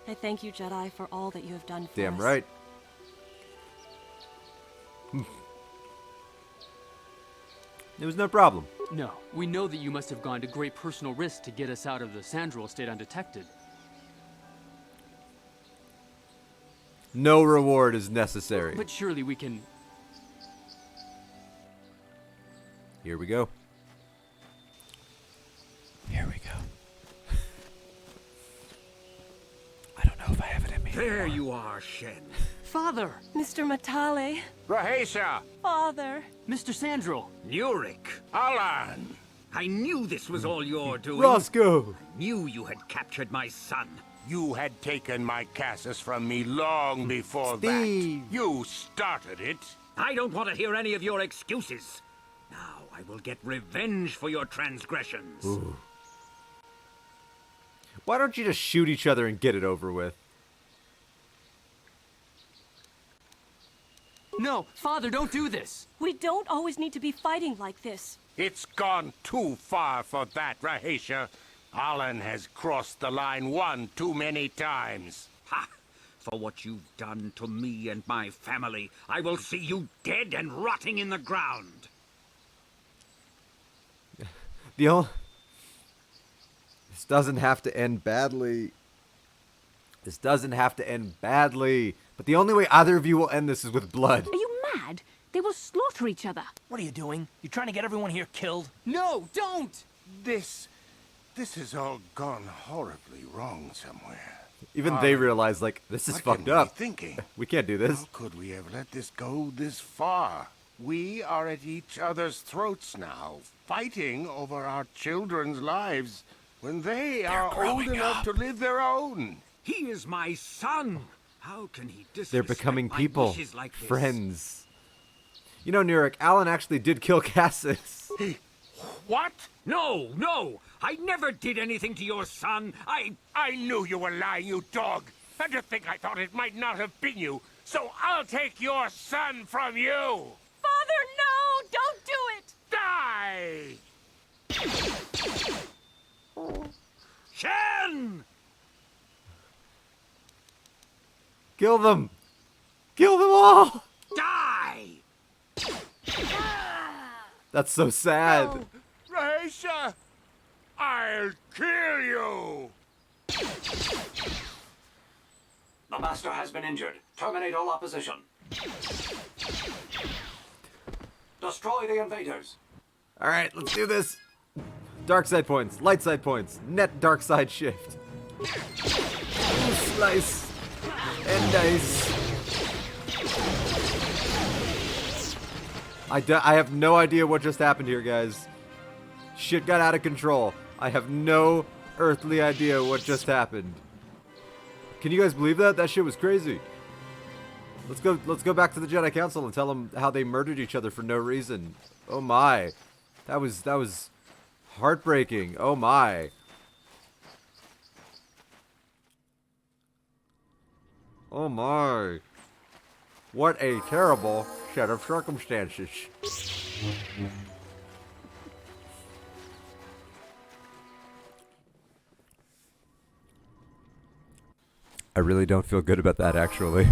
I thank you, Jedi, for all that you have done for
Damn
us.
right. It was no problem.
No, we know that you must have gone to great personal risk to get us out of the Sandral estate undetected.
No reward is necessary.
But surely we can...
Here we go. Here we go. I don't know if I have it in me.
There you are, Shen.
Father!
Mr. Matale.
Rahasia!
Father!
Mr. Sandral!
Nurik!
Alan!
I knew this was all your doing.
Roscoe!
I knew you had captured my son.
You had taken my Cassus from me long before
Steve.
that. You started it.
I don't want to hear any of your excuses. Now I will get revenge for your transgressions.
Ooh. Why don't you just shoot each other and get it over with?
No, Father, don't do this!
We don't always need to be fighting like this.
It's gone too far for that, Rahasia. Alan has crossed the line one too many times.
Ha! For what you've done to me and my family, I will see you dead and rotting in the ground.
This doesn't have to end badly. This doesn't have to end badly. But the only way either of you will end this is with blood.
Are you mad? They will slaughter each other.
What are you doing? You trying to get everyone here killed?
No, don't!
This has all gone horribly wrong somewhere.
Even they realize, like, this is fucked up.
Thinking?
We can't do this.
How could we have let this go this far? We are at each other's throats now, fighting over our children's lives when they are old enough to live their own.
He is my son. How can he disrespect
They're becoming
my
people,
wishes like this?
friends. You know, Nurik, Alan actually did kill Cassus.
What? No, no! I never did anything to your son.
I knew you were lying, you dog. And to think I thought it might not have been you. So I'll take your son from you.
Father, no! Don't do it!
Die!
Shen!
Kill them! Kill them all!
Die!
That's so sad.
No. Rahasia! I'll kill you!
The Master has been injured. Terminate all opposition. Destroy the invaders.
Alright, let's do this. Dark side points, light side points, net dark side shift. Slice. And dice. I have no idea what just happened here, guys. Shit got out of control. I have no earthly idea what just happened. Can you guys believe that? That shit was crazy. Let's go back to the Jedi Council and tell them how they murdered each other for no reason. Oh my. That was heartbreaking. Oh my. Oh my. What a terrible set of circumstances. I really don't feel good about that, actually.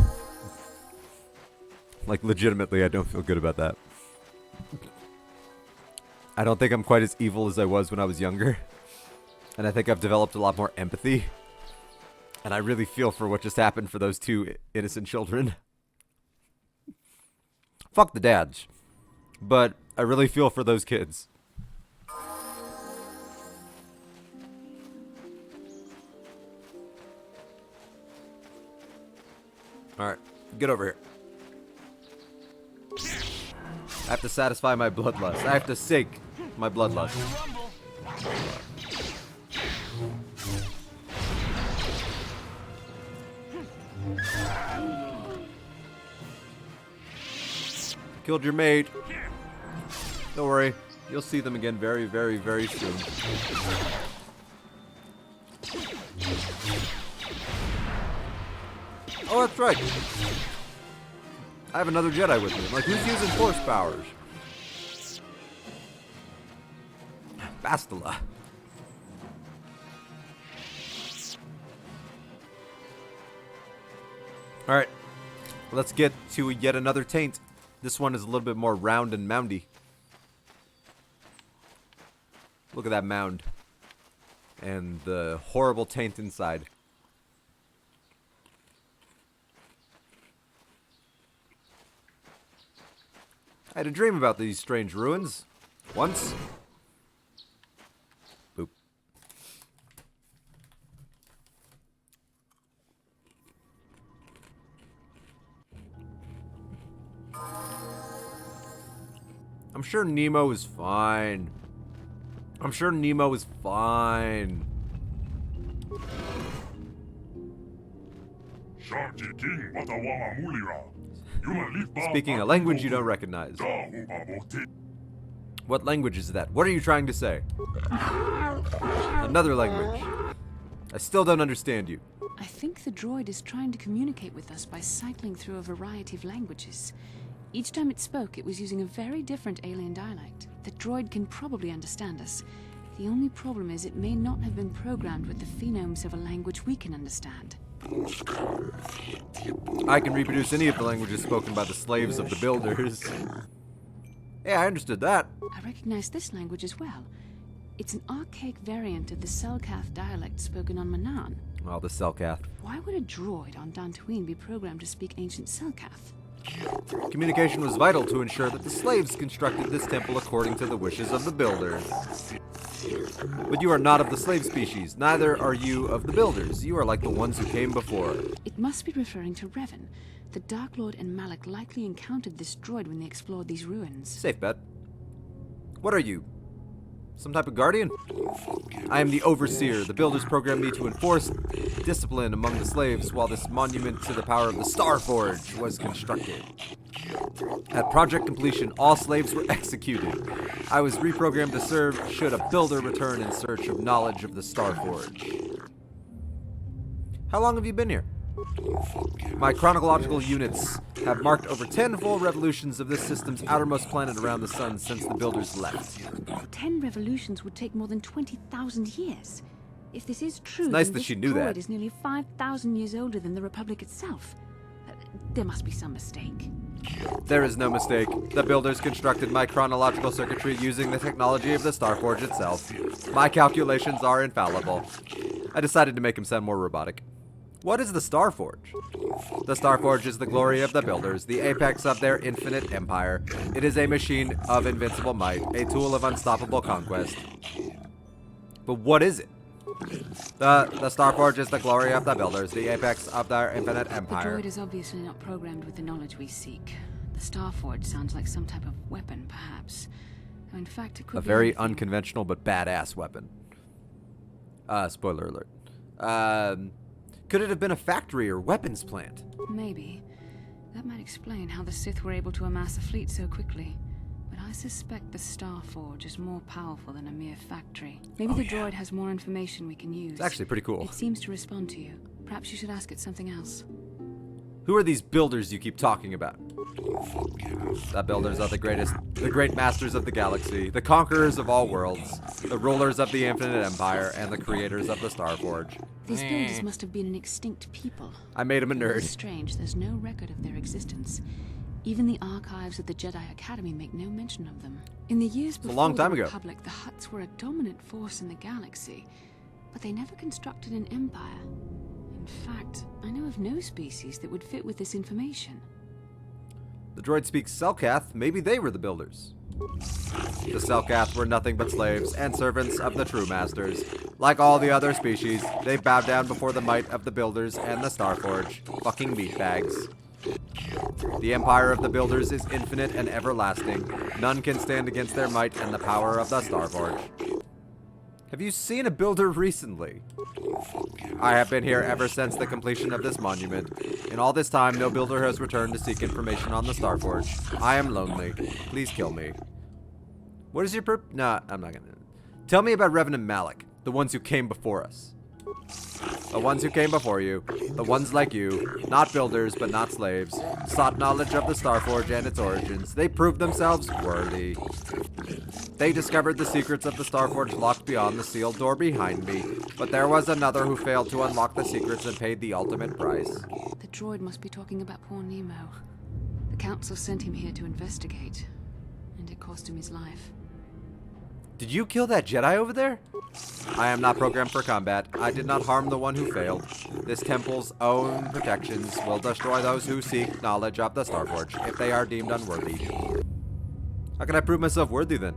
Like, legitimately, I don't feel good about that. I don't think I'm quite as evil as I was when I was younger. And I think I've developed a lot more empathy. And I really feel for what just happened for those two innocent children. Fuck the dads. But I really feel for those kids. Alright, get over here. I have to satisfy my bloodlust. I have to sink my bloodlust. Killed your mate. Don't worry. You'll see them again very, very, very soon. Oh, that's right. I have another Jedi with me. I'm like, who's using force powers? Bastila. Alright. Let's get to yet another taint. This one is a little bit more round and moundy. Look at that mound. And the horrible taint inside. I had a dream about these strange ruins. Once. Boop. I'm sure Nemo is fine. I'm sure Nemo is fine. Speaking a language you don't recognize. What language is that? What are you trying to say? Another language. I still don't understand you.
I think the droid is trying to communicate with us by cycling through a variety of languages. Each time it spoke, it was using a very different alien dialect. The droid can probably understand us. The only problem is it may not have been programmed with the phonemes of a language we can understand.
I can reproduce any of the languages spoken by the slaves of the builders. Yeah, I understood that.
I recognize this language as well. It's an archaic variant of the Selkath dialect spoken on Manaan.
Well, the Selkath.
Why would a droid on Dantooine be programmed to speak ancient Selkath?
Communication was vital to ensure that the slaves constructed this temple according to the wishes of the builders. But you are not of the slave species. Neither are you of the builders. You are like the ones who came before.
It must be referring to Revan. The Dark Lord and Malak likely encountered this droid when they explored these ruins.
Safe bet. What are you? Some type of guardian? I am the overseer. The builders programmed me to enforce discipline among the slaves while this monument to the power of the Starforge was constructed. At project completion, all slaves were executed. I was reprogrammed to serve should a builder return in search of knowledge of the Starforge. How long have you been here? My chronological units have marked over 10 full revolutions of this system's outermost planet around the sun since the builders left.
10 revolutions would take more than 20,000 years. If this is true,
it's nice
then
that
this
she knew
droid
that.
is nearly 5,000 years older than the Republic itself. There must be some mistake.
There is no mistake. The builders constructed my chronological circuitry using the technology of the Starforge itself. My calculations are infallible. I decided to make him sound more robotic. What is the Starforge? The Starforge is the glory of the builders, the apex of their infinite empire. It is a machine of invincible might, a tool of unstoppable conquest. But what is it? The Starforge is the glory of the builders, the apex of their infinite empire.
The droid is obviously not programmed with the knowledge we seek. The Starforge sounds like some type of weapon, perhaps. In fact, it could
be a very
anything.
unconventional but badass weapon. Spoiler alert. Could it have been a factory or weapons plant?
Maybe. That might explain how the Sith were able to amass a fleet so quickly. But I suspect the Starforge is more powerful than a mere factory. Maybe the droid has more information we can use.
It's actually pretty cool.
It seems to respond to you. Perhaps you should ask it something else.
Who are these builders you keep talking about? The builders are the great masters of the galaxy, the conquerors of all worlds, the rulers of the infinite empire, and the creators of the Starforge.
These builders must have been an extinct people.
I made him a nerd.
It's strange, there's no record of their existence. Even the archives of the Jedi Academy make no mention of them. In the years before
a long time
the
ago.
Republic, the Hutts were a dominant force in the galaxy, but they never constructed an empire. In fact, I know of no species that would fit with this information.
The droid speaks Selkath. Maybe they were the builders. The Selkath were nothing but slaves and servants of the true masters. Like all the other species, they bowed down before the might of the builders and the Starforge. Fucking meatbags. The empire of the builders is infinite and everlasting. None can stand against their might and the power of the Starforge. Have you seen a builder recently? I have been here ever since the completion of this monument. In all this time, no builder has returned to seek information on the Starforge. I am lonely. Please kill me. What is your Nah, I'm not gonna. Tell me about Revan and Malik, the ones who came before us. The ones who came before you, the ones like you, not builders but not slaves, sought knowledge of the Starforge and its origins. They proved themselves worthy. They discovered the secrets of the Starforge locked beyond the sealed door behind me, but there was another who failed to unlock the secrets and paid the ultimate price.
The droid must be talking about poor Nemo. The Council sent him here to investigate, and it cost him his life.
Did you kill that Jedi over there? I am not programmed for combat. I did not harm the one who failed. This temple's own protections will destroy those who seek knowledge of the Starforge if they are deemed unworthy. How can I prove myself worthy then?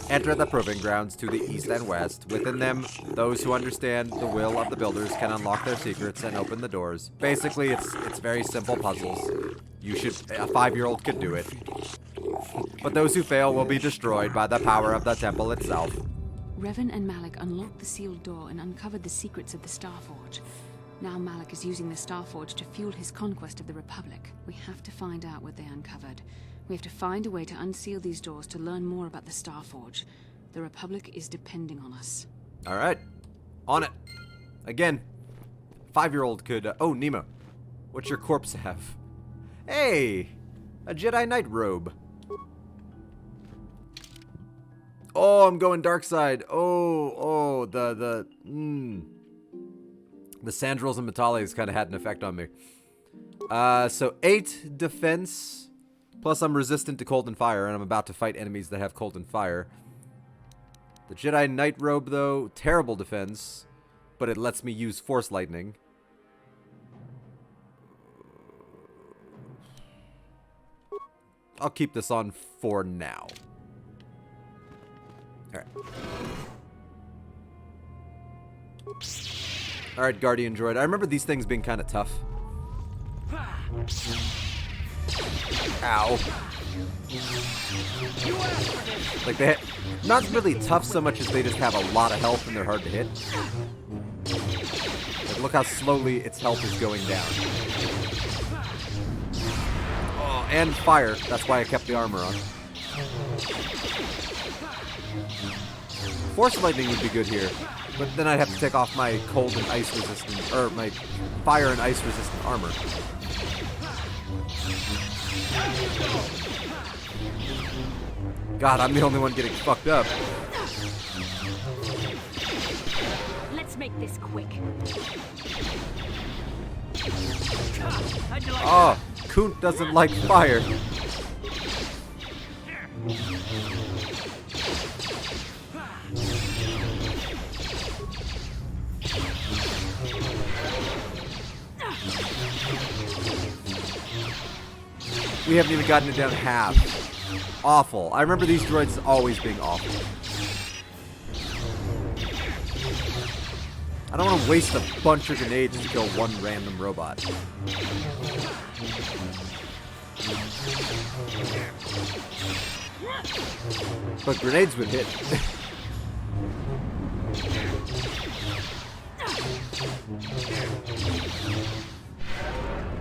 Enter the proving grounds to the east and west. Within them, those who understand the will of the builders can unlock their secrets and open the doors. Basically, it's very simple puzzles. A 5-year-old could do it. But those who fail will be destroyed by the power of the temple itself.
Revan and Malik unlocked the sealed door and uncovered the secrets of the Starforge. Now Malik is using the Starforge to fuel his conquest of the Republic. We have to find out what they uncovered. We have to find a way to unseal these doors to learn more about the Starforge. The Republic is depending on us.
All right. On it. Again. 5-year-old could... oh, Nemo. What's your corpse have? Hey! A Jedi Knight robe. Oh, I'm going dark side. Oh, the Sandrils and Metales kind of had an effect on me. So 8 defense... Plus, I'm resistant to cold and fire, and I'm about to fight enemies that have cold and fire. The Jedi Knight robe, though, terrible defense, but it lets me use Force Lightning. I'll keep this on for now. Alright. Alright, Guardian Droid. I remember these things being kind of tough. Ow. Like, they not really tough so much as they just have a lot of health and they're hard to hit. Like, look how slowly its health is going down. Oh, and fire. That's why I kept the armor on. Force Lightning would be good here, but then I'd have to take off my cold and ice resistant, or my fire and ice resistant armor. God, I'm the only one getting fucked up.
Let's make this quick.
Oh, Kunt doesn't like fire. We haven't even gotten it down half. Awful. I remember these droids always being awful. I don't want to waste a bunch of grenades to kill one random robot. But grenades would hit.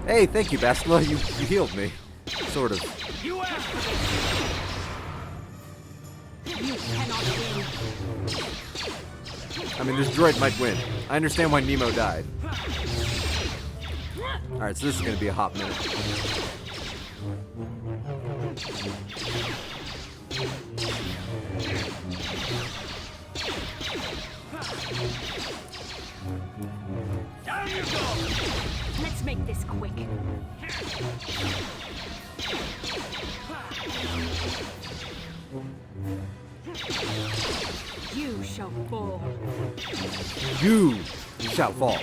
Hey, thank you, Bastila. You healed me. Sort of.
You cannot win.
I mean, this droid might win. I understand why Nemo died. Alright, so this is going to be a hot minute.
Down you go. Let's make this quick. You shall fall.
You shall fall.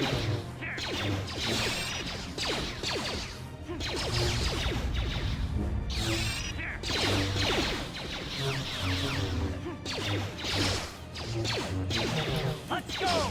Let's go!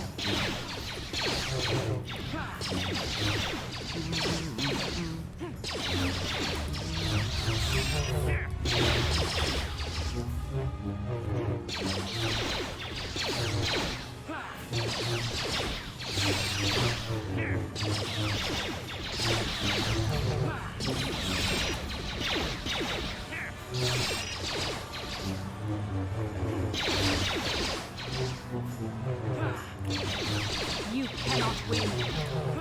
You cannot win.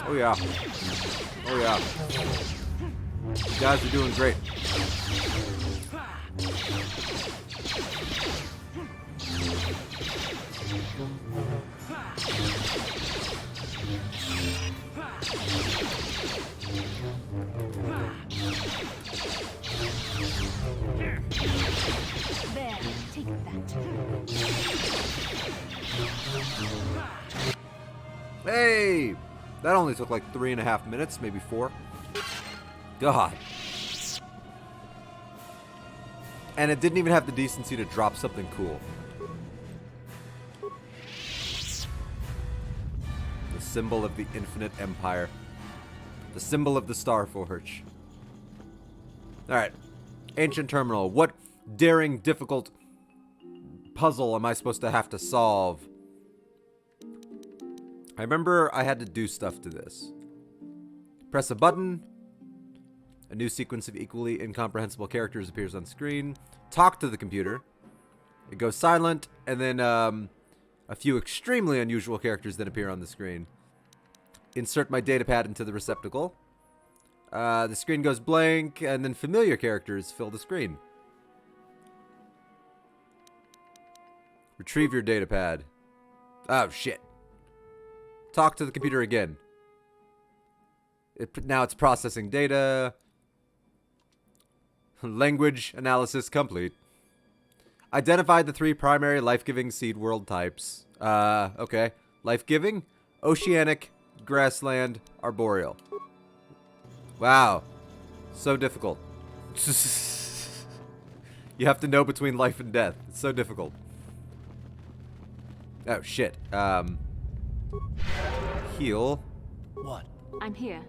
Oh yeah. Oh yeah. You guys are doing great.
There, take that.
Hey! That only took like 3.5 minutes, maybe 4. God. And it didn't even have the decency to drop something cool. The symbol of the infinite empire. The symbol of the Starforge. Alright. Ancient Terminal. What daring, difficult puzzle am I supposed to have to solve? I remember I had to do stuff to this. Press a button. A new sequence of equally incomprehensible characters appears on screen. Talk to the computer. It goes silent, and then a few extremely unusual characters then appear on the screen. Insert my datapad into the receptacle. The screen goes blank, and then familiar characters fill the screen. Retrieve your datapad. Oh, shit. Talk to the computer again. Now it's processing data. Language analysis complete. Identify the 3 primary life-giving seed world types. Okay. Life-giving, oceanic, grassland, arboreal. Wow. So difficult. You have to know between life and death. It's so difficult. Oh, shit. Heal.
What?
I'm here.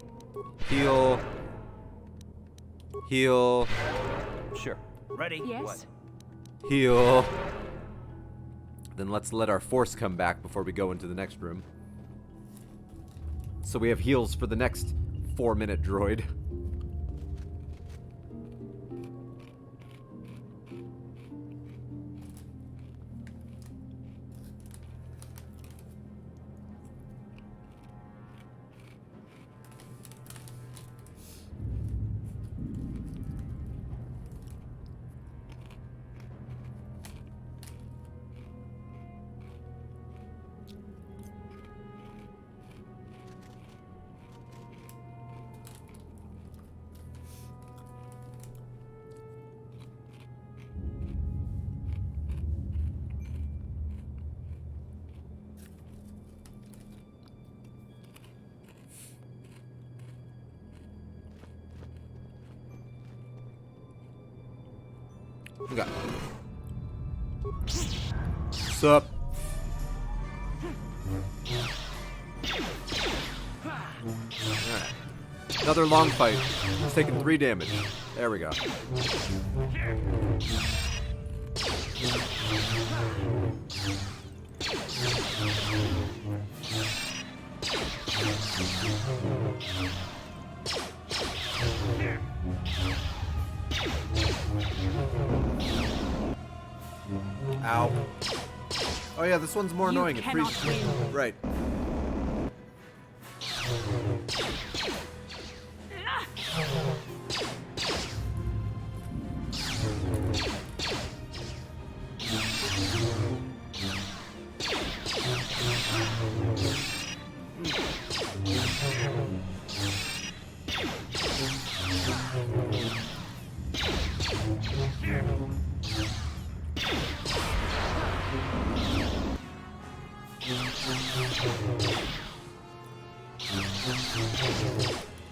Heal. Heal.
Sure. Ready?
Yes.
What?
Heal. Then let's let our force come back before we go into the next room. So we have heals for the next 4-minute droid. Okay. What's up? Alright. Another long fight. He's taking 3 damage. There we go. Ow. Oh yeah, this one's more annoying. It freezes. Right.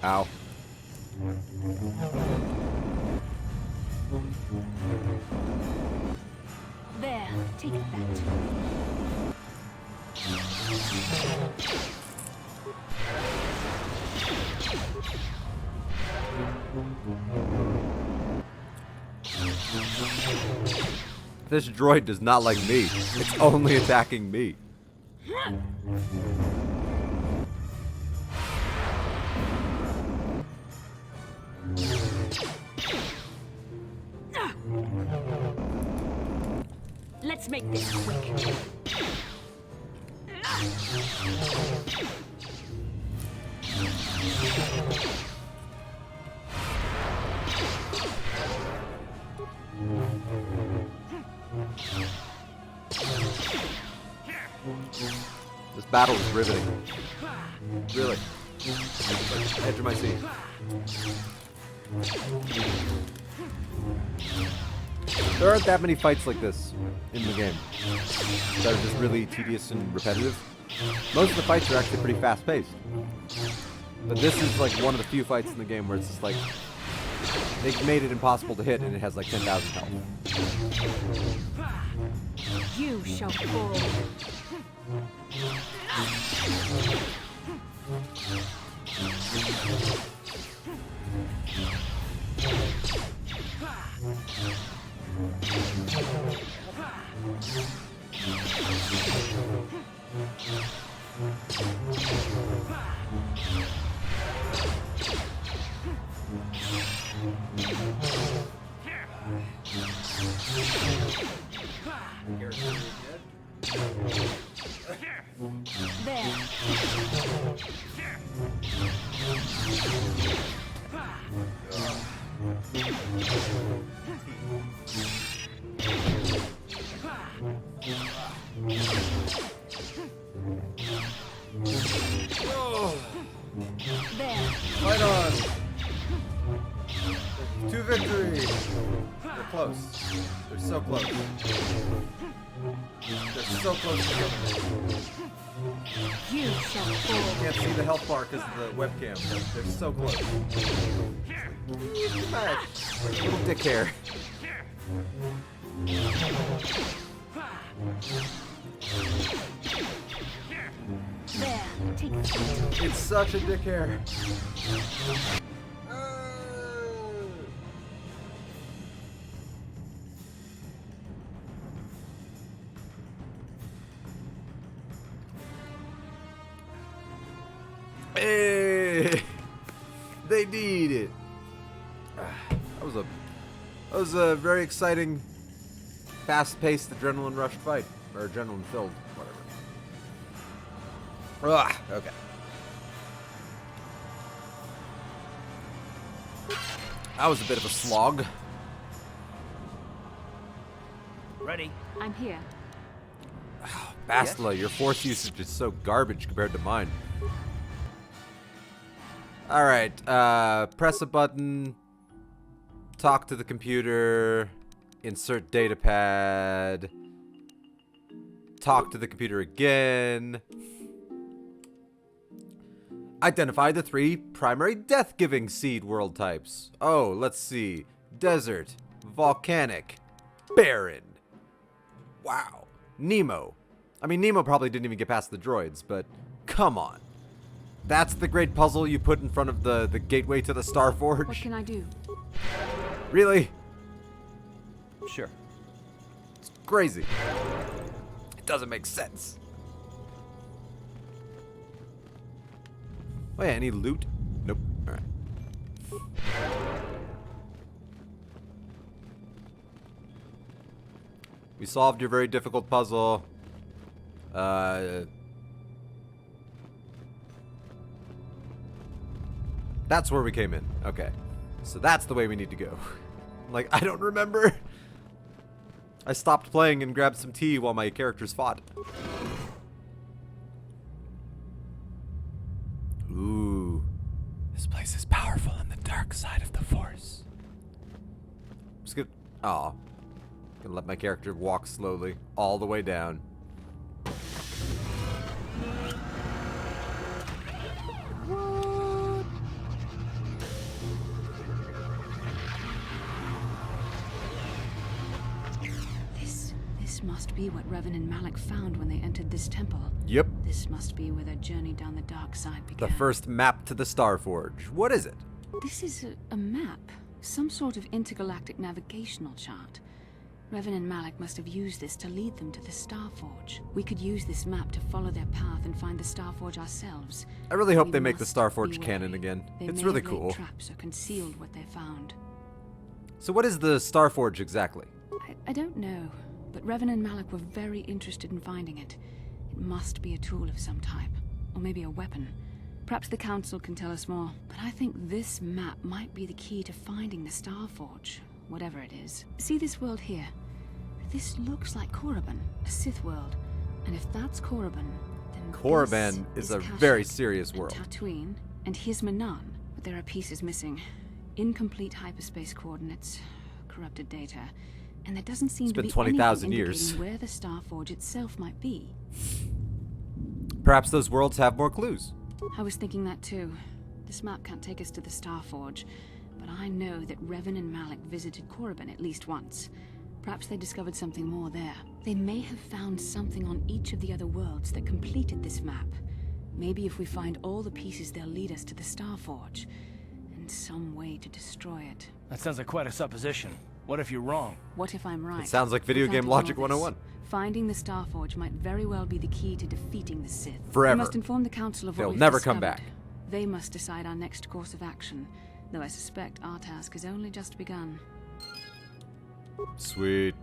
Ow.
There, take that.
This droid does not like me. It's only attacking me.
Let's make this quick.
This battle is riveting. Really. Like, edge of my seat. There aren't that many fights like this in the game that are just really tedious and repetitive. Most of the fights are actually pretty fast-paced. But this is like one of the few fights in the game where it's just like they've made it impossible to hit and it has like 10,000 health.
You shall fall.
Fight on! To victory! They're close. They're so close. They're so close together.
You shall fall.
Can't see the health bar because of the webcam, but they're so close. Like a little dick hair.
There, take that.
It's such a dick hair. Hey, they need it. That was a very exciting, fast-paced, adrenaline-rushed fight, or adrenaline-filled, whatever. Okay. That was a bit of a slog.
Ready?
I'm here.
Bastila, your force usage is so garbage compared to mine. Alright, press a button, talk to the computer, insert datapad, talk to the computer again. Identify the 3 primary death-giving seed world types. Oh, let's see. Desert, volcanic, barren. Wow. Nemo. I mean, Nemo probably didn't even get past the droids, but come on. That's the great puzzle you put in front of the gateway to the Star Forge?
What can I do?
Really?
Sure.
It's crazy. It doesn't make sense. Oh yeah, any loot? Nope. Alright. We solved your very difficult puzzle. That's where we came in. Okay. So that's the way we need to go. Like, I don't remember. I stopped playing and grabbed some tea while my characters fought. Ooh. This place is powerful on the dark side of the Force. I'm just gonna... Aw. Gonna let my character walk slowly all the way down.
must be what Revan and Malik found when they entered this temple.
Yep.
This must be where their journey down the dark side began.
The first map to the Starforge. What is it?
This is a map. Some sort of intergalactic navigational chart. Revan and Malik must have used this to lead them to the Starforge. We could use this map to follow their path and find the Starforge ourselves.
I really hope
We
they make the
must
Starforge
be
canon
wary.
again.
They
It's
may
really
have laid
cool.
traps or concealed what they found.
So what is the Starforge exactly?
I don't know, but Revan and Malik were very interested in finding it. It must be a tool of some type, or maybe a weapon. Perhaps the Council can tell us more, but I think this map might be the key to finding the Starforge, whatever it is. See this world here? This looks like Korriban, a Sith world. And if that's Korriban, then
Korriban
this
is a
Kashyyyk
very serious
and
world.
Tatooine, and here's Manan, but there are pieces missing. Incomplete hyperspace coordinates, corrupted data, and there doesn't seem
It's
to
been
be
20,000
anything
years.
indicating where the Starforge itself might be.
Perhaps those worlds have more clues.
I was thinking that too. This map can't take us to the Starforge, but I know that Revan and Malik visited Korriban at least once. Perhaps they discovered something more there. They may have found something on each of the other worlds that completed this map. Maybe if we find all the pieces, they'll lead us to the Starforge, and some way to destroy it.
That sounds like quite a supposition. What if you're wrong?
What if I'm right?
It sounds like video
Without
game
all
logic
this,
101.
Finding the Starforge might very well be the key to defeating the Sith.
Forever.
We must inform the Council of what
They'll
we've
never come
discovered.
back.
They must decide our next course of action, though I suspect our task has only just begun.
Sweet.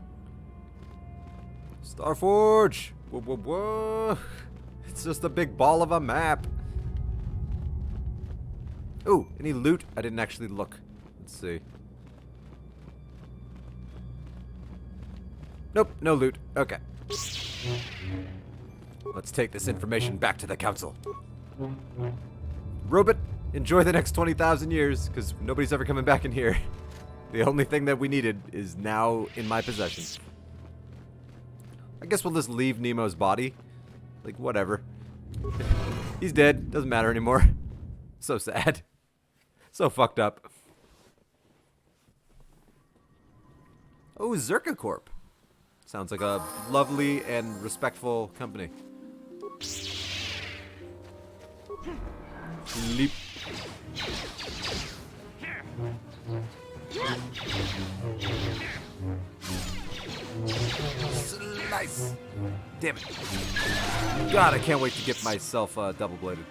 Starforge! Whoa, whoa, whoa. It's just a big ball of a map. Ooh, any loot? I didn't actually look. Let's see. Nope, no loot. Okay. Let's take this information back to the council. Robot, enjoy the next 20,000 years, because nobody's ever coming back in here. The only thing that we needed is now in my possession. I guess we'll just leave Nemo's body. Like, whatever. He's dead. Doesn't matter anymore. So sad. So fucked up. Oh, Zerka Corp. Sounds like a lovely and respectful company. Leap. Slice. Damn it. God, I can't wait to get myself double-bladed.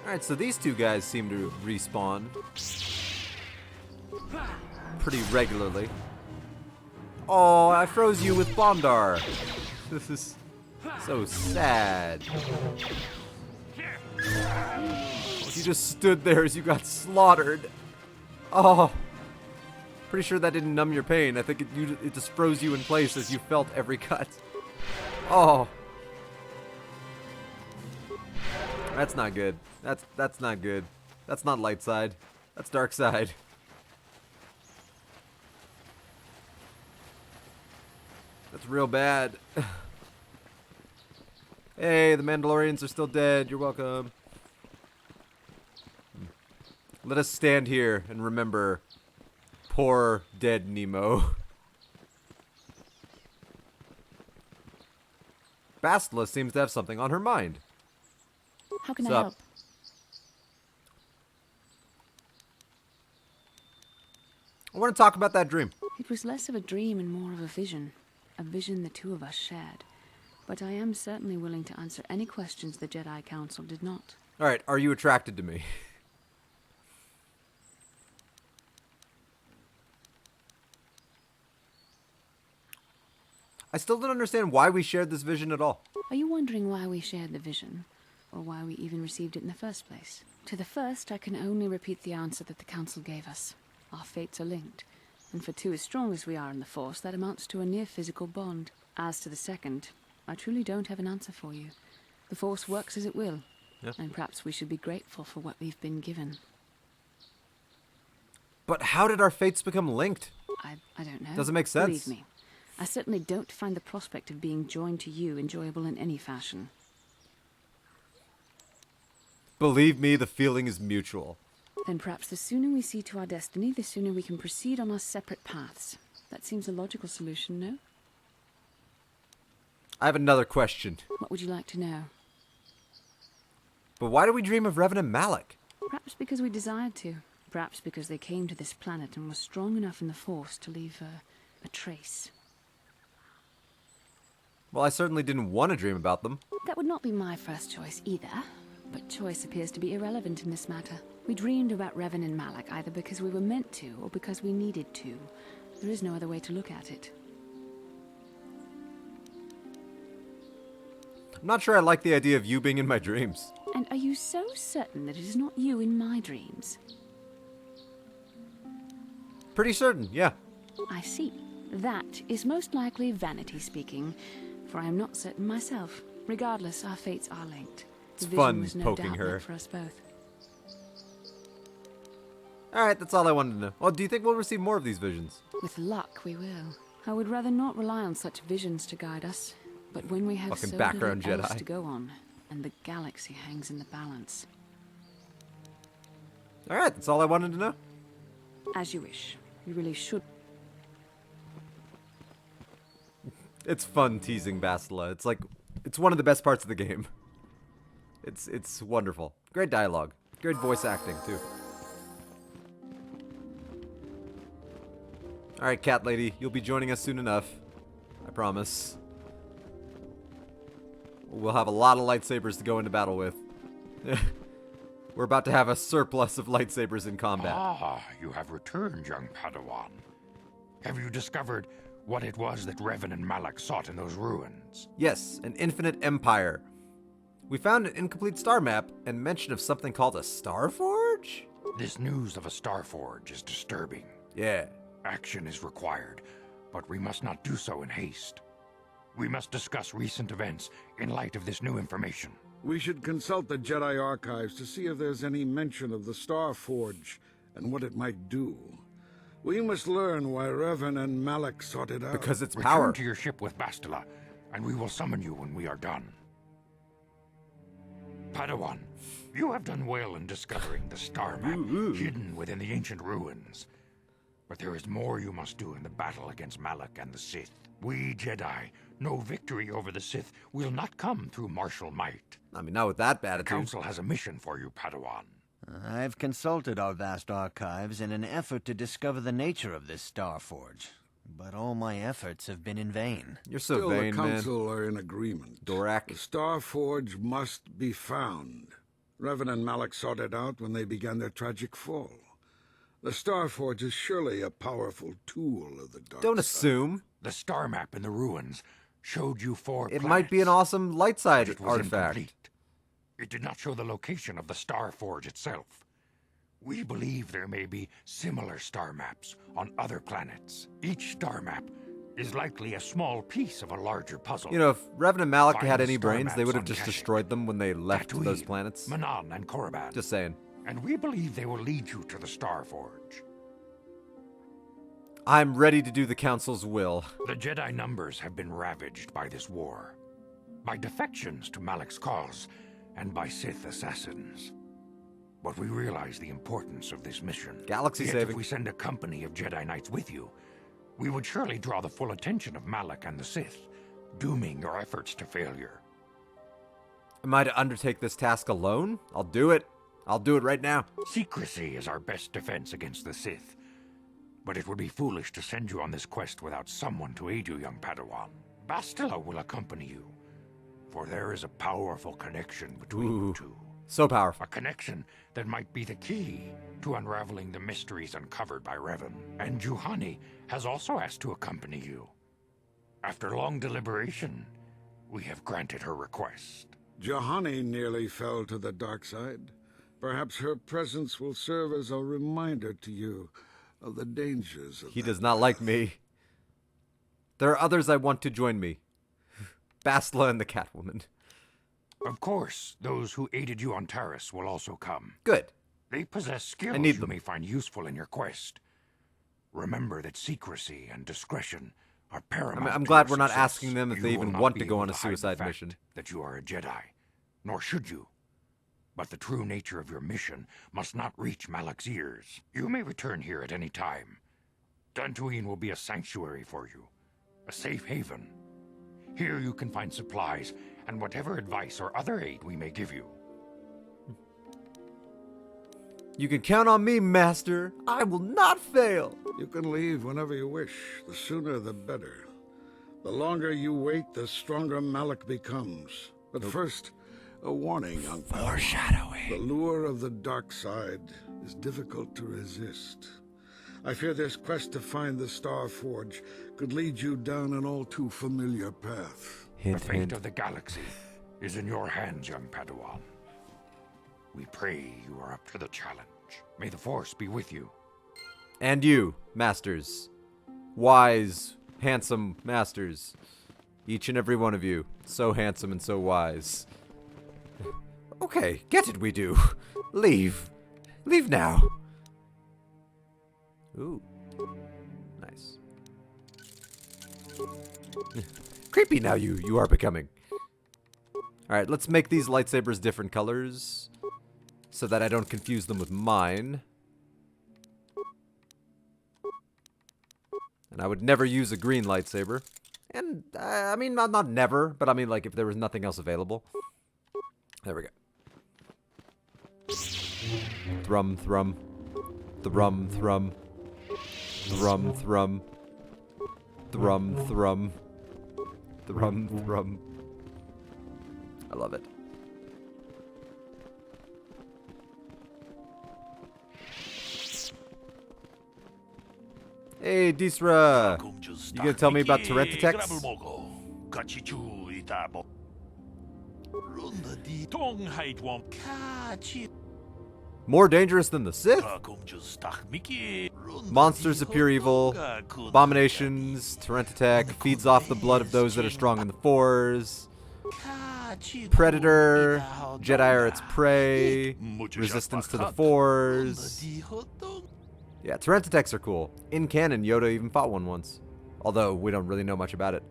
Alright, so these two guys seem to respawn pretty regularly. Oh, I froze you with Bondar. This is so sad. You just stood there as you got slaughtered. Oh. Pretty sure that didn't numb your pain. I think it just froze you in place as you felt every cut. Oh. That's not good. That's not good. That's not light side. That's dark side. That's real bad. Hey, the Mandalorians are still dead. You're welcome. Let us stand here and remember poor dead Nemo. Bastila seems to have something on her mind.
How can
What's
I
up?
help?
I want to talk about that dream.
It was less of a dream and more of a vision the two of us shared. But I am certainly willing to answer any questions the Jedi Council did not.
Alright, are you attracted to me? I still don't understand why we shared this vision at all.
Are you wondering why we shared the vision? Or why we even received it in the first place? To the first, I can only repeat the answer that the Council gave us. Our fates are linked. And for two as strong as we are in the Force, that amounts to a near-physical bond. As to the second, I truly don't have an answer for you. The Force works as it will.
Yeah.
And perhaps we should be grateful for what we've been given.
But how did our fates become linked?
I don't know.
Doesn't make sense.
Believe me, I certainly don't find the prospect of being joined to you enjoyable in any fashion.
Believe me, the feeling is mutual.
Then perhaps the sooner we see to our destiny, the sooner we can proceed on our separate paths. That seems a logical solution, no?
I have another question.
What would you like to know?
But why do we dream of Revan and Malak?
Perhaps because we desired to. Perhaps because they came to this planet and were strong enough in the Force to leave a trace.
Well, I certainly didn't want to dream about them.
That would not be my first choice either, but choice appears to be irrelevant in this matter. We dreamed about Revan and Malak either because we were meant to or because we needed to. There is no other way to look at it.
I'm not sure I like the idea of you being in my dreams.
And are you so certain that it is not you in my dreams?
Pretty certain, yeah.
I see. That is most likely vanity speaking, for I am not certain myself. Regardless, our fates are linked.
It's
The vision
fun
was no
poking
doubt
her.
meant for us both.
Alright, that's all I wanted to know. Well, do you think we'll receive more of these visions?
With luck, we will. I would rather not rely on such visions to guide us, but when we have
Fucking
so
background
little else
Jedi.
to go on, and the galaxy hangs in the balance.
Alright, that's all I wanted to know.
As you wish. You really should.
It's fun teasing Bastila. It's one of the best parts of the game. It's wonderful. Great dialogue. Great voice acting, too. Alright, cat lady, you'll be joining us soon enough. I promise. We'll have a lot of lightsabers to go into battle with. We're about to have a surplus of lightsabers in combat.
Ah, you have returned, young Padawan. Have you discovered what it was that Revan and Malak sought in those ruins?
Yes, an infinite empire. We found an incomplete star map and mention of something called a Star Forge?
This news of a Star Forge is disturbing.
Yeah.
Action is required, but we must not do so in haste. We must discuss recent events in light of this new information.
We should consult the Jedi archives to see if there's any mention of the Star Forge and what it might do. We must learn why Revan and Malak sought it out.
Because it's
Return
power.
to your ship with Bastila, and we will summon you when we are done. Padawan, you have done well in discovering the star map hidden within the ancient ruins. But there is more you must do in the battle against Malak and the Sith. We Jedi know victory over the Sith will not come through martial might.
I mean, not with that
The
attitude.
Council has a mission for you, Padawan.
I've consulted our vast archives in an effort to discover the nature of this Star Forge, but all my efforts have been in vain.
You're so
Still,
vain,
the
man.
Council are in agreement.
Dorak.
The Star Forge must be found. Revan and Malak sought it out when they began their tragic fall. The Star Forge is surely a powerful tool of the dark
Don't
side.
assume.
The star map in the ruins showed you 4
It
planets.
might be an awesome light side
But it was
artifact.
incomplete. It did not show the location of the Star Forge itself. We believe there may be similar star maps on other planets. Each star map is likely a small piece of a larger puzzle.
You know, if Revan and Malak
Find
had
the
any
star
brains, they
maps
would have
on
just
Kashyyyk,
destroyed them when they left those
Tatooine,
planets.
Manan and Korriban.
Just saying.
And we believe they will lead you to the Star Forge.
I'm ready to do the Council's will.
The Jedi numbers have been ravaged by this war, by defections to Malak's cause, and by Sith assassins. But we realize the importance of this mission.
Galaxy
Yet
saving.
if we send a company of Jedi Knights with you, we would surely draw the full attention of Malak and the Sith, dooming your efforts to failure.
Am I to undertake this task alone? I'll do it. I'll do it right now.
Secrecy is our best defense against the Sith. But it would be foolish to send you on this quest without someone to aid you, young Padawan. Bastila will accompany you, for there is a powerful connection between you two.
So powerful.
A connection that might be the key to unraveling the mysteries uncovered by Revan. And Juhani has also asked to accompany you. After long deliberation, we have granted her request.
Juhani nearly fell to the dark side. Perhaps her presence will serve as a reminder to you of the dangers of
He does not like me. There are others I want to join me. Bastila and the Catwoman.
Of course, those who aided you on Taris will also come.
Good.
They possess skills
need
you
them.
may find useful in your quest. Remember that secrecy and discretion are paramount.
I'm
to
glad
your
we're not
success.
asking them if
You
they
will
even
not
want
be
to go
able
on a
hide the
suicide
fact
mission.
That you are a Jedi, nor should you. But the true nature of your mission must not reach Malak's ears. You may return here at any time. Dantooine will be a sanctuary for you, a safe haven. Here you can find supplies and whatever advice or other aid we may give you.
You can count on me, Master. I will not fail.
You can leave whenever you wish. The sooner the better. The longer you wait, the stronger Malak becomes. But first, a warning, young pal.
Foreshadowing.
The lure of the dark side is difficult to resist. I fear this quest to find the Star Forge could lead you down an all too familiar path.
The fate of the galaxy is in your hands, young Padawan. We pray you are up to the challenge. May the Force be with you.
And you, Masters. Wise, handsome Masters. Each and every one of you. So handsome and so wise. Okay, get it we do. Leave. Leave now. Ooh. Nice. Creepy now you are becoming. Alright, let's make these lightsabers different colors so that I don't confuse them with mine. And I would never use a green lightsaber. And, I mean, not never, but I mean, like, if there was nothing else available. There we go. Thrum, thrum. Thrum, thrum. Thrum, thrum. Thrum, thrum. Thrum, thrum. I love it. Hey, Disra! You gonna tell me about Tyrantetex? More dangerous than the Sith? Monsters appear evil. Abominations, Tyrantetech, feeds off the blood of those that are strong in the Force. Predator, Jedi are its prey. Resistance to the Force. Yeah, Tyrantetechs are cool. In canon, Yoda even fought one once. Although, we don't really know much about it.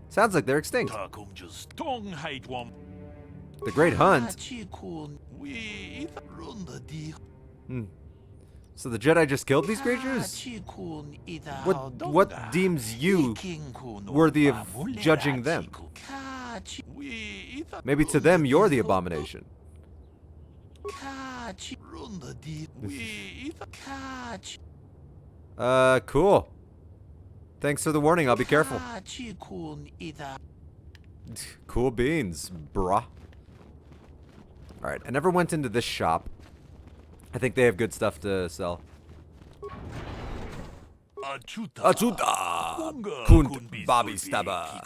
Sounds like they're extinct. The Great Hunt? So the Jedi just killed these creatures? What deems you worthy of judging them? Maybe to them, you're the abomination. Cool. Thanks for the warning, I'll be careful. Cool beans, brah. Alright, I never went into this shop. I think they have good stuff to sell. Achuta! Kunt Bobby Stabber.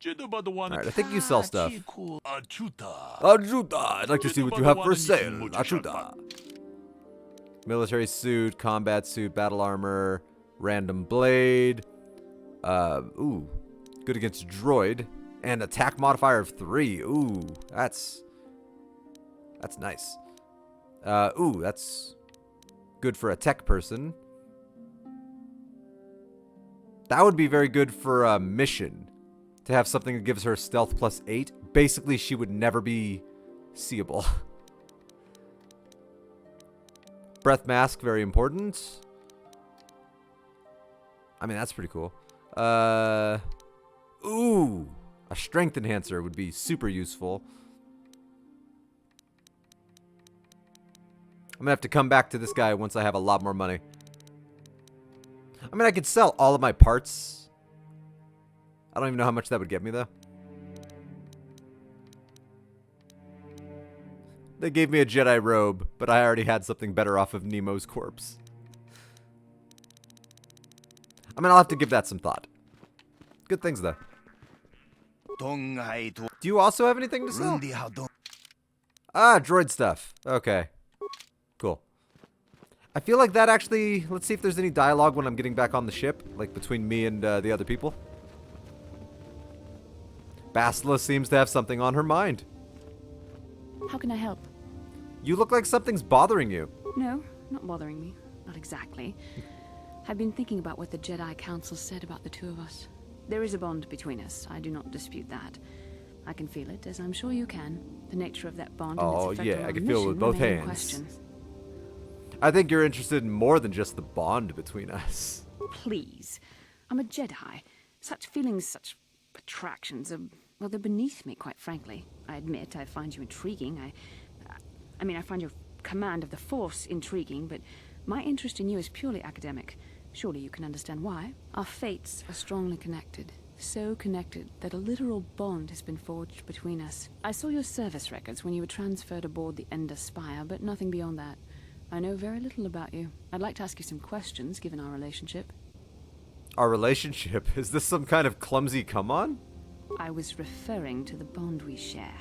Alright, I think you sell stuff. Achuta! I'd like to see what you have for sale. Achuta! Military suit, combat suit, battle armor, random blade. Ooh. Good against droid. And attack modifier of 3. Ooh, that's nice. Ooh, that's good for a tech person. That would be very good for a mission. To have something that gives her stealth plus 8. Basically, she would never be seeable. Breath mask, very important. I mean, that's pretty cool. Ooh, a strength enhancer would be super useful. I'm gonna have to come back to this guy once I have a lot more money. I mean, I could sell all of my parts. I don't even know how much that would get me, though. They gave me a Jedi robe, but I already had something better off of Nemo's corpse. I mean, I'll have to give that some thought. Good things, though. Do you also have anything to sell? Ah, droid stuff. Okay. Cool. I feel like that actually... Let's see if there's any dialogue when I'm getting back on the ship. Like, between me and the other people. Bastila seems to have something on her mind.
How can I help?
You look like something's bothering you.
No, not bothering me. Not exactly. I've been thinking about what the Jedi Council said about the two of us. There is a bond between us. I do not dispute that. I can feel it, as I'm sure you can. The nature of that bond and its effect on
I
our
can feel it with
mission
both
remain in
hands.
question.
I think you're interested in more than just the bond between us.
Please. I'm a Jedi. Such feelings, such attractions are, well, they're beneath me, quite frankly. I admit I find you intriguing. I find your command of the Force intriguing, but my interest in you is purely academic. Surely you can understand why. Our fates are strongly connected. So connected that a literal bond has been forged between us. I saw your service records when you were transferred aboard the Ender Spire, but nothing beyond that. I know very little about you. I'd like to ask you some questions, given our relationship.
Our relationship? Is this some kind of clumsy come-on?
I was referring to the bond we share,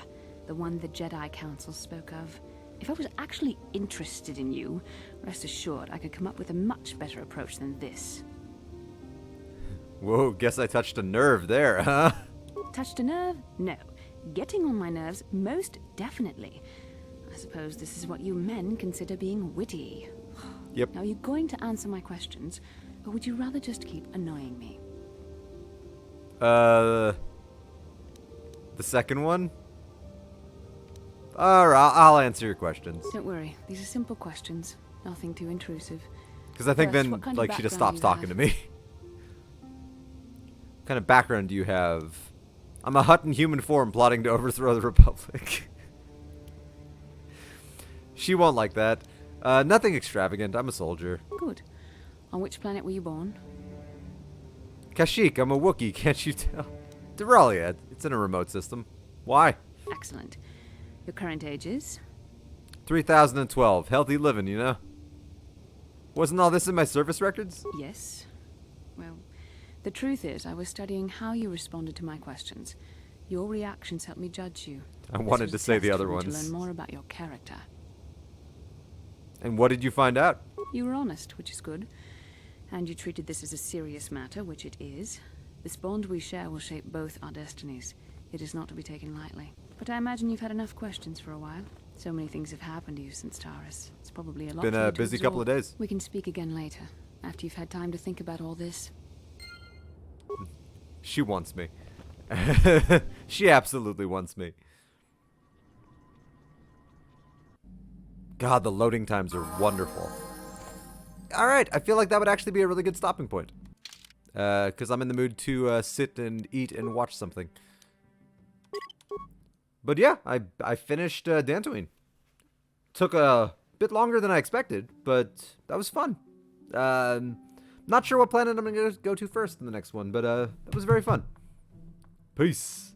the one the Jedi Council spoke of. If I was actually interested in you, rest assured I could come up with a much better approach than this.
Whoa, guess I touched a nerve there, huh?
Touched a nerve? No. Getting on my nerves, most definitely. I suppose this is what you men consider being witty.
Yep.
Now, are you going to answer my questions, or would you rather just keep annoying me?
The second one? Alright, I'll answer your questions.
Don't worry, these are simple questions. Nothing too intrusive.
Because I think
First,
then,
what kind of
like, she just
background
stops
do you
talking
have?
to me. What kind of background do you have? I'm a Hutt in human form plotting to overthrow the Republic. She won't like that. Nothing extravagant. I'm a soldier.
Good. On which planet were you born?
Kashyyyk, I'm a Wookiee, can't you tell? Deralia, it's in a remote system. Why?
Excellent. Your current age is?
3012. Healthy living, you know? Wasn't all this in my service records?
Yes. Well, the truth is, I was studying how you responded to my questions. Your reactions helped me judge you.
I
This
wanted
was
to
a
say the
test
other
for me
ones.
To learn more about your character.
And what did you find out?
You were honest, which is good. And you treated this as a serious matter, which it is. This bond we share will shape both our destinies. It is not to be taken lightly. But I imagine you've had enough questions for a while. So many things have happened to you since Taurus. It's probably a lot.
Been
for you
a
to
busy couple of
absorb.
days.
We can speak again later, after you've had time to think about all this.
She wants me. She absolutely wants me. God, the loading times are wonderful. Alright, I feel like that would actually be a really good stopping point. Because I'm in the mood to sit and eat and watch something. But yeah, I finished Dantooine. Took a bit longer than I expected, but that was fun. Not sure what planet I'm going to go to first in the next one, but that was very fun. Peace.